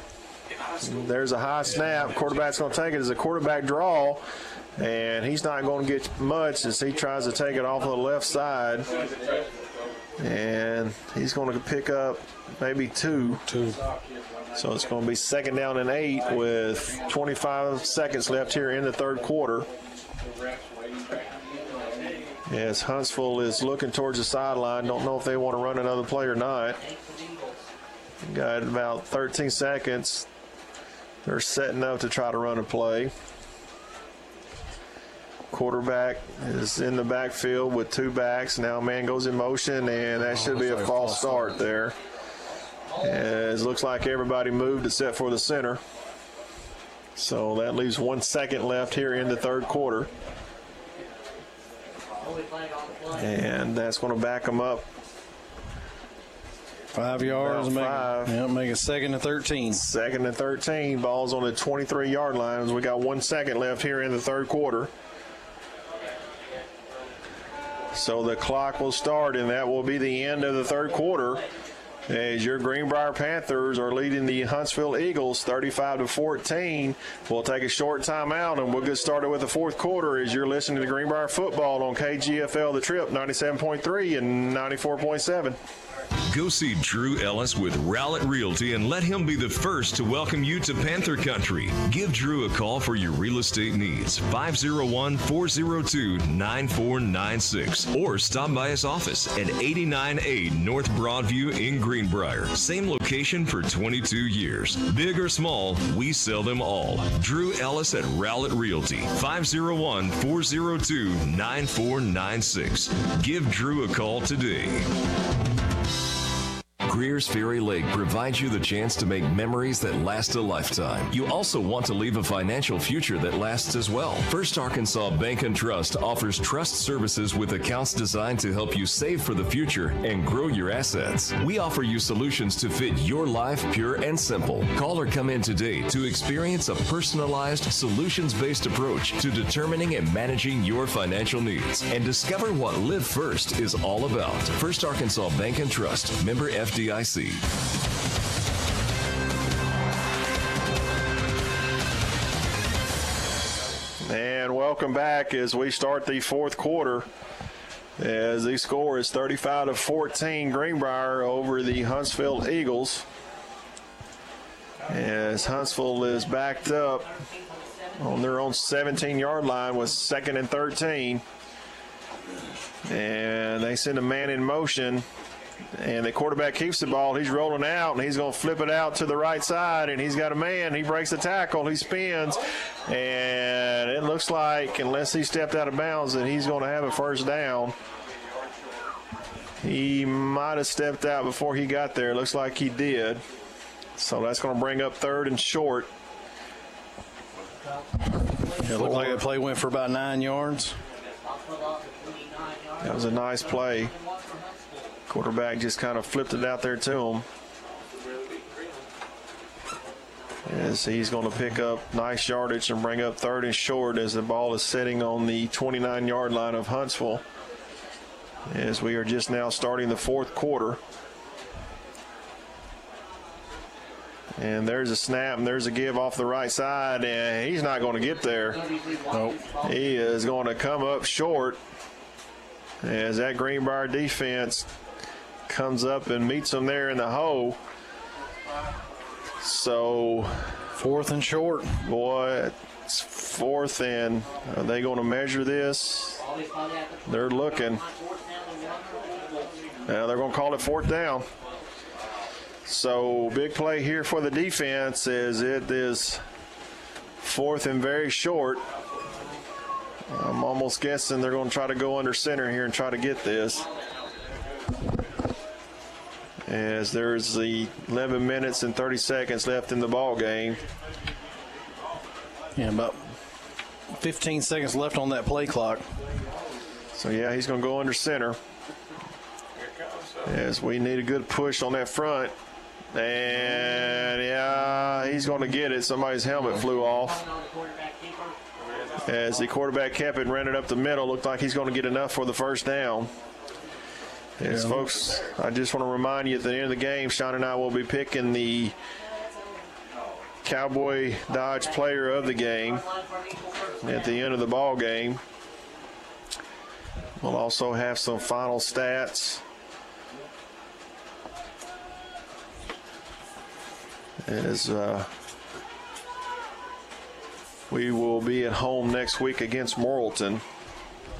There's a high snap. Quarterback's going to take it as a quarterback draw. And he's not going to get much as he tries to take it off of the left side. And he's going to pick up maybe 2. So it's going to be 2nd down and 8 with 25 seconds left here in the third quarter. As Huntsville is looking towards the sideline. Don't know if they want to run another play or not. Got about 13 seconds. They're setting up to try to run a play. Quarterback is in the backfield with two backs. Now man goes in motion, and that should be a false start there. As it looks like everybody moved except for the center. So that leaves 1 second left here in the third quarter. And that's going to back them up. 5 yards. Make it 2nd and 13. 2nd and 13. Ball's on the 23-yard line. We got 1 second left here in the third quarter. So the clock will start, and that will be the end of the third quarter, as your Greenbrier Panthers are leading the Huntsville Eagles 35-14. We'll take a short timeout, and we'll get started with the fourth quarter as you're listening to Greenbrier football on KGFL The Trip 97.3 and 94.7. Go see Drew Ellis with Rowlett Realty and let him be the first to welcome you to Panther Country. Give Drew a call for your real estate needs, 501-402-9496, or stop by his office at 89A North Broadview in Greenbrier. Same location for 22 years. Big or small, we sell them all. Drew Ellis at Rowlett Realty, 501-402-9496. Give Drew a call today. Greer's Ferry Lake provides you the chance to make memories that last a lifetime. You also want to leave a financial future that lasts as well. First Arkansas Bank and Trust offers trust services with accounts designed to help you save for the future and grow your assets. We offer you solutions to fit your life pure and simple. Call or come in today to experience a personalized, solutions-based approach to determining and managing your financial needs and discover what Live First is all about. First Arkansas Bank and Trust, member FDIC. And welcome back as we start the fourth quarter, as the score is 35-14 Greenbrier over the Huntsville Eagles, as Huntsville is backed up on their own 17-yard line with 2nd and 13, and they send a man in motion. And the quarterback keeps the ball. He's rolling out, and he's going to flip it out to the right side, and he's got a man. He breaks the tackle. He spins, and it looks like, unless he stepped out of bounds, that he's going to have a first down. He might have stepped out before he got there. It looks like he did. So that's going to bring up 3rd and short. It looked like that play went for about 9 yards. That was a nice play. Quarterback just kind of flipped it out there to him. As he's going to pick up nice yardage and bring up 3rd and short as the ball is sitting on the 29-yard line of Huntsville. As we are just now starting the fourth quarter. And there's a snap and there's a give off the right side, and he's not going to get there. Nope. He is going to come up short as that Greenbrier defense comes up and meets them there in the hole. So 4th and short. Boy, it's 4th, and are they going to measure this? They're looking. Now they're going to call it 4th down. So big play here for the defense as it is 4th and very short. I'm almost guessing they're going to try to go under center here and try to get this, as there's the 11 minutes and 30 seconds left in the ball game. Yeah, about 15 seconds left on that play clock. So, yeah, he's going to go under center, as we need a good push on that front. And, yeah, he's going to get it. Somebody's helmet flew off. As the quarterback kept it and ran it up the middle, looked like he's going to get enough for the first down. Yes, folks, I just want to remind you at the end of the game, Sean and I will be picking the Cowboy Dodge player of the game at the end of the ball game. We'll also have some final stats. As we will be at home next week against Morrilton.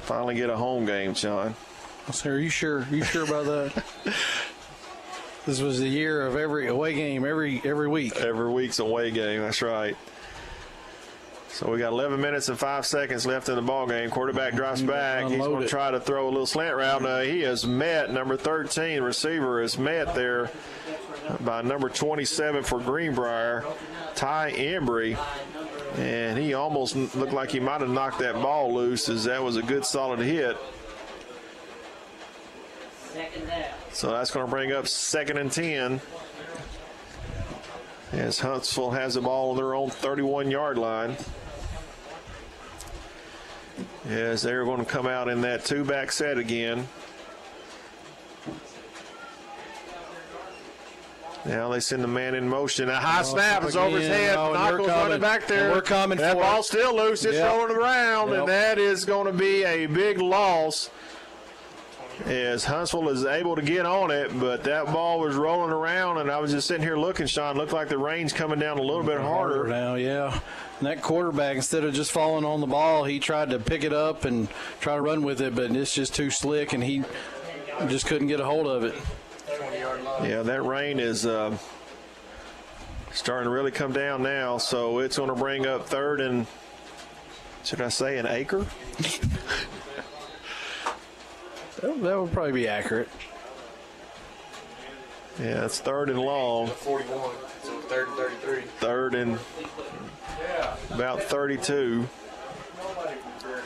finally get a home game, Sean. So are you sure? About that? This was the year of every away game every week. Every week's away game. That's right. So we got 11 minutes and 5 seconds left in the ball game. Quarterback drops back. He's going to try to throw a little slant route. He has met number 13 receiver is met there by number 27 for Greenbrier, Ty Embry. And he almost looked like he might have knocked that ball loose, as that was a good solid hit. So that's going to bring up 2nd and 10. As Huntsville has the ball on their own 31-yard line. As they're going to come out in that 2-back set again. Now they send the man in motion. A high snap is over his head. Knuckles running back there. We're coming. That ball's still loose. It's rolling around, and that is going to be a big loss. As Huntsville is able to get on it, but that ball was rolling around, and I was just sitting here looking, Sean. Looked like the rain's coming down a little bit harder now. Yeah, and that quarterback, instead of just falling on the ball, he tried to pick it up and try to run with it, but it's just too slick, and he just couldn't get a hold of it. Yeah, that rain is starting to really come down now, so it's going to bring up 3rd and, should I say, an acre? That would probably be accurate. Yeah, it's 3rd and long. 41, so 3rd and 33. 3rd and about 32.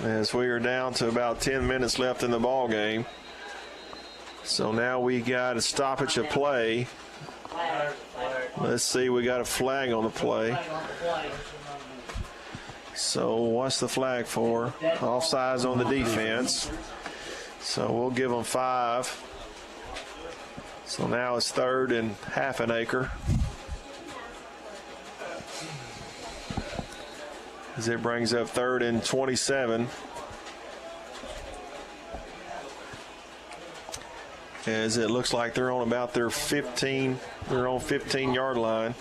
As we are down to about 10 minutes left in the ball game. So now we got a stoppage of play. Let's see, we got a flag on the play. So what's the flag for? Offsides on the defense. So we'll give them 5. So now it's 3rd and half an acre. As it brings up 3rd and 27. As it looks like they're on about their 15-yard line.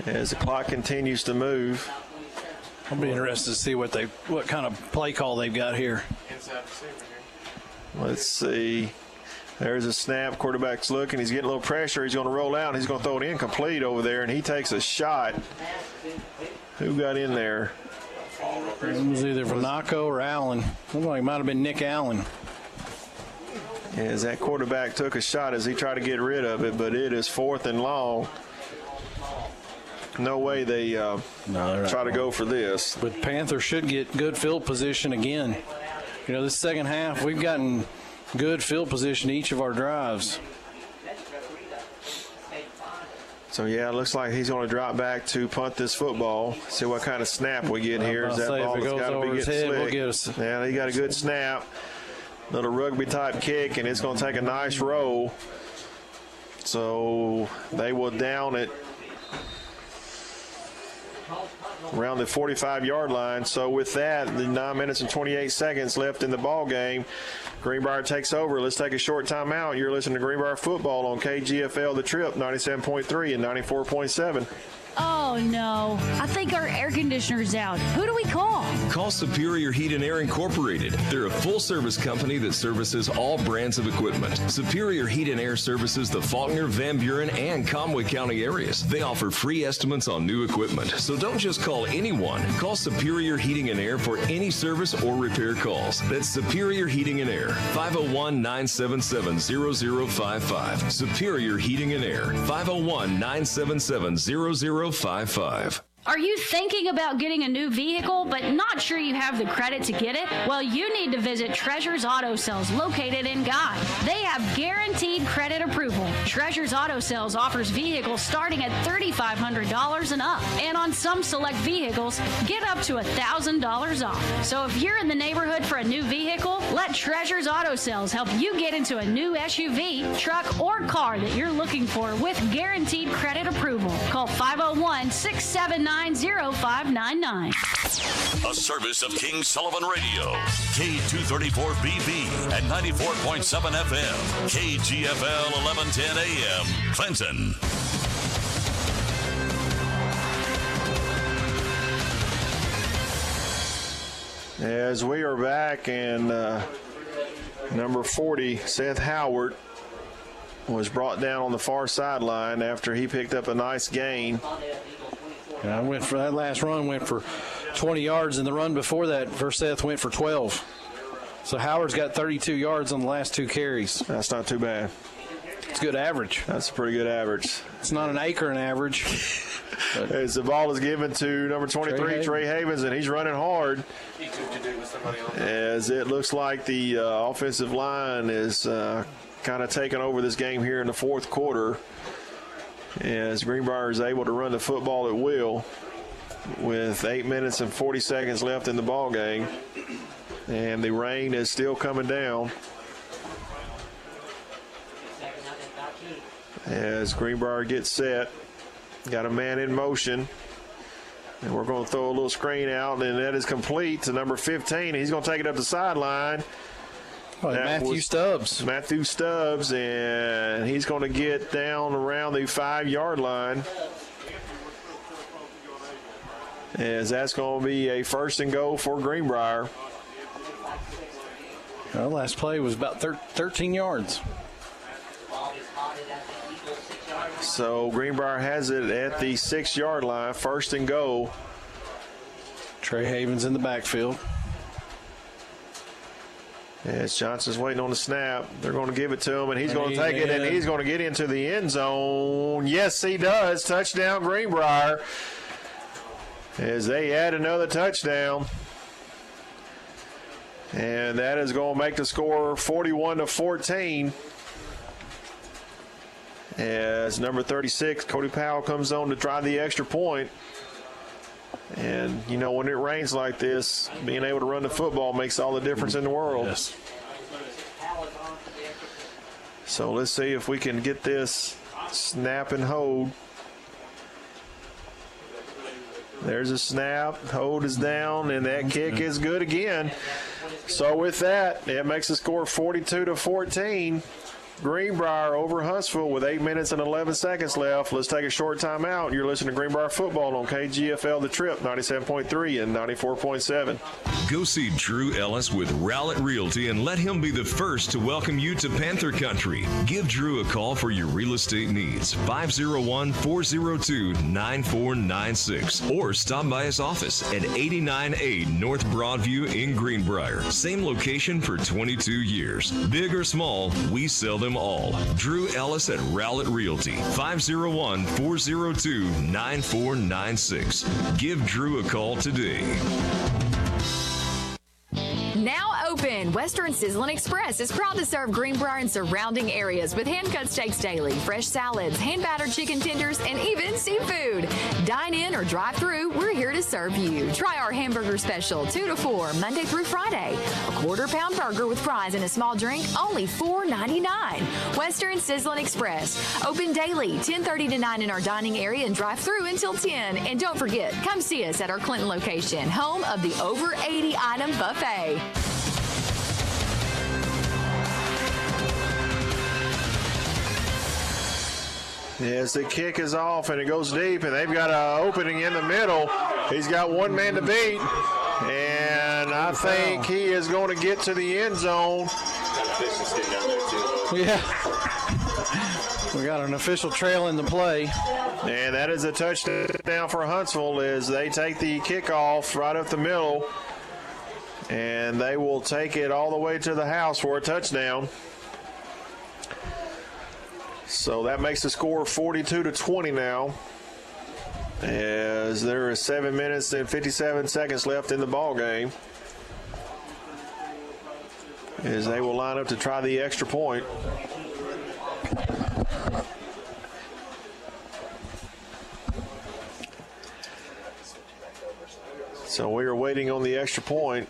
As the clock continues to move. I'll be interested to see what kind of play call they've got here. Let's see. There's a snap. Quarterback's looking. He's getting a little pressure. He's going to roll out. He's going to throw it incomplete over there, and he takes a shot. Who got in there? It was either Vanaco or Allen. Looked like it might have been Nick Allen. As that quarterback took a shot as he tried to get rid of it, but it is 4th and long. No way they try to go for this. But Panthers should get good field position again. You know, this second half, we've gotten good field position each of our drives. So, yeah, it looks like he's going to drop back to punt this football. See what kind of snap we get here. As that ball has got to be getting slick. Yeah, he got a good snap. Little rugby-type kick, and it's going to take a nice roll. So they will down it around the 45-yard line. So with that, the 9 minutes and 28 seconds left in the ball game. Greenbrier takes over. Let's take a short timeout. You're listening to Greenbrier Football on KGFL The Trip, 97.3 and 94.7. Oh, no. I think our air conditioner's out. Who do we call? Call Superior Heat and Air Incorporated. They're a full-service company that services all brands of equipment. Superior Heat and Air services the Faulkner, Van Buren, and Conway County areas. They offer free estimates on new equipment. So don't just call anyone. Call Superior Heating and Air for any service or repair calls. That's Superior Heating and Air, 501-977-0055. Superior Heating and Air, 501-977-0055. Are you thinking about getting a new vehicle but not sure you have the credit to get it? Well, you need to visit Treasures Auto Sales located in Guy. They have guaranteed credit approval. Treasures Auto Sales offers vehicles starting at $3,500 and up. And on some select vehicles, get up to $1,000 off. So if you're in the neighborhood for a new vehicle, let Treasures Auto Sales help you get into a new SUV, truck, or car that you're looking for with guaranteed credit approval. Call 501-679-0599. A service of King Sullivan Radio, K234BB and 94.7 FM, KGFL 1110 AM, Clinton. As we are back, and number 40, Seth Howard, was brought down on the far sideline after he picked up a nice gain. That last run went for 20 yards, and the run before that for Seth went for 12. So Howard's got 32 yards on the last 2 carries. That's not too bad. It's a good average. That's a pretty good average. It's not an acre an average. As the ball is given to number 23, Trey Havens, and he's running hard. As it looks like the offensive line is kind of taking over this game here in the fourth quarter. As Greenbrier is able to run the football at will with 8 minutes and 40 seconds left in the ball game. And the rain is still coming down as Greenbrier gets set. Got a man in motion. And we're going to throw a little screen out, and that is complete to number 15. He's going to take it up the sideline. Matthew Stubbs. Matthew Stubbs, and he's going to get down around the 5-yard line. As that's going to be a first and goal for Greenbrier. Well, last play was about 13 yards. So Greenbrier has it at the 6-yard line, first and goal. Trey Havens in the backfield. As Johnson's waiting on the snap, they're going to give it to him, and he's going to take it, and he's going to get into the end zone. Yes, he does. Touchdown, Greenbrier. As they add another touchdown. And that is going to make the score 41-14. As number 36, Cody Powell, comes on to try the extra point. And, you know, when it rains like this, being able to run the football makes all the difference in the world. Yes. So let's see if we can get this snap and hold. There's a snap, hold is down, and that kick is good again. So with that, it makes the score 42-14. Greenbrier over Huntsville with 8 minutes and 11 seconds left. Let's take a short time out. You're listening to Greenbrier Football on KGFL The Trip, 97.3 and 94.7. Go see Drew Ellis with Rowlett Realty and let him be the first to welcome you to Panther Country. Give Drew a call for your real estate needs, 501-402-9496, or stop by his office at 89A North Broadview in Greenbrier. Same location for 22 years. Big or small, we sell them all. Drew Ellis at Rowlett Realty, 501-402-9496. Give Drew a call today. Now open, Western Sizzlin' Express is proud to serve Greenbrier and surrounding areas with hand-cut steaks daily, fresh salads, hand-battered chicken tenders, and even seafood. Dine in or drive through, we're here to serve you. Try our hamburger special, 2 to 4, Monday through Friday. A quarter-pound burger with fries and a small drink, only $4.99. Western Sizzlin' Express, open daily, 10:30 to 9 in our dining area and drive through until 10. And don't forget, come see us at our Clinton location, home of the over 80-item buffet. As the kick is off and it goes deep, and they've got an opening in the middle. He's got one man to beat, and I think he is going to get to the end zone. Yeah. We got an official trail in the play. And that is a touchdown for Huntsville as they take the kickoff right up the middle, and they will take it all the way to the house for a touchdown. So that makes the score 42-20 now, as there is 7 minutes and 57 seconds left in the ball game, as they will line up to try the extra point. So we are waiting on the extra point.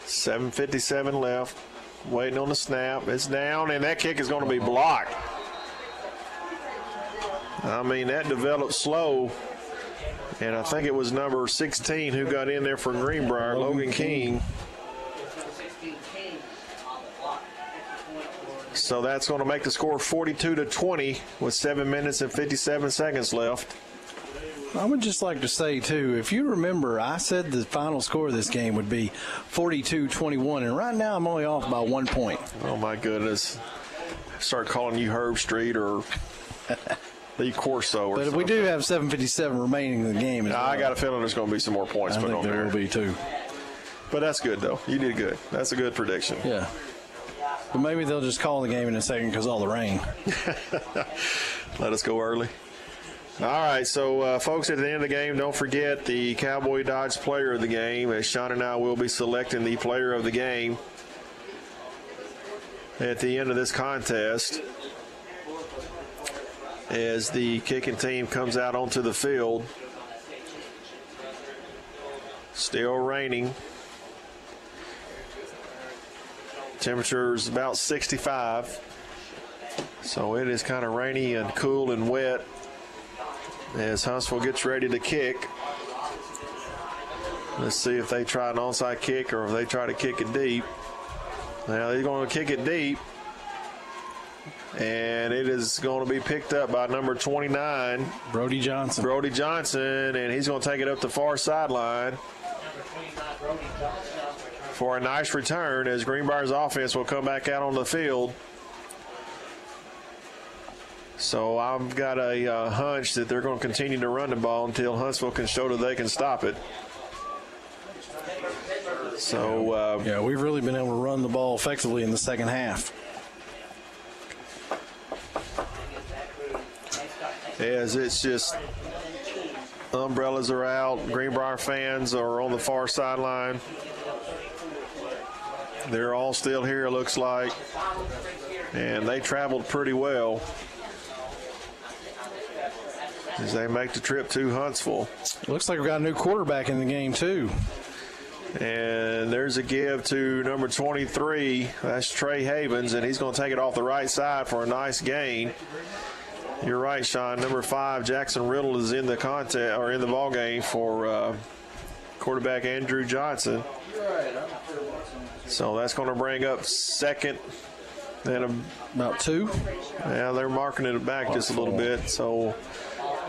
.757 left. Waiting on the snap. It's down, and that kick is going to be blocked. I mean, that developed slow. And I think it was number 16 who got in there for Greenbrier, Logan King. So that's going to make the score 42-20 with 7 minutes and 57 seconds left. I would just like to say, too, if you remember, I said the final score of this game would be 42-21, and right now I'm only off by 1 point. Oh, my goodness. Start calling you Herb Street or the Corso or something. But we do have 7:57 remaining in the game. I got a feeling there's going to be some more points put on there. There will be, too. But that's good, though. You did good. That's a good prediction. Yeah. But maybe they'll just call the game in a second because all the rain. Let us go early. All right, so folks, at the end of the game, don't forget the Cowboy Dodge player of the game, as Sean and I will be selecting the player of the game at the end of this contest as the kicking team comes out onto the field. Still raining. Temperature's about 65, so it is kind of rainy and cool and wet as Huntsville gets ready to kick. Let's see if they try an onside kick or if they try to kick it deep. Now they're going to kick it deep, and it is going to be picked up by number 29, Brody Johnson. Brody Johnson, and he's going to take it up the far sideline for a nice return as Greenbrier's offense will come back out on the field. So I've got a hunch that they're going to continue to run the ball until Huntsville can show that they can stop it. So yeah, we've really been able to run the ball effectively in the second half. As it's just umbrellas are out, Greenbrier fans are on the far sideline. They're all still here, it looks like, and they traveled pretty well as they make the trip to Huntsville. Looks like we've got a new quarterback in the game, too. And there's a give to number 23. That's Trey Havens, and he's going to take it off the right side for a nice gain. You're right, Sean. Number 5, Jackson Riddle, is in the contest or in the ball game for quarterback Andrew Johnson. So that's going to bring up second and about 2. Yeah, they're marking it back just a little bit, so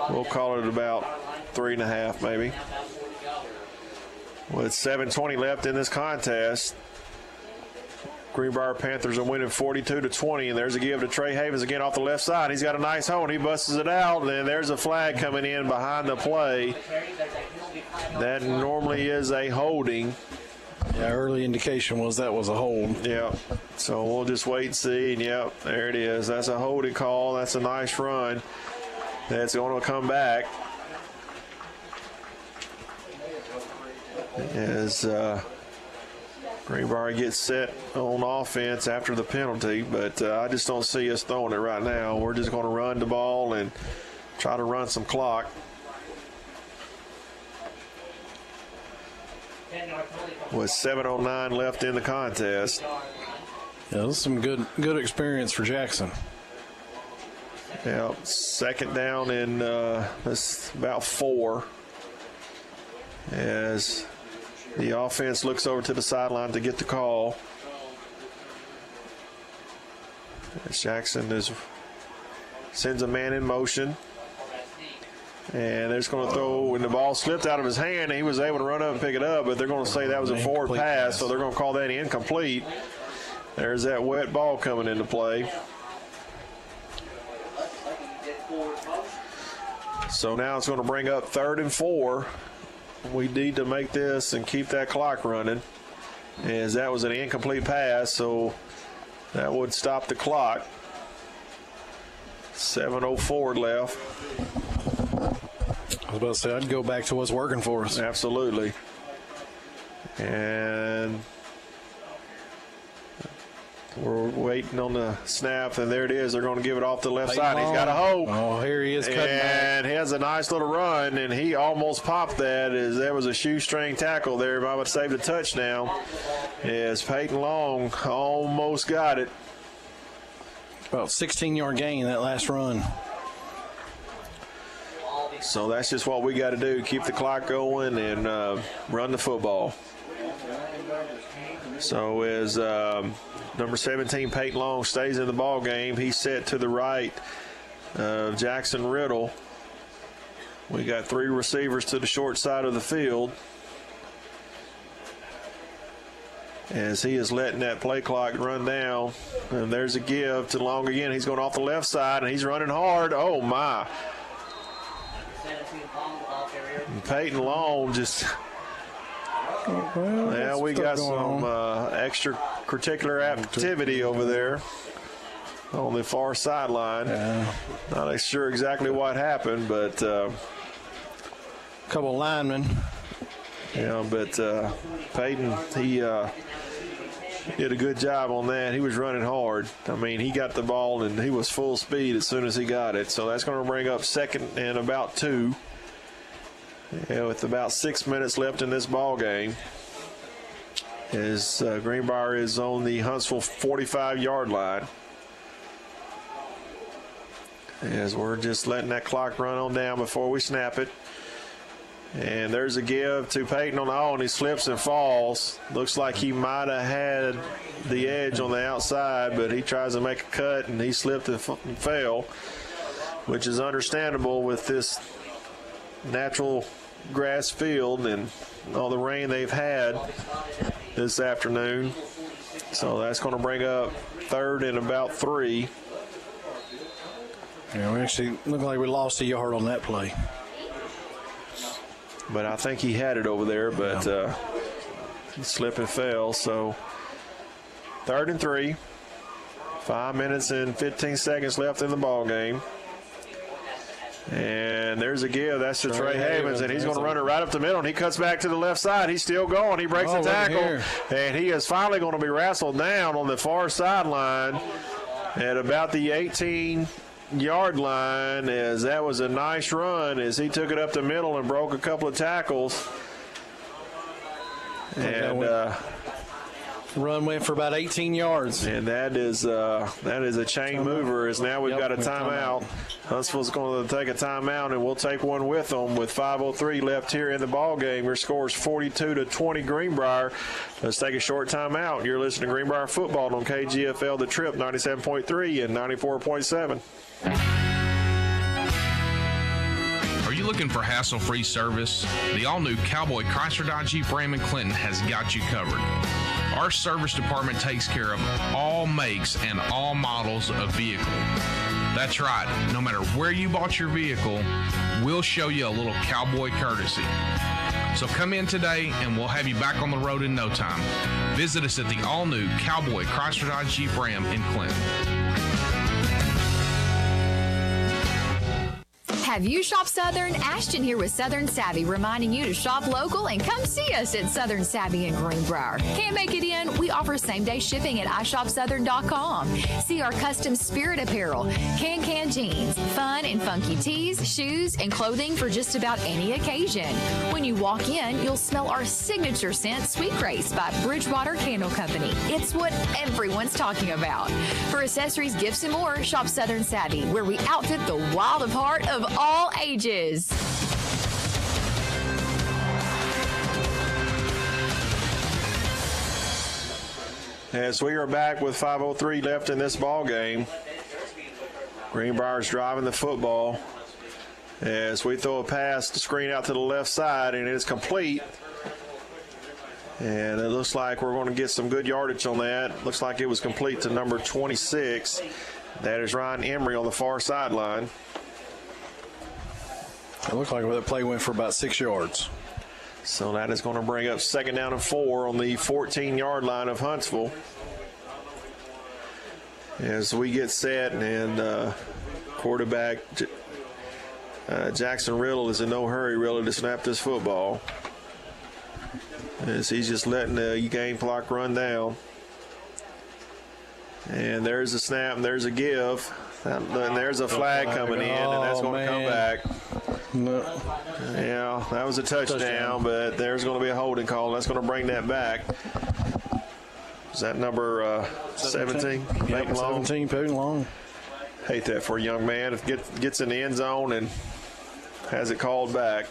we'll call it about 3.5 maybe. With 7:20 left in this contest, Greenbrier Panthers are winning 42-20, and there's a give to Trey Havens again off the left side. He's got a nice hold. He busts it out, and there's a flag coming in behind the play. That normally is a holding. Yeah, early indication was that was a hold. Yeah, so we'll just wait and see, and yep, there it is. That's a holding call. That's a nice run. That's going to come back. As Greenbrier gets set on offense after the penalty, but I just don't see us throwing it right now. We're just going to run the ball and try to run some clock. With 7:09 left in the contest. Yeah, this is some good experience for Jackson. Yeah, second down in that's about 4. As the offense looks over to the sideline to get the call. As Jackson sends a man in motion. And they're just going to throw, when the ball slipped out of his hand, he was able to run up and pick it up, but they're going to say that was a forward pass, so they're going to call that incomplete. There's that wet ball coming into play. So now it's going to bring up 3rd and 4. We need to make this and keep that clock running, as that was an incomplete pass, so that would stop the clock. 7:04 left. I was about to say, I'd go back to what's working for us. Absolutely. And we're waiting on the snap, and there it is. They're going to give it off the left side. He's got a hold. Oh, here he is cutting and he has a nice little run, and he almost popped that as there was a shoestring tackle there. I would save the touchdown. As Peyton Long almost got it. About 16-yard gain that last run. So that's just what we got to do, keep the clock going and run the football. So as number 17, Peyton Long, stays in the ball game, he's set to the right of Jackson Riddle. We got 3 receivers to the short side of the field as he is letting that play clock run down. And there's a give to Long again. He's going off the left side, and he's running hard. Oh, my. And Peyton Long just... Well, we got some extracurricular activity over there on the far sideline. Not sure exactly what happened, but... couple linemen. Yeah, but Peyton, he did a good job on that. He was running hard. I mean, he got the ball, and he was full speed as soon as he got it. So that's going to bring up second and about 2. Yeah, with about 6 minutes left in this ball game, as Greenbrier is on the Huntsville 45-yard line. As we're just letting that clock run on down before we snap it. And there's a give to Peyton on the and he slips and falls. Looks like he might have had the edge on the outside, but he tries to make a cut, and he slipped and fell, which is understandable with this natural grass field and all the rain they've had this afternoon. So that's going to bring up third and about 3. Yeah, we actually look like we lost a yard on that play. But I think he had it over there, but he slipped and fell. So third and 3. 5 minutes and 15 seconds left in the ball game. And there's a give. That's to Trey Havens, and he's going to run it right up the middle. And he cuts back to the left side. He's still going. He breaks the tackle, and he is finally going to be wrestled down on the far sideline at about the 18-yard line, as that was a nice run as he took it up the middle and broke a couple of tackles. And run went for about 18 yards. And that is a chain mover, as now we've got a timeout. Huntsville's going to take a timeout, and we'll take one with them with 5:03 left here in the ball game. Your score is 42-20 Greenbrier. Let's take a short timeout. You're listening to Greenbrier Football on KGFL The Trip 97.3 and 94.7. Are you looking for hassle-free service? The all-new Cowboy Chrysler Dodge Jeep Ram in Clinton has got you covered. Our service department takes care of all makes and all models of vehicle. That's right, no matter where you bought your vehicle, we'll show you a little cowboy courtesy. So come in today and we'll have you back on the road in no time. Visit us at the all-new Cowboy Chrysler Dodge Jeep Ram in Clinton. Have you shopped Southern? Ashton here with Southern Savvy, reminding you to shop local and come see us at Southern Savvy in Greenbrier. Can't make it in? We offer same-day shipping at iShopSouthern.com. See our custom spirit apparel, can jeans, fun and funky tees, shoes, and clothing for just about any occasion. When you walk in, you'll smell our signature scent, Sweet Grace by Bridgewater Candle Company. It's what everyone's talking about. For accessories, gifts, and more, shop Southern Savvy, where we outfit the wild of heart of all ages. As we are back with 5:03 left in this ball game, Greenbrier's driving the football as we throw a pass to screen out to the left side, and it is complete. And it looks like we're going to get some good yardage on that. Looks like it was complete to number 26. That is Ryan Emery on the far sideline. It looked like that play went for about 6 yards. So that is going to bring up second down and 4 on the 14-yard line of Huntsville. As we get set, and quarterback Jackson Riddle is in no hurry really to snap this football, as he's just letting the game clock run down. And there's a snap, and there's a give. And there's a flag coming in, and that's going to come back. No. Yeah, that was a touchdown, but there's going to be a holding call. That's going to bring that back. Is that number 17? Yep, 17, Peyton Long. Hate that for a young man. If gets in the end zone and has it called back.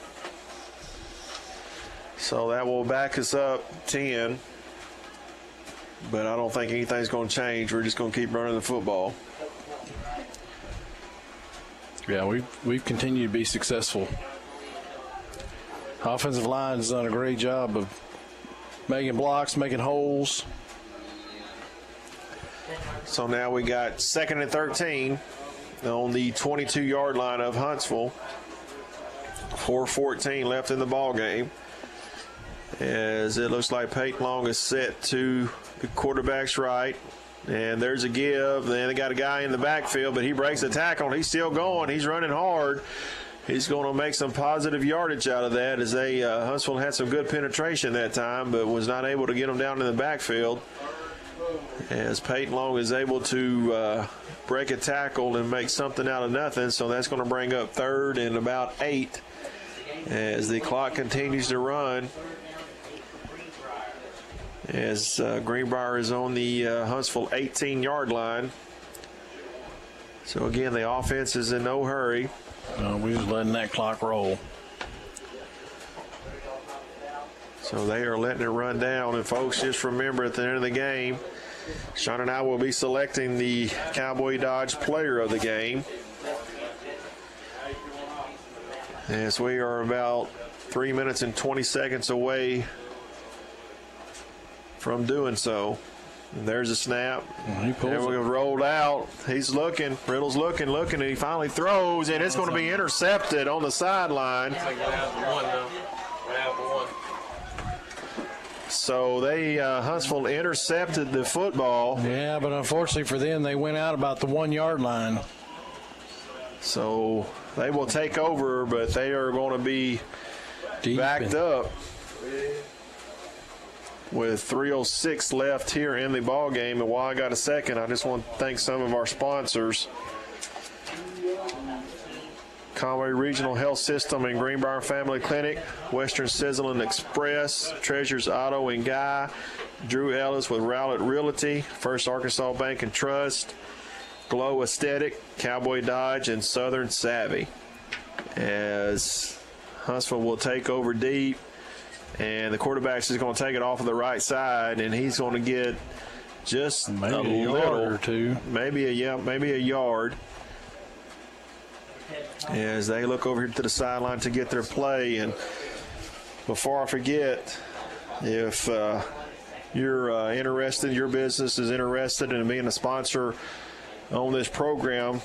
So that will back us up 10. but I don't think anything's going to change. We're just going to keep running the football. Yeah, we've continued to be successful. Offensive line has done a great job of making blocks, making holes. So now we got 2nd and 13 on the 22-yard line of Huntsville. 4:14 left in the ball game. As it looks like Peyton Long is set to the quarterback's right. And there's a give. Then they got a guy in the backfield, but he breaks the tackle. He's still going. He's running hard. He's going to make some positive yardage out of that, as Huntsville had some good penetration that time, but was not able to get them down in the backfield. As Peyton Long is able to break a tackle and make something out of nothing. So that's going to bring up 3rd and about 8 as the clock continues to run. As Greenbrier is on the Huntsville 18-yard line. So, again, the offense is in no hurry. We're just letting that clock roll. So they are letting it run down. And, folks, just remember at the end of the game, Sean and I will be selecting the Cowboy Dodge player of the game. As we are about 3 minutes and 20 seconds away from doing so. And there's a snap. There we go, rolled out. He's looking. Riddle's looking, and he finally throws, and it's going to be intercepted on the sideline. So they Huntsville intercepted the football. Yeah, but unfortunately for them, they went out about the 1-yard line. So they will take over, but they are going to be backed up with 3:06 left here in the ball game. And while I got a second, I just want to thank some of our sponsors. Conway Regional Health System and Greenbrier Family Clinic, Western Sizzling Express, Treasures Auto and Guy, Drew Ellis with Rowlett Realty, First Arkansas Bank and Trust, Glow Aesthetic, Cowboy Dodge, and Southern Savvy. As Huntsville will take over deep, and the quarterback is going to take it off of the right side, and he's going to get just maybe a yard little, or two. maybe a yard. As they look over here to the sideline to get their play. And before I forget, if you're interested, your business is interested in being a sponsor on this program,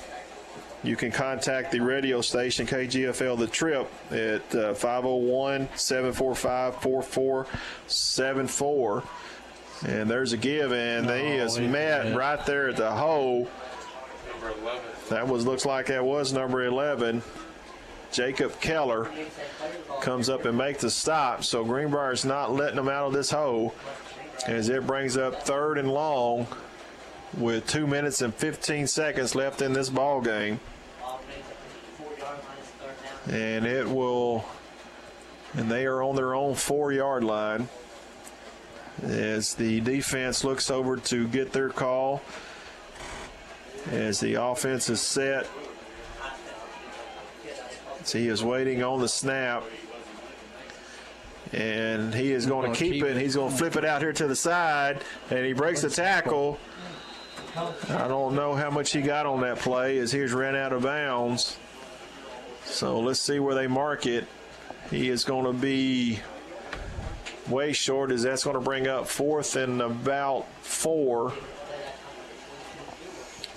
you can contact the radio station KGFL The Trip at 501-745-4474. And there's a give, and he is met right there at the hole. Number 11. That looks like that was number 11. Jacob Keller comes up and makes the stop. So Greenbrier's not letting them out of this hole, as it brings up 3rd and long with 2 minutes and 15 seconds left in this ball game. And they are on their own 4-yard line as the defense looks over to get their call. As the offense is set, as he is waiting on the snap, and he is going to keep it. He's going to flip it out here to the side, and he breaks the tackle. I don't know how much he got on that play as he was ran out of bounds. So let's see where they mark it. He is going to be way short, as that's going to bring up 4th and about 4.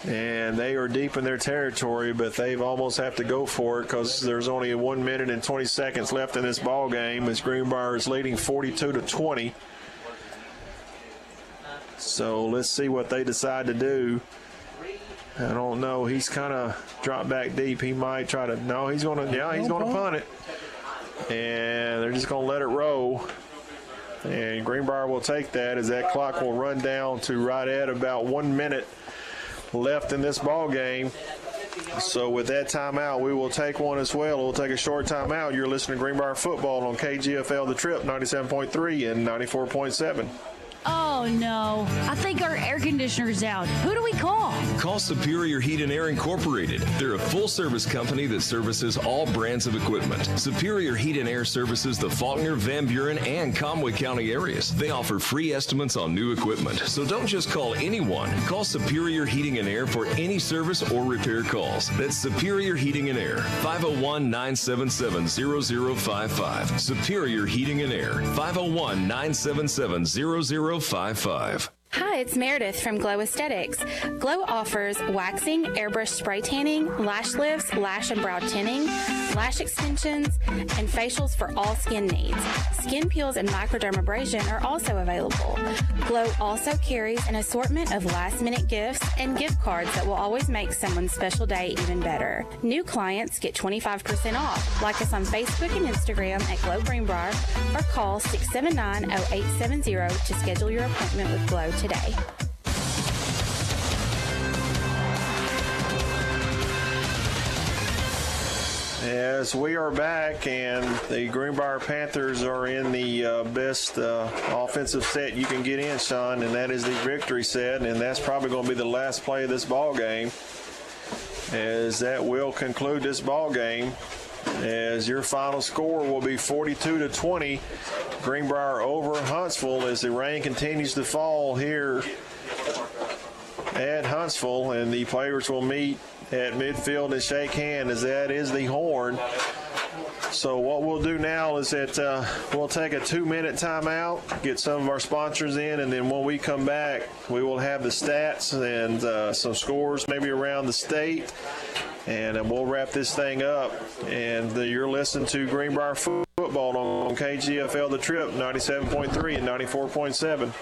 And they are deep in their territory, but they almost have to go for it because there's only 1 minute and 20 seconds left in this ball game as Greenbrier is leading 42-20. So let's see what they decide to do. I don't know. He's kind of dropped back deep. He might try to. No, he's going to. Yeah, he's going to punt it, and they're just going to let it roll. And Greenbrier will take that, as that clock will run down to right at about 1 minute left in this ball game. So with that timeout, we will take one as well. We'll take a short timeout. You're listening to Greenbrier Football on KGFL The Trip 97.3 and 94.7. Oh, no. I think our air conditioner's out. Who do we call? Call Superior Heat and Air Incorporated. They're a full-service company that services all brands of equipment. Superior Heat and Air services the Faulkner, Van Buren, and Conway County areas. They offer free estimates on new equipment. So don't just call anyone. Call Superior Heating and Air for any service or repair calls. That's Superior Heating and Air, 501-977-0055. Superior Heating and Air, 501-977-0055. Hi, it's Meredith from Glow Aesthetics. Glow offers waxing, airbrush spray tanning, lash lifts, lash and brow tinning, lash extensions, and facials for all skin needs. Skin peels and microdermabrasion are also available. Glow also carries an assortment of last-minute gifts and gift cards that will always make someone's special day even better. New clients get 25% off. Like us on Facebook and Instagram at Glow Greenbrier or call 679-0870 to schedule your appointment with Glow today. As we are back, and the Greenbrier Panthers are in the best offensive set you can get in, Sean, and that is the victory set, and that's probably going to be the last play of this ball game, as that will conclude this ball game, as your final score will be 42-20. Greenbrier over Huntsville as the rain continues to fall here at Huntsville, and the players will meet at midfield and shake hands, as that is the horn. So what we'll do now is that we'll take a 2-minute timeout, get some of our sponsors in, and then when we come back, we will have the stats and some scores maybe around the state, and we'll wrap this thing up. And you're listening to Greenbrier Football on KGFL The Trip, 97.3 and 94.7.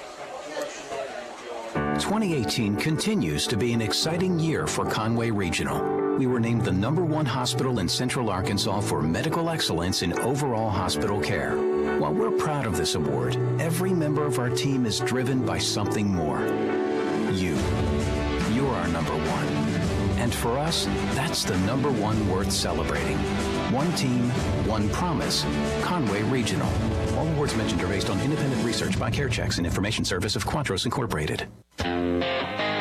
2018 continues to be an exciting year for Conway Regional. We were named the #1 hospital in Central Arkansas for medical excellence in overall hospital care. While we're proud of this award, every member of our team is driven by something more. You're our #1. And for us, that's the #1 worth celebrating. One team, one promise. Conway Regional. All awards mentioned are based on independent research by CareChecks and information service of Quatros Incorporated.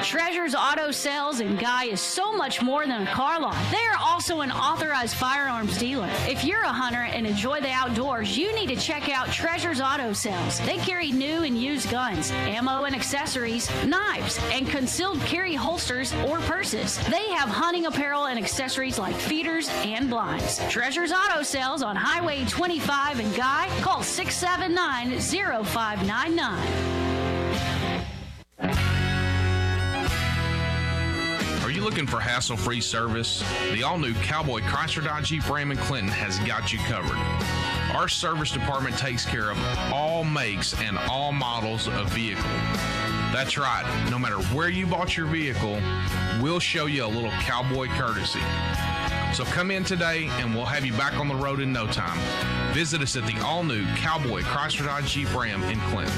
Treasures Auto Sales in Guy is so much more than a car lot. They are also an authorized firearms dealer. If you're a hunter and enjoy the outdoors, you need to check out Treasures Auto Sales. They carry new and used guns, ammo and accessories, knives, and concealed carry holsters or purses. They have hunting apparel and accessories like feeders and blinds. Treasures Auto Sales on Highway 25 in Guy. Call 679-0599. Are you looking for hassle-free service? The all-new Cowboy Chrysler Dodge Jeep Ram in Clinton has got you covered. Our service department takes care of all makes and all models of vehicle. That's right. No matter where you bought your vehicle, we'll show you a little cowboy courtesy. So come in today and we'll have you back on the road in no time. Visit us at the all-new Cowboy Chrysler Dodge Jeep Ram in Clinton.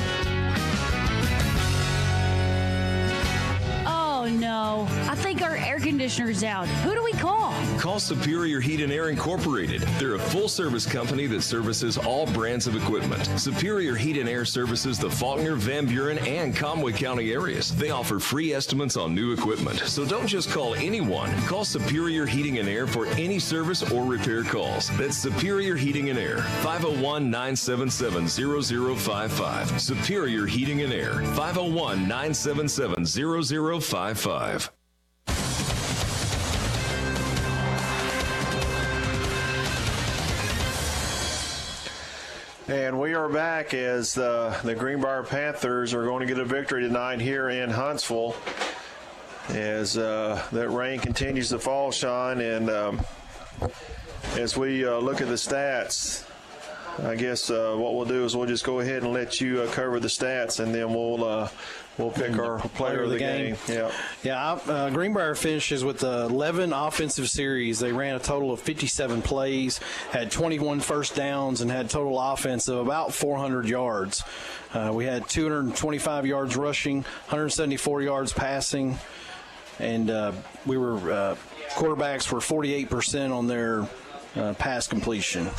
Oh, no. I think our air conditioner's out. Who do we call? Call Superior Heat and Air Incorporated. They're a full-service company that services all brands of equipment. Superior Heat and Air services the Faulkner, Van Buren, and Conway County areas. They offer free estimates on new equipment. So don't just call anyone. Call Superior Heating and Air for any service or repair calls. That's Superior Heating and Air, 501-977-0055. Superior Heating and Air, 501-977-0055. And we are back as the Greenbrier Panthers are going to get a victory tonight here in Huntsville, as that rain continues to fall, Sean. And as we look at the stats, I guess what we'll do is we'll just go ahead and let you cover the stats, and then we'll pick our player of the game. Yeah. Greenbrier finishes with 11 offensive series. They ran a total of 57 plays, had 21 first downs, and had total offense of about 400 yards. We had 225 yards rushing, 174 yards passing, and we were quarterbacks were 48% on their pass completion.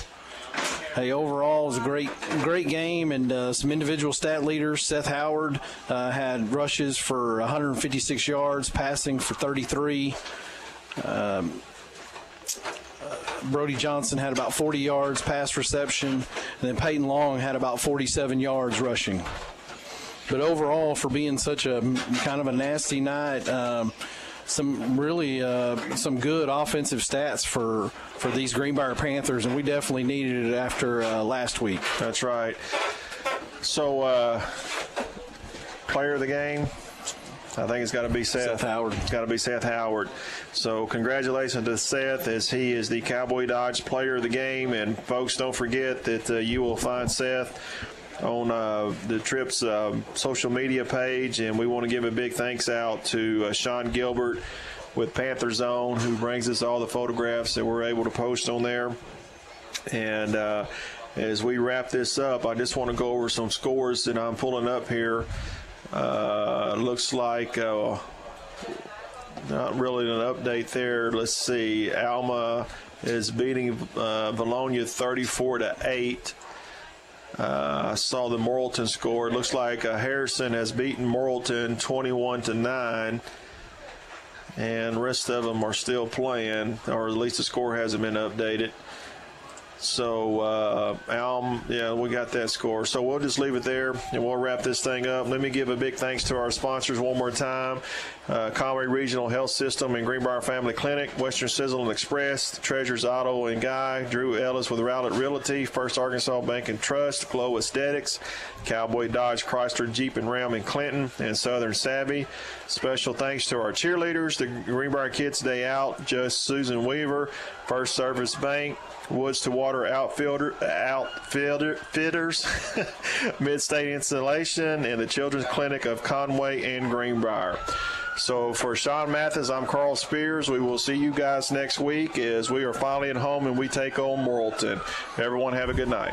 hey, overall it was a great game, and some individual stat leaders. Seth Howard had rushes for 156 yards, passing for 33. Brody Johnson had about 40 yards pass reception, and then Peyton Long had about 47 yards rushing. But overall, for being such a kind of a nasty night, some good offensive stats for these Greenbrier Panthers, and we definitely needed it after last week. That's right. So, player of the game, I think it's got to be Seth Howard. It's got to be Seth Howard. So congratulations to Seth, as he is the Cowboy Dodge player of the game. And folks, don't forget that you will find Seth on the Trip's social media page. And we want to give a big thanks out to Sean Gilbert with Panther Zone, who brings us all the photographs that we're able to post on there. And as we wrap this up, I just want to go over some scores that I'm pulling up here. Looks like not really an update there. Let's see. Alma is beating Bologna 34-8. I saw the Morrilton score. It looks like Harrison has beaten Morrilton 21-9. And the rest of them are still playing, or at least the score hasn't been updated. So, we got that score. So we'll just leave it there, and we'll wrap this thing up. Let me give a big thanks to our sponsors one more time. Conway Regional Health System and Greenbrier Family Clinic, Western Sizzle and Express, Treasures Auto and Guy, Drew Ellis with Rowlett Realty, First Arkansas Bank and Trust, Glow Aesthetics, Cowboy Dodge Chrysler Jeep and Ram in Clinton, and Southern Savvy. Special thanks to our cheerleaders, the Greenbrier Kids Day Out, Just Susan Weaver, First Service Bank, Woods to Water Outfitters, Mid-State Installation, and the Children's Clinic of Conway and Greenbrier. So for Sean Mathis, I'm Carl Spears. We will see you guys next week as we are finally at home and we take on Morrilton. Everyone have a good night.